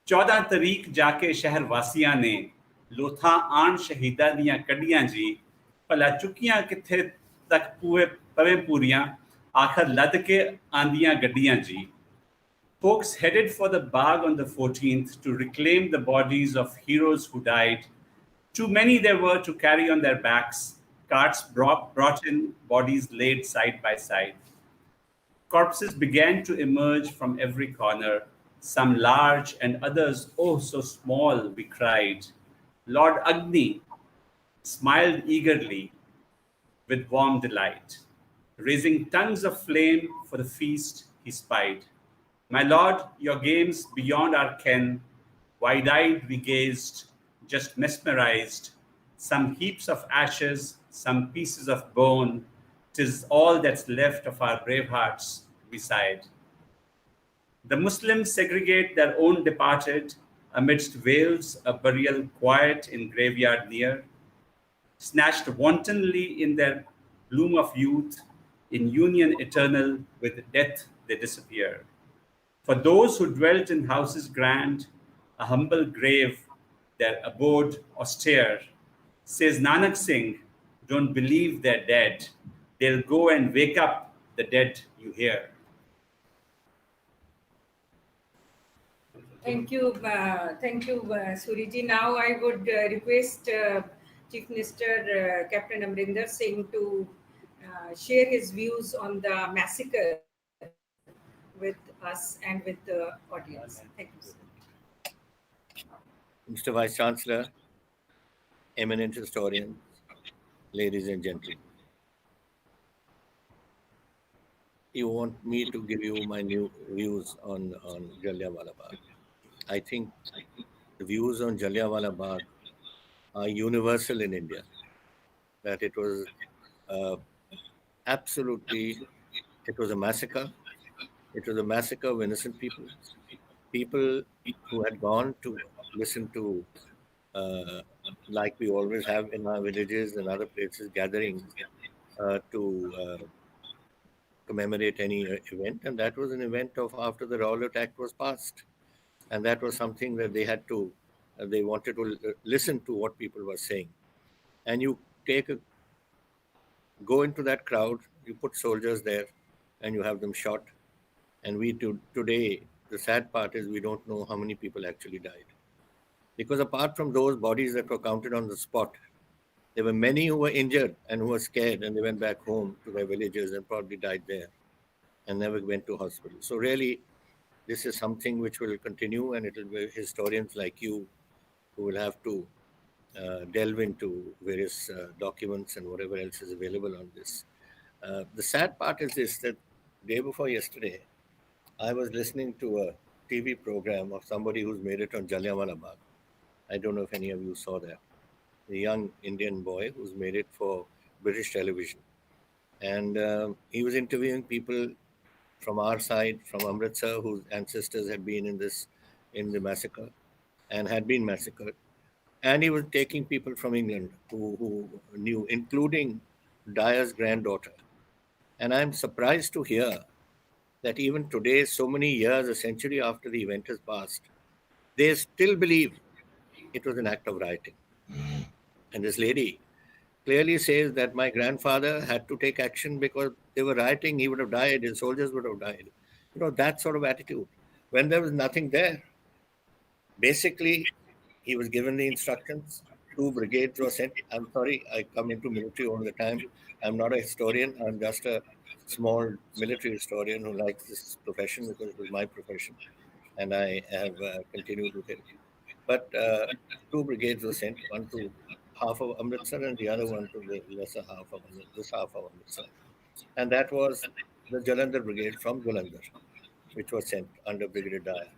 Speaker 11: 14 तरीक जाके शहर वासियां ने लोथा आन शहीदा दियां कड्डियां जी भला चुकियां किथे तक पवे पूरियां आखर लद के आंदियां गड्डियां जी. Folks headed for the Bagh on the 14th to reclaim the bodies of heroes who died. Too many there were to carry on their backs. Carts brought in, bodies laid side by side. Corpses began to emerge from every corner, some large and others oh so small, we cried. Lord Agni smiled eagerly with warm delight. Raising tongues of flame for the feast, he spied. My lord, your games beyond our ken, wide-eyed we gazed, just mesmerized. Some heaps of ashes, some pieces of bone, 'tis all that's left of our brave hearts, we sighed. The Muslims segregate their own departed, amidst veils a burial quiet in graveyard near. Snatched wantonly in their bloom of youth, in union eternal with death they disappear. For those who dwelt in houses grand, a humble grave, their abode austere, says Nanak Singh, don't believe they're dead. They'll go and wake up the dead you hear.
Speaker 8: Thank you, Suriji. Now I would request Chief Minister Captain Amrinder Singh to share his views on the massacre with us and with the audience. Thank you, sir.
Speaker 13: Mr. Vice Chancellor, eminent historians, ladies and gentlemen. You want me to give you my new views on Jallianwala Bagh. I think the views on Jallianwala Bagh are universal in India, that it was it was a massacre. It was a massacre of innocent people, people who had gone to listen to, like we always have in our villages and other places, gatherings to commemorate any event. And that was an event of after the Rowlatt Act was passed. And that was something that they had to, they wanted to listen to what people were saying. And you go into that crowd, you put soldiers there, and you have them shot. And today, the sad part is we don't know how many people actually died. Because apart from those bodies that were counted on the spot, there were many who were injured and who were scared, and they went back home to their villages and probably died there and never went to hospital. So really, this is something which will continue, and it will be historians like you who will have to delve into various documents and whatever else is available on this. The sad part is this, that day before yesterday, I was listening to a TV program of somebody who's made it on Jallianwala Bagh. I don't know if any of you saw that. A young Indian boy who's made it for British television. And he was interviewing people from our side, from Amritsar, whose ancestors had been in the massacre and had been massacred. And he was taking people from England who knew, including Dyer's granddaughter. And I'm surprised to hear that even today, so many years, a century after the event has passed, they still believe it was an act of rioting. And this lady clearly says that my grandfather had to take action because they were rioting, he would have died, his soldiers would have died. That sort of attitude. When there was nothing there, basically, he was given the instructions. 2 brigades were sent. I'm sorry, I come into military all the time. I'm not a historian. I'm just a small military historian who likes this profession because it was my profession, and I have continued with it. But 2 brigades were sent, one to half of Amritsar and the other one to the lesser half of this half of Amritsar. And that was the Jalandhar Brigade from Jalandhar, which was sent under Brigadier Dyer.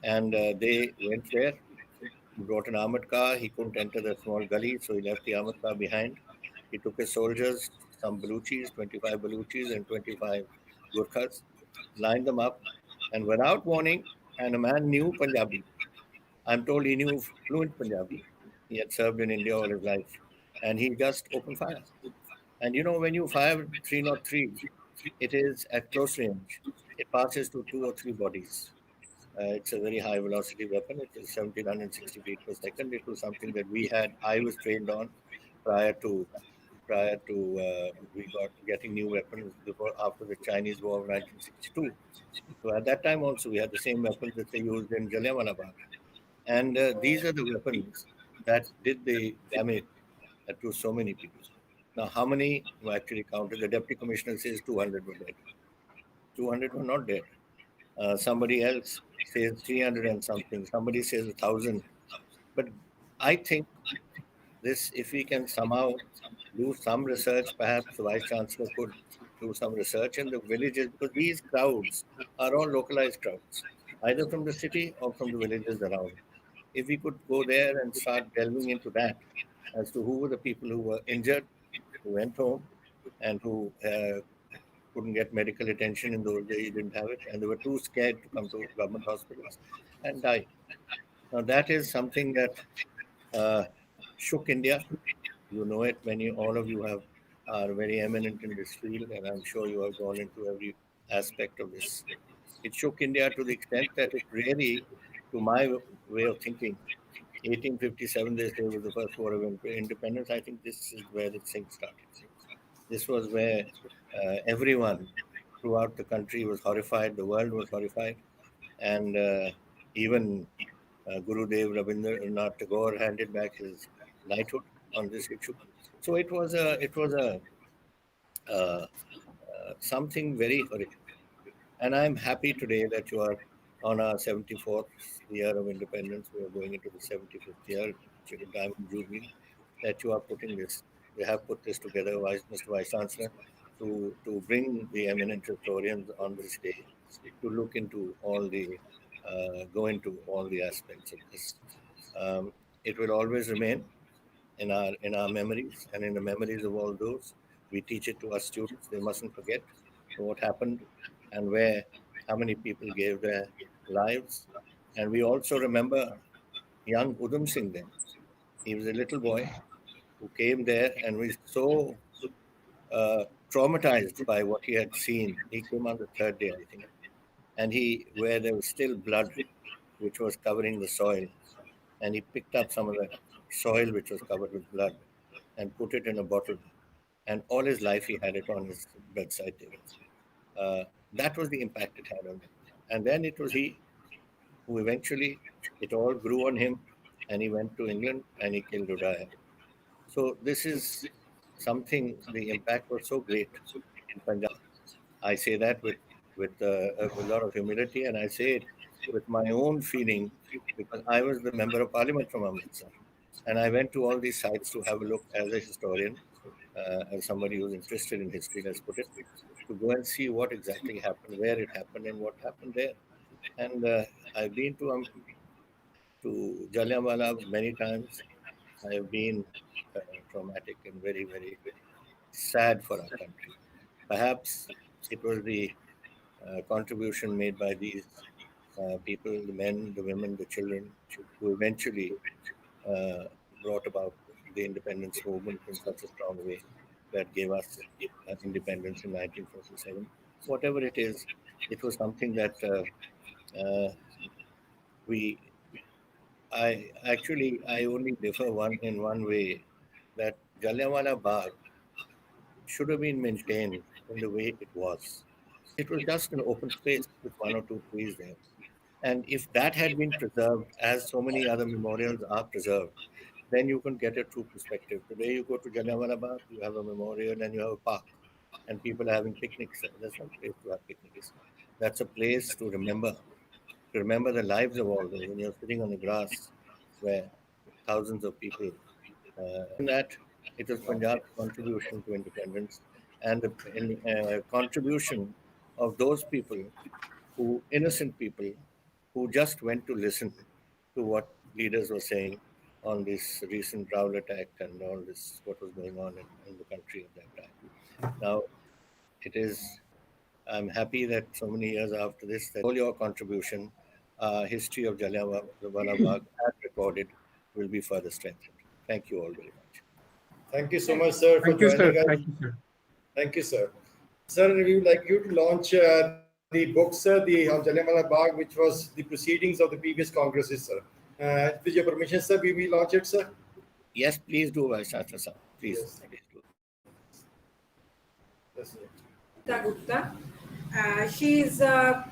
Speaker 13: And they went there. He brought an armored car. He couldn't enter the small gully, so he left the armored car behind. He took his soldiers, some Baluchis, 25 Baluchis and 25 Gurkhas, lined them up, and without warning, and a man knew Punjabi. I'm told he knew fluent Punjabi. He had served in India all his life, and he just opened fire. And when you fire 303, it is at close range. It passes to 2 or 3 bodies. It's a very high velocity weapon. It is 1760 feet per second. It was something that I was trained on prior to we got getting new weapons after the Chinese War of 1962. So at that time also we had the same weapons that they used in Jallianwala Bagh. And these are the weapons that did the damage to so many people. Now, how many were actually counted? The deputy commissioner says 200 were dead. 200 were not dead. Somebody else says 300 and something. Somebody says 1,000. But I think if we can somehow do some research, perhaps the Vice Chancellor could do some research in the villages, because these crowds are all localized crowds, either from the city or from the villages around. If we could go there and start delving into that, as to who were the people who were injured, who went home, and who couldn't get medical attention in those days, didn't have it, and they were too scared to come to government hospitals and died. Now, that is something that shook India. You know it. All of you are very eminent in this field, and I'm sure you have gone into every aspect of this. It shook India to the extent that it really, to my way of thinking, 1857, they say, was the first war of independence. I think this is where the thing started. This was where everyone throughout the country was horrified, the world was horrified, and even Gurudev Rabindranath Tagore handed back his knighthood on this issue. So it was something very horrific. And I'm happy today that you are on our 74th year of independence. We are going into the 75th year, Diamond Jubilee, that you are putting this. We have put this together, Mr. Vice Chancellor, to bring the eminent historians on this day to look into go into all the aspects of this. It will always remain in our memories and in the memories of all those. We teach it to our students. They mustn't forget what happened and how many people gave their lives. And we also remember young Udham Singh then. He was a little boy who came there and was so traumatized by what he had seen. He came on the 3rd day, I think. And where there was still blood, which was covering the soil. And he picked up some of the soil which was covered with blood and put it in a bottle. And all his life he had it on his bedside table. That was the impact it had on him. And then it was he who eventually, it all grew on him, and he went to England and he killed Udaya. So this is something, the impact was so great in Punjab. I say that with a lot of humility, and I say it with my own feeling, because I was the member of parliament from Amritsar. And I went to all these sites to have a look as a historian, as somebody who's interested in history, let's put it, to go and see what exactly happened, where it happened, and what happened there. And I've been to Jallianwala many times. I have been traumatic and very, very sad for our country. Perhaps it was the contribution made by these people, the men, the women, the children, who eventually brought about the independence movement in such a strong way that gave us independence in 1947. Whatever it is, it was something that I only differ in one way that Jallianwala Bagh should have been maintained in the way it was. It was just an open space with one or two trees there. And if that had been preserved, as so many other memorials are preserved, then you can get a true perspective. Today, you go to Jallianwala Bagh, you have a memorial and you have a park, and people are having picnics there. That's not a place to have picnics. That's a place to remember the lives of all those. When you're sitting on the grass, where thousands of people, in that it was Punjab's contribution to independence and the contribution of those people innocent people, who just went to listen to what leaders were saying on this recent Raul attack and all this, what was going on in the country at that time. Now, I'm happy that so many years after this, that all your contribution, history of Jallianwala Bagh as recorded, will be further strengthened. Thank you all very much.
Speaker 6: Thank you so much, sir, for
Speaker 10: Thank you, sir.
Speaker 6: joining us.
Speaker 10: Thank you, sir.
Speaker 6: Thank you, sir. Sir, we would like you to launch the book, sir, the Jallianwala Bagh, which was the proceedings of the previous congresses, sir. With your permission, sir, we will launch it, sir.
Speaker 13: Yes, please do, Vice Chancellor, sir. Please,
Speaker 6: Yes.
Speaker 13: please do.
Speaker 6: Yes, sir.
Speaker 8: Gupta. She is a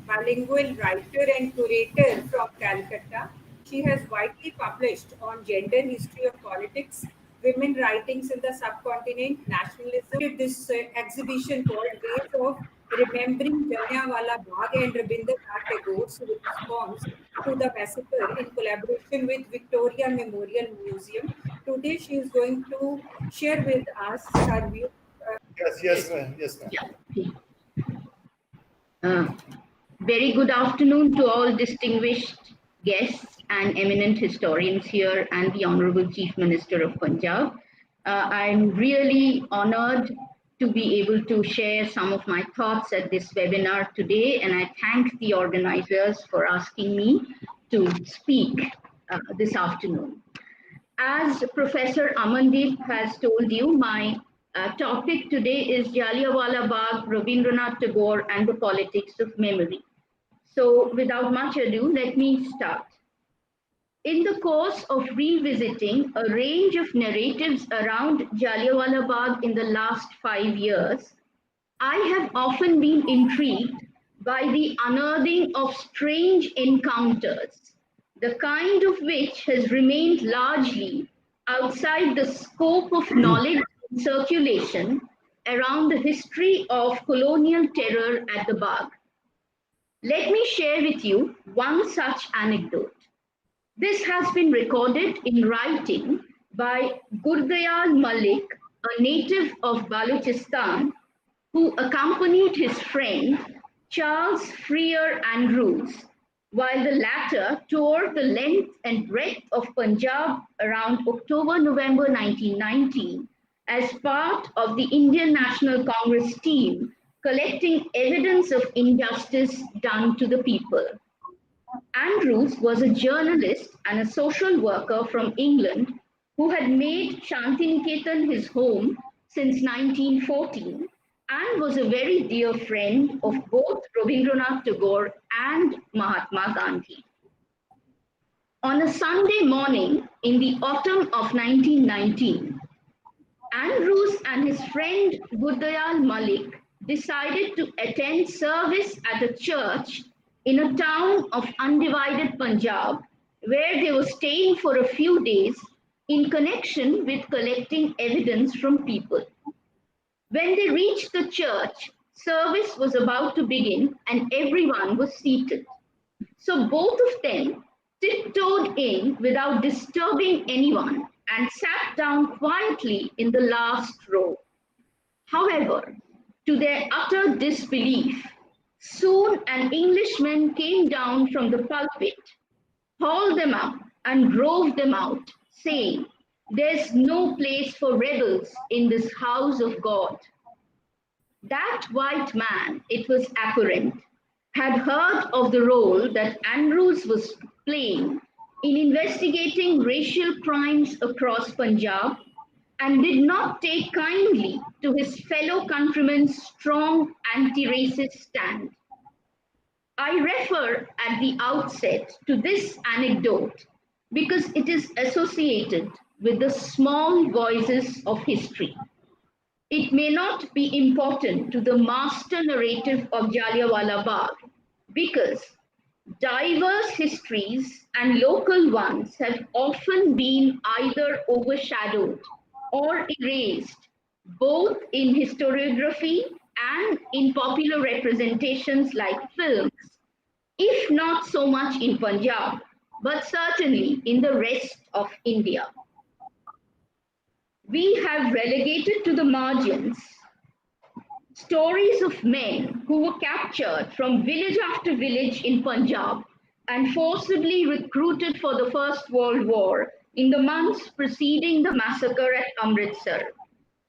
Speaker 8: bilingual writer and curator from Calcutta. She has widely published on gender history of politics, women writings in the subcontinent, nationalism. This exhibition called Ways of Remembering Jallianwala Bagh and Rabindranath Tagore's response to the massacre in collaboration with Victoria Memorial Museum. Today she is going to share with us her view.
Speaker 6: Yes, ma'am. Yes, ma'am.
Speaker 14: Very good afternoon to all distinguished guests and eminent historians here and the Honorable Chief Minister of Punjab. I'm really honored to be able to share some of my thoughts at this webinar today, and I thank the organizers for asking me to speak this afternoon. As Professor Amandeep has told you, my topic today is Jallianwala Bagh, Rabindranath Tagore and the Politics of Memory. So without much ado, let me start. In the course of revisiting a range of narratives around Jallianwala Bagh in the last 5 years, I have often been intrigued by the unearthing of strange encounters, the kind of which has remained largely outside the scope of knowledge and circulation around the history of colonial terror at the Bagh. Let me share with you one such anecdote. This has been recorded in writing by Gurdayal Malik, a native of Balochistan, who accompanied his friend Charles Freer Andrews, while the latter toured the length and breadth of Punjab around October-November 1919 as part of the Indian National Congress team collecting evidence of injustice done to the people. Andrews was a journalist and a social worker from England who had made Shantiniketan his home since 1914 and was a very dear friend of both Rabindranath Tagore and Mahatma Gandhi. On a Sunday morning in the autumn of 1919, Andrews and his friend Gurdayal Malik decided to attend service at a church in a town of undivided Punjab, where they were staying for a few days in connection with collecting evidence from people. When they reached the church, service was about to begin and everyone was seated. So both of them tiptoed in without disturbing anyone and sat down quietly in the last row. However, to their utter disbelief, soon an Englishman came down from the pulpit, hauled them up and drove them out, saying, "There's no place for rebels in this house of God." That white man, it was apparent, had heard of the role that Andrews was playing in investigating racial crimes across Punjab and did not take kindly to his fellow countrymen's strong anti-racist stand. I refer at the outset to this anecdote because it is associated with the small voices of history. It may not be important to the master narrative of Jallianwala Bagh because diverse histories and local ones have often been either overshadowed or erased, both in historiography and in popular representations like films, if not so much in Punjab, but certainly in the rest of India. We have relegated to the margins stories of men who were captured from village after village in Punjab and forcibly recruited for the First World War in the months preceding the massacre at Amritsar.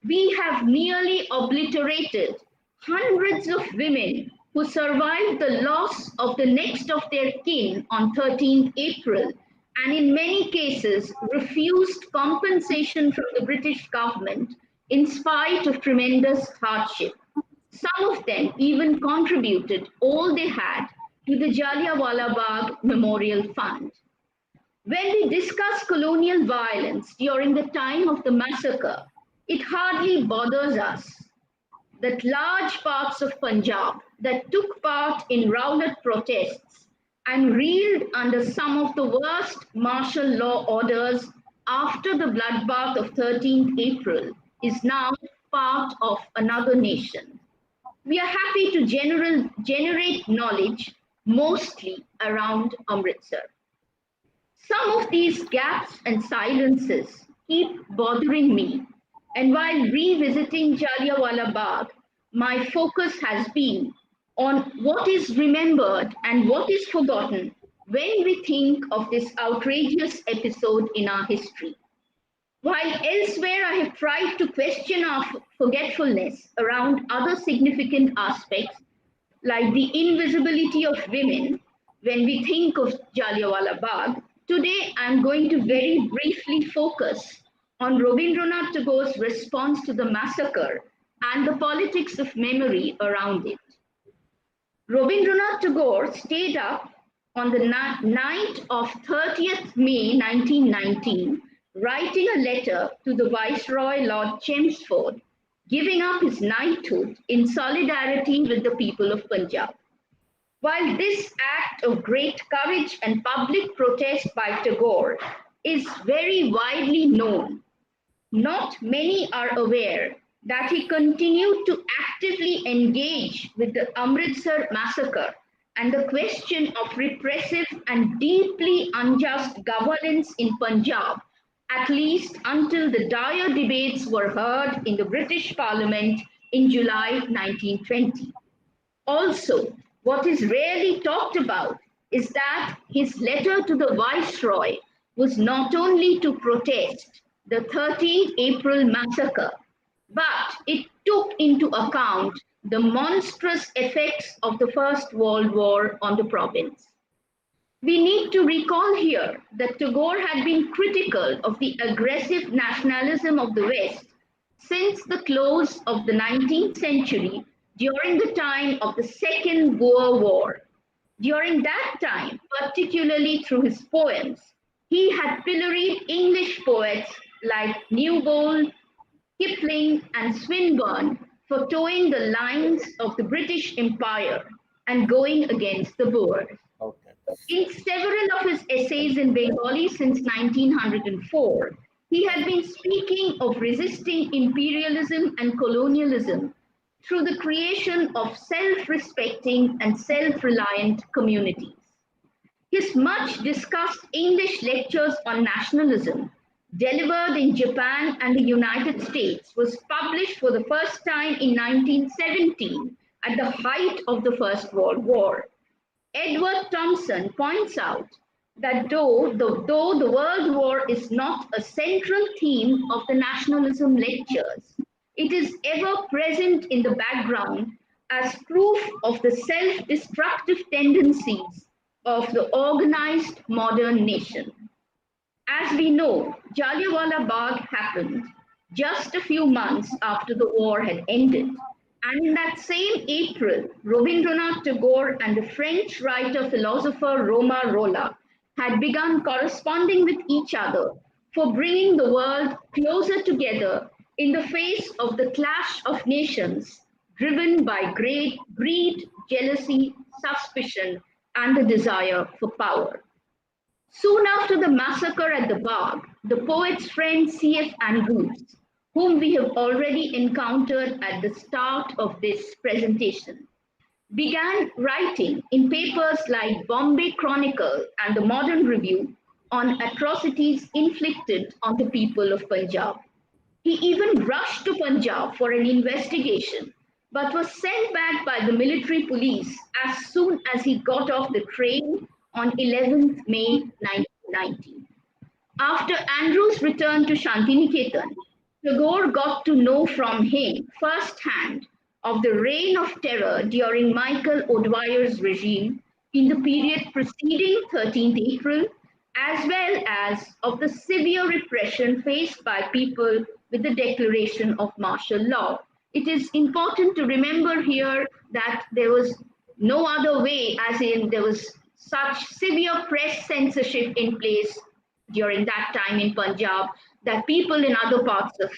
Speaker 14: We have nearly obliterated hundreds of women who survived the loss of the next of their kin on 13th April and in many cases refused compensation from the British government in spite of tremendous hardship. Some of them even contributed all they had to the Jallianwala Bagh Memorial Fund. When we discuss colonial violence during the time of the massacre, it hardly bothers us that large parts of Punjab that took part in Rowlatt protests and reeled under some of the worst martial law orders after the bloodbath of 13th April is now part of another nation. We are happy to generate knowledge mostly around Amritsar. Some of these gaps and silences keep bothering me, and while revisiting Jallianwala Bagh, my focus has been on what is remembered and what is forgotten when we think of this outrageous episode in our history. While elsewhere I have tried to question our forgetfulness around other significant aspects, like the invisibility of women when we think of Jallianwala Bagh, today I'm going to very briefly focus on Rabindranath Tagore's response to the massacre and the politics of memory around it. Rabindranath Tagore stayed up on the night of 30th May 1919, writing a letter to the Viceroy Lord Chelmsford, giving up his knighthood in solidarity with the people of Punjab. While this act of great courage and public protest by Tagore is very widely known, not many are aware that he continued to actively engage with the Amritsar massacre and the question of repressive and deeply unjust governance in Punjab, at least until the dire debates were heard in the British Parliament in July 1920. Also, what is rarely talked about is that his letter to the Viceroy was not only to protest the 13th April massacre, but it took into account the monstrous effects of the First World War on the province. We need to recall here that Tagore had been critical of the aggressive nationalism of the West since the close of the 19th century during the time of the Second Boer War. During that time, particularly through his poems, he had pilloried English poets like Newbold, Kipling, and Swinburne for towing the lines of the British Empire and going against the Boers. In several of his essays in Bengali since 1904, he had been speaking of resisting imperialism and colonialism through the creation of self-respecting and self-reliant communities. His much discussed English lectures on nationalism, delivered in Japan and the United States, was published for the first time in 1917 at the height of the First World War. Edward Thompson points out that though the World War is not a central theme of the nationalism lectures, it is ever present in the background as proof of the self-destructive tendencies of the organized modern nation. As we know, Jallianwala Bagh happened just a few months after the war had ended. And in that same April, Rabindranath Tagore and the French writer-philosopher Romain Rolland had begun corresponding with each other for bringing the world closer together in the face of the clash of nations driven by greed, jealousy, suspicion, and the desire for power. Soon after the massacre at the Bagh, the poet's friend C.F. Andrews, whom we have already encountered at the start of this presentation, began writing in papers like Bombay Chronicle and the Modern Review on atrocities inflicted on the people of Punjab. He even rushed to Punjab for an investigation, but was sent back by the military police as soon as he got off the train on 11th May 1990. After Andrews returned to Shantiniketan, Tagore got to know from him firsthand of the reign of terror during Michael O'Dwyer's regime in the period preceding 13th April, as well as of the severe repression faced by people with the declaration of martial law. It is important to remember here that there was no other way, as in there was such severe press censorship in place during that time in Punjab that people in other parts of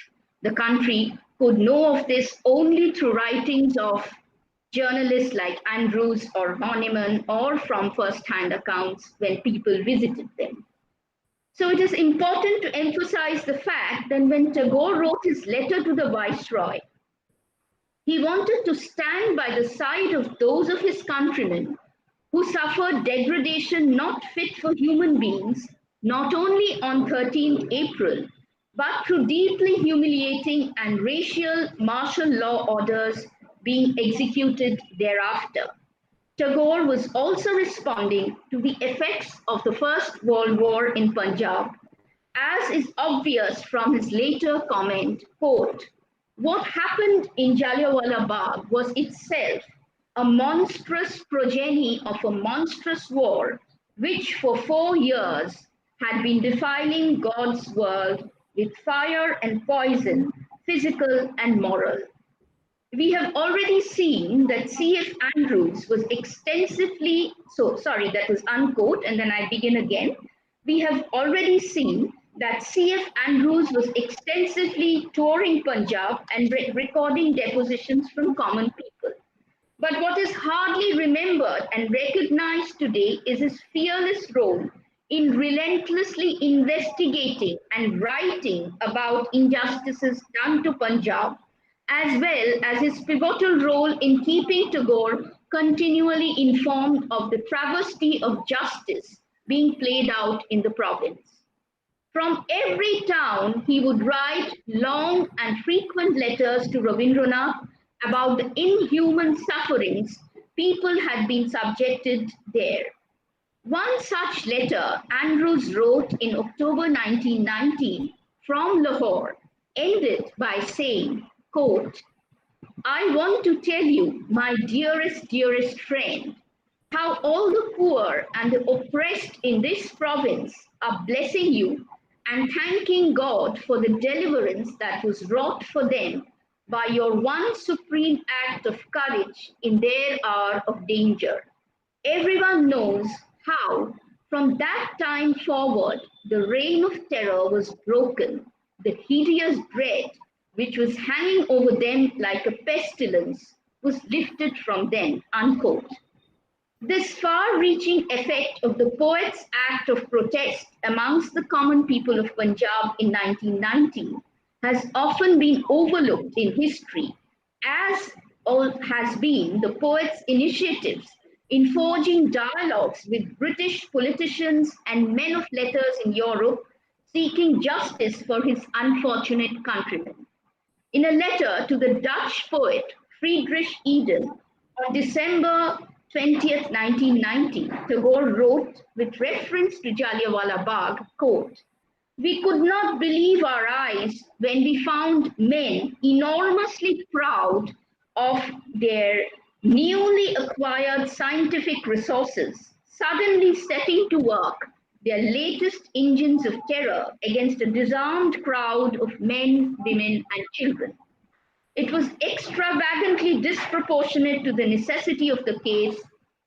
Speaker 14: the country could know of this only through writings of journalists like Andrews or Horniman or from first-hand accounts when people visited them. So it is important to emphasize the fact that when Tagore wrote his letter to the Viceroy, he wanted to stand by the side of those of his countrymen who suffered degradation not fit for human beings, not only on 13th April, but through deeply humiliating and racial martial law orders being executed thereafter. Tagore was also responding to the effects of the First World War in Punjab, as is obvious from his later comment, quote, "What happened in Jallianwala Bagh was itself a monstrous progeny of a monstrous war, which for 4 years had been defiling God's world with fire and poison, physical and moral." We have already seen that C.F. Andrews was extensively, that was unquote, and then I begin again. We have already seen that C.F. Andrews was extensively touring Punjab and recording depositions from common people. But what is hardly remembered and recognized today is his fearless role in relentlessly investigating and writing about injustices done to Punjab, as well as his pivotal role in keeping Tagore continually informed of the travesty of justice being played out in the province. From every town, he would write long and frequent letters to Rabindranath about the inhuman sufferings people had been subjected there. One such letter Andrews wrote in October 1919 from Lahore ended by saying, quote, "I want to tell you, my dearest friend, how all the poor and the oppressed in this province are blessing you and thanking God for the deliverance that was wrought for them by your one supreme act of courage in their hour of danger. Everyone knows how, from that time forward, the reign of terror was broken, the hideous dread which was hanging over them like a pestilence was lifted from them," unquote. This far-reaching effect of the poet's act of protest amongst the common people of Punjab in 1919 has often been overlooked in history, as has been the poet's initiatives in forging dialogues with British politicians and men of letters in Europe seeking justice for his unfortunate countrymen. In a letter to the Dutch poet Friedrich Eden on December 20th, 1990, Tagore wrote with reference to Jallianwala Bagh, quote, "We could not believe our eyes when we found men enormously proud of their newly acquired scientific resources suddenly setting to work their latest engines of terror against a disarmed crowd of men, women, and children. It was extravagantly disproportionate to the necessity of the case,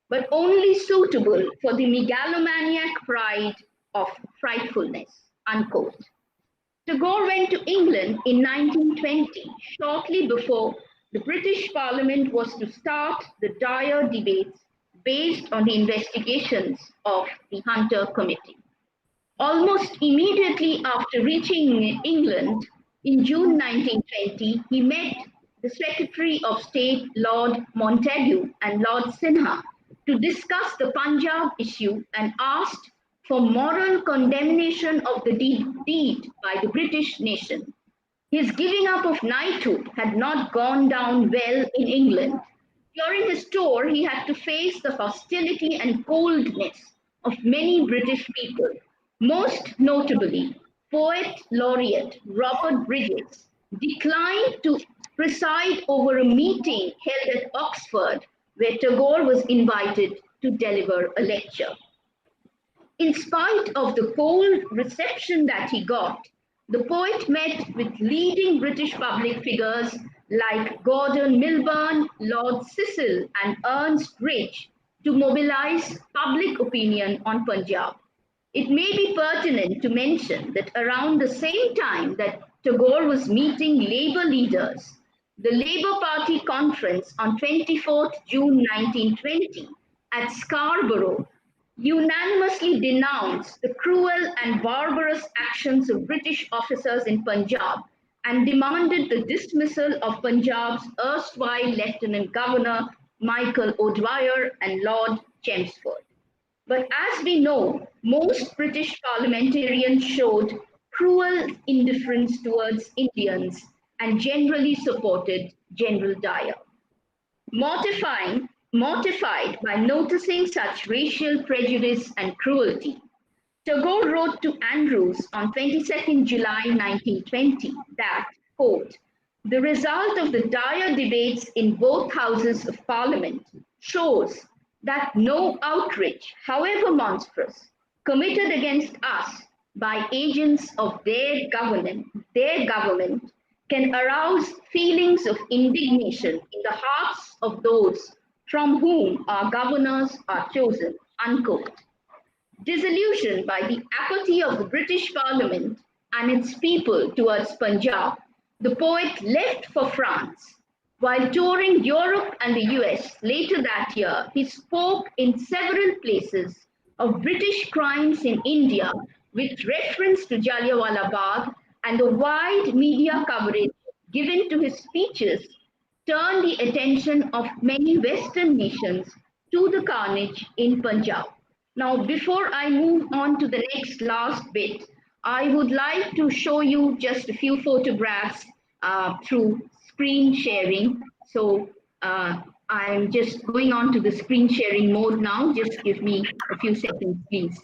Speaker 14: but only suitable for the megalomaniac pride of frightfulness," unquote. Tagore went to England in 1920, shortly before the British Parliament was to start the dire debates based on the investigations of the Hunter Committee. Almost immediately after reaching England in June 1920, he met the Secretary of State Lord Montagu and Lord Sinha to discuss the Punjab issue and asked for moral condemnation of the deed by the British nation. His giving up of knighthood had not gone down well in England. During his tour, he had to face the hostility and coldness of many British people. Most notably, poet laureate Robert Bridges declined to preside over a meeting held at Oxford where Tagore was invited to deliver a lecture. In spite of the cold reception that he got, the poet met with leading British public figures like Gordon Milburn, Lord Cecil, and Ernest Rich to mobilize public opinion on Punjab. It may be pertinent to mention that around the same time that Tagore was meeting Labour leaders, the Labour Party conference on 24th June 1920 at Scarborough unanimously denounced the cruel and barbarous actions of British officers in Punjab and demanded the dismissal of Punjab's erstwhile Lieutenant Governor Michael O'Dwyer and Lord Chelmsford. But as we know, most British parliamentarians showed cruel indifference towards Indians and generally supported General Dyer. Mortified by noticing such racial prejudice and cruelty, Tagore wrote to Andrews on 22nd July 1920 that, quote, "The result of the dire debates in both houses of Parliament shows that no outrage, however monstrous, committed against us by agents of their government can arouse feelings of indignation in the hearts of those from whom our governors are chosen," unquote. Disillusioned by the apathy of the British Parliament and its people towards Punjab, the poet left for France. While touring Europe and the US later that year, he spoke in several places of British crimes in India with reference to Jallianwala Bagh, and the wide media coverage given to his speeches turned the attention of many Western nations to the carnage in Punjab. Now, before I move on to the last bit, I would like to show you just a few photographs through screen sharing. So I'm just going on to the screen sharing mode now. Just give me a few seconds, please.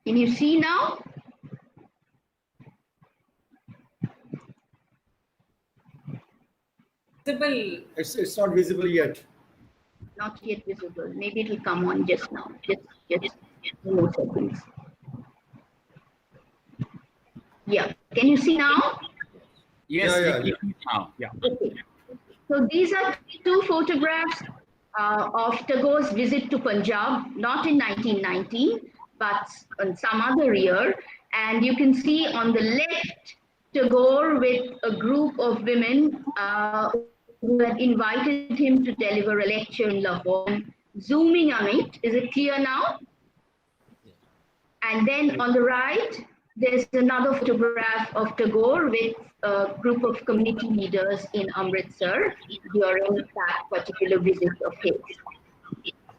Speaker 14: Can you see now?
Speaker 2: Visible.
Speaker 6: It's not visible yet.
Speaker 14: Not yet visible. Maybe it will come on just now. Just more seconds. Yeah. Can you see now?
Speaker 7: Yes,
Speaker 6: Yeah.
Speaker 7: now. Yeah.
Speaker 14: Okay. So these are two photographs of Tagore's visit to Punjab, not in 1919, but in some other year. And you can see on the left, Tagore with a group of women who had invited him to deliver a lecture in Lahore. Zooming on it, is it clear now? And then on the right, there's another photograph of Tagore with a group of community leaders in Amritsar during that particular visit of his.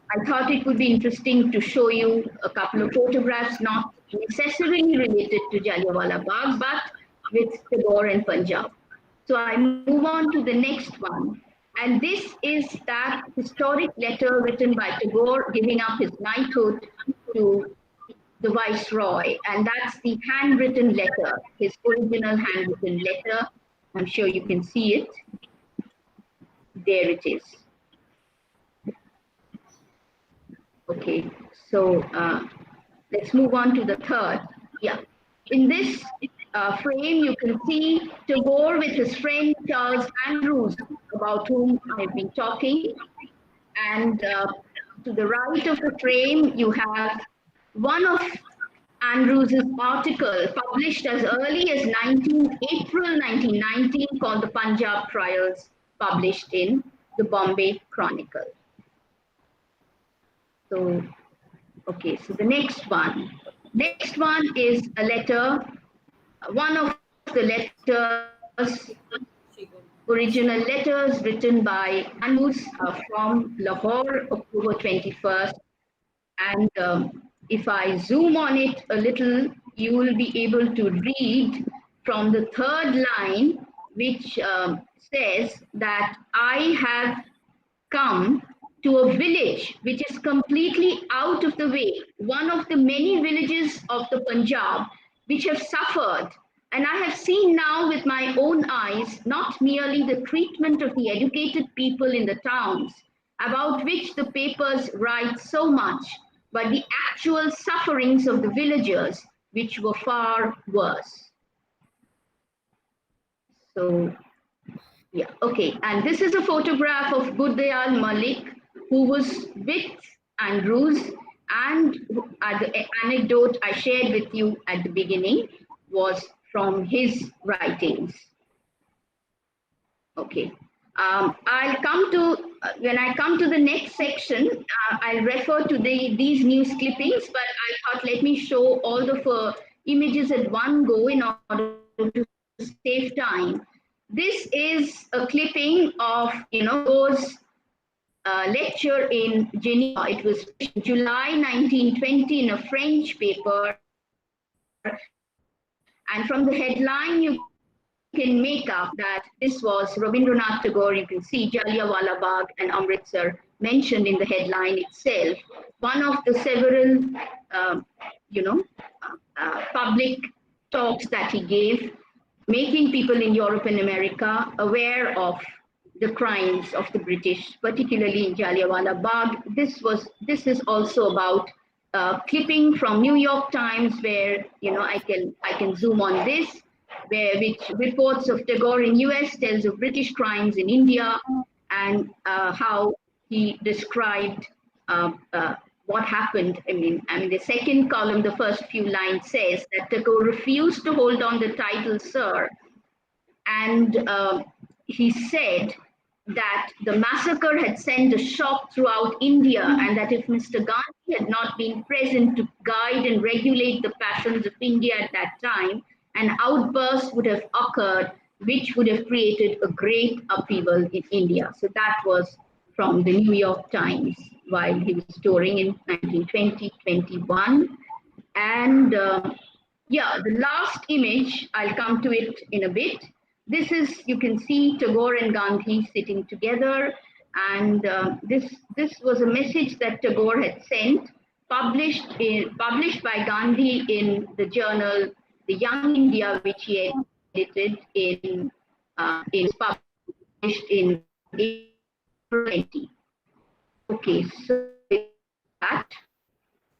Speaker 14: I thought it would be interesting to show you a couple of photographs, not necessarily related to Jallianwala Bagh, but with Tagore and Punjab. So I move on to the next one. And this is that historic letter written by Tagore giving up his knighthood to the Viceroy. And that's the handwritten letter, his original handwritten letter. I'm sure you can see it. There it is. Okay, so let's move on to the third. Yeah, in this frame, you can see Tagore with his friend Charles Andrews, about whom I've been talking. And to the right of the frame, you have one of Andrews's article published as early as April 1919 called the Punjab Trials, published in the Bombay Chronicle. So, okay, so the next one. Next one is a letter, one of the letters, original letters written by Andrews from Lahore, October 21st. And if I zoom on it a little, you will be able to read from the third line, which says that I have come to a village which is completely out of the way, one of the many villages of the Punjab which have suffered. And I have seen now with my own eyes, not merely the treatment of the educated people in the towns, about which the papers write so much, but the actual sufferings of the villagers, which were far worse. So, yeah, okay. And this is a photograph of Gurdayal Malik, who was with Andrews, and the anecdote I shared with you at the beginning was from his writings. Okay. I'll come to, when I come to the next section, I'll refer to these news clippings, but I thought let me show all the images at one go in order to save time. This is a clipping of, those lecture in Geneva. It was in July 1920 in a French paper. And from the headline, you can make up that this was Rabindranath Tagore. You can see Jallianwala Bagh and Amritsar mentioned in the headline itself. One of the several, public talks that he gave, making people in Europe and America aware of the crimes of the British, particularly in Jallianwala Bagh. This is also about clipping from New York Times, where I can zoom on this, which reports of Tagore in US tells of British crimes in India, and how he described what happened. I mean, the second column, the first few lines says that Tagore refused to hold on the title Sir, and he said that the massacre had sent a shock throughout India, and that if Mr. Gandhi had not been present to guide and regulate the passions of India at that time, an outburst would have occurred, which would have created a great upheaval in India. So that was from the New York Times while he was touring in 1920-21. And yeah, the last image, I'll come to it in a bit. This is, you can see Tagore and Gandhi sitting together, and this was a message that Tagore had sent, published by Gandhi in the journal The Young India, which he edited in published in April 20. Okay, so with that,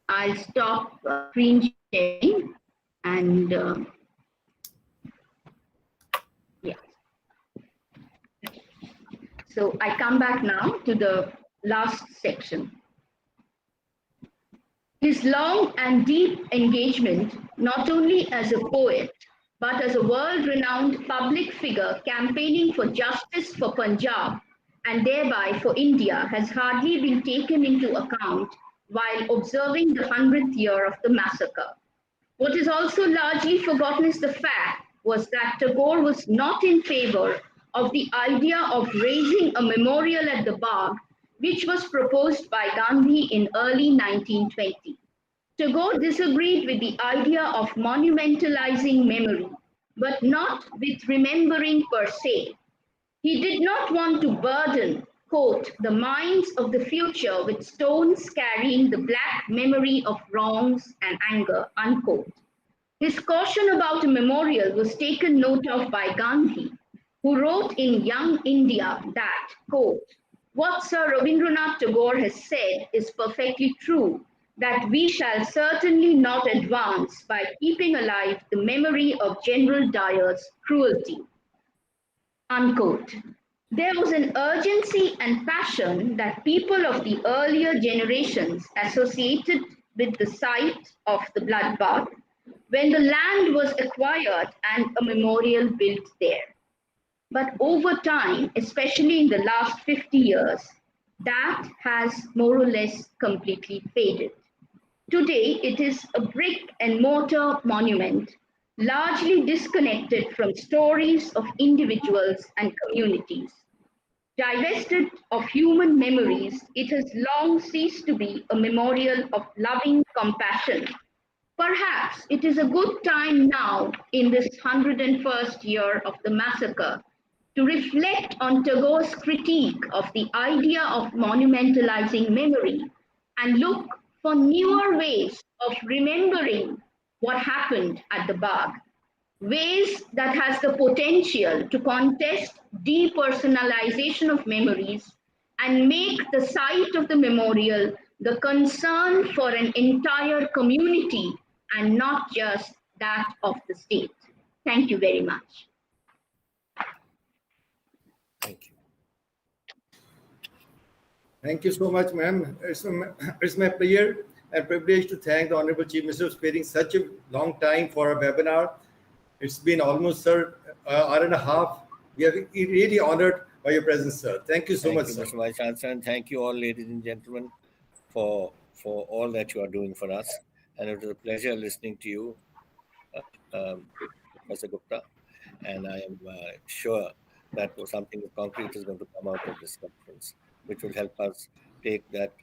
Speaker 14: I'll stop screen sharing and. So I come back now to the last section. His long and deep engagement, not only as a poet, but as a world-renowned public figure campaigning for justice for Punjab and thereby for India, has hardly been taken into account while observing the 100th year of the massacre. What is also largely forgotten is the fact was that Tagore was not in favor of the idea of raising a memorial at the Bagh, which was proposed by Gandhi in early 1920. Tagore disagreed with the idea of monumentalizing memory, but not with remembering per se. He did not want to burden, quote, the minds of the future with stones carrying the black memory of wrongs and anger, unquote. His caution about a memorial was taken note of by Gandhi, who wrote in Young India that, quote, what Sir Rabindranath Tagore has said is perfectly true, that we shall certainly not advance by keeping alive the memory of General Dyer's cruelty, unquote. There was an urgency and passion that people of the earlier generations associated with the site of the bloodbath when the land was acquired and a memorial built there. But over time, especially in the last 50 years, that has more or less completely faded. Today, it is a brick and mortar monument, largely disconnected from stories of individuals and communities. Divested of human memories, it has long ceased to be a memorial of loving compassion. Perhaps it is a good time now, in this 101st year of the massacre, to reflect on Tagore's critique of the idea of monumentalizing memory and look for newer ways of remembering what happened at the Bagh, ways that has the potential to contest depersonalization of memories and make the site of the memorial the concern for an entire community and not just that of the state. Thank you very much.
Speaker 6: Thank you so much, ma'am. It's my pleasure and privilege to thank the Honorable Chief Minister for sparing such a long time for our webinar. It's been almost, sir, hour and a half. We are really honored by your presence, sir. Thank you so much, sir.
Speaker 13: Thank you, Mr. Vice Chancellor, and thank you all, ladies and gentlemen, for all that you are doing for us. And it was a pleasure listening to you, Professor Gupta. And I am sure that something concrete is going to come out of this conference, which will help us take that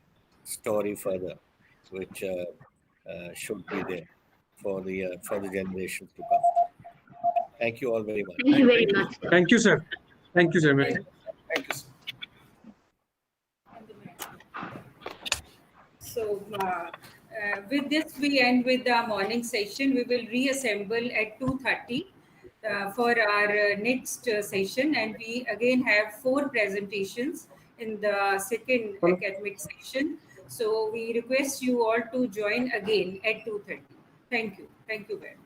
Speaker 13: story further, which should be there for the generations to come. Thank you all very much.
Speaker 14: Thank you very much.
Speaker 10: Thank you, sir. Thank you, sir.
Speaker 6: Thank you, sir.
Speaker 8: So with this, we end with the morning session. We will reassemble at 2:30 for our next session. And we again have 4 presentations in the second academic session. So we request you all to join again at 2:30. Thank you. Thank you very much.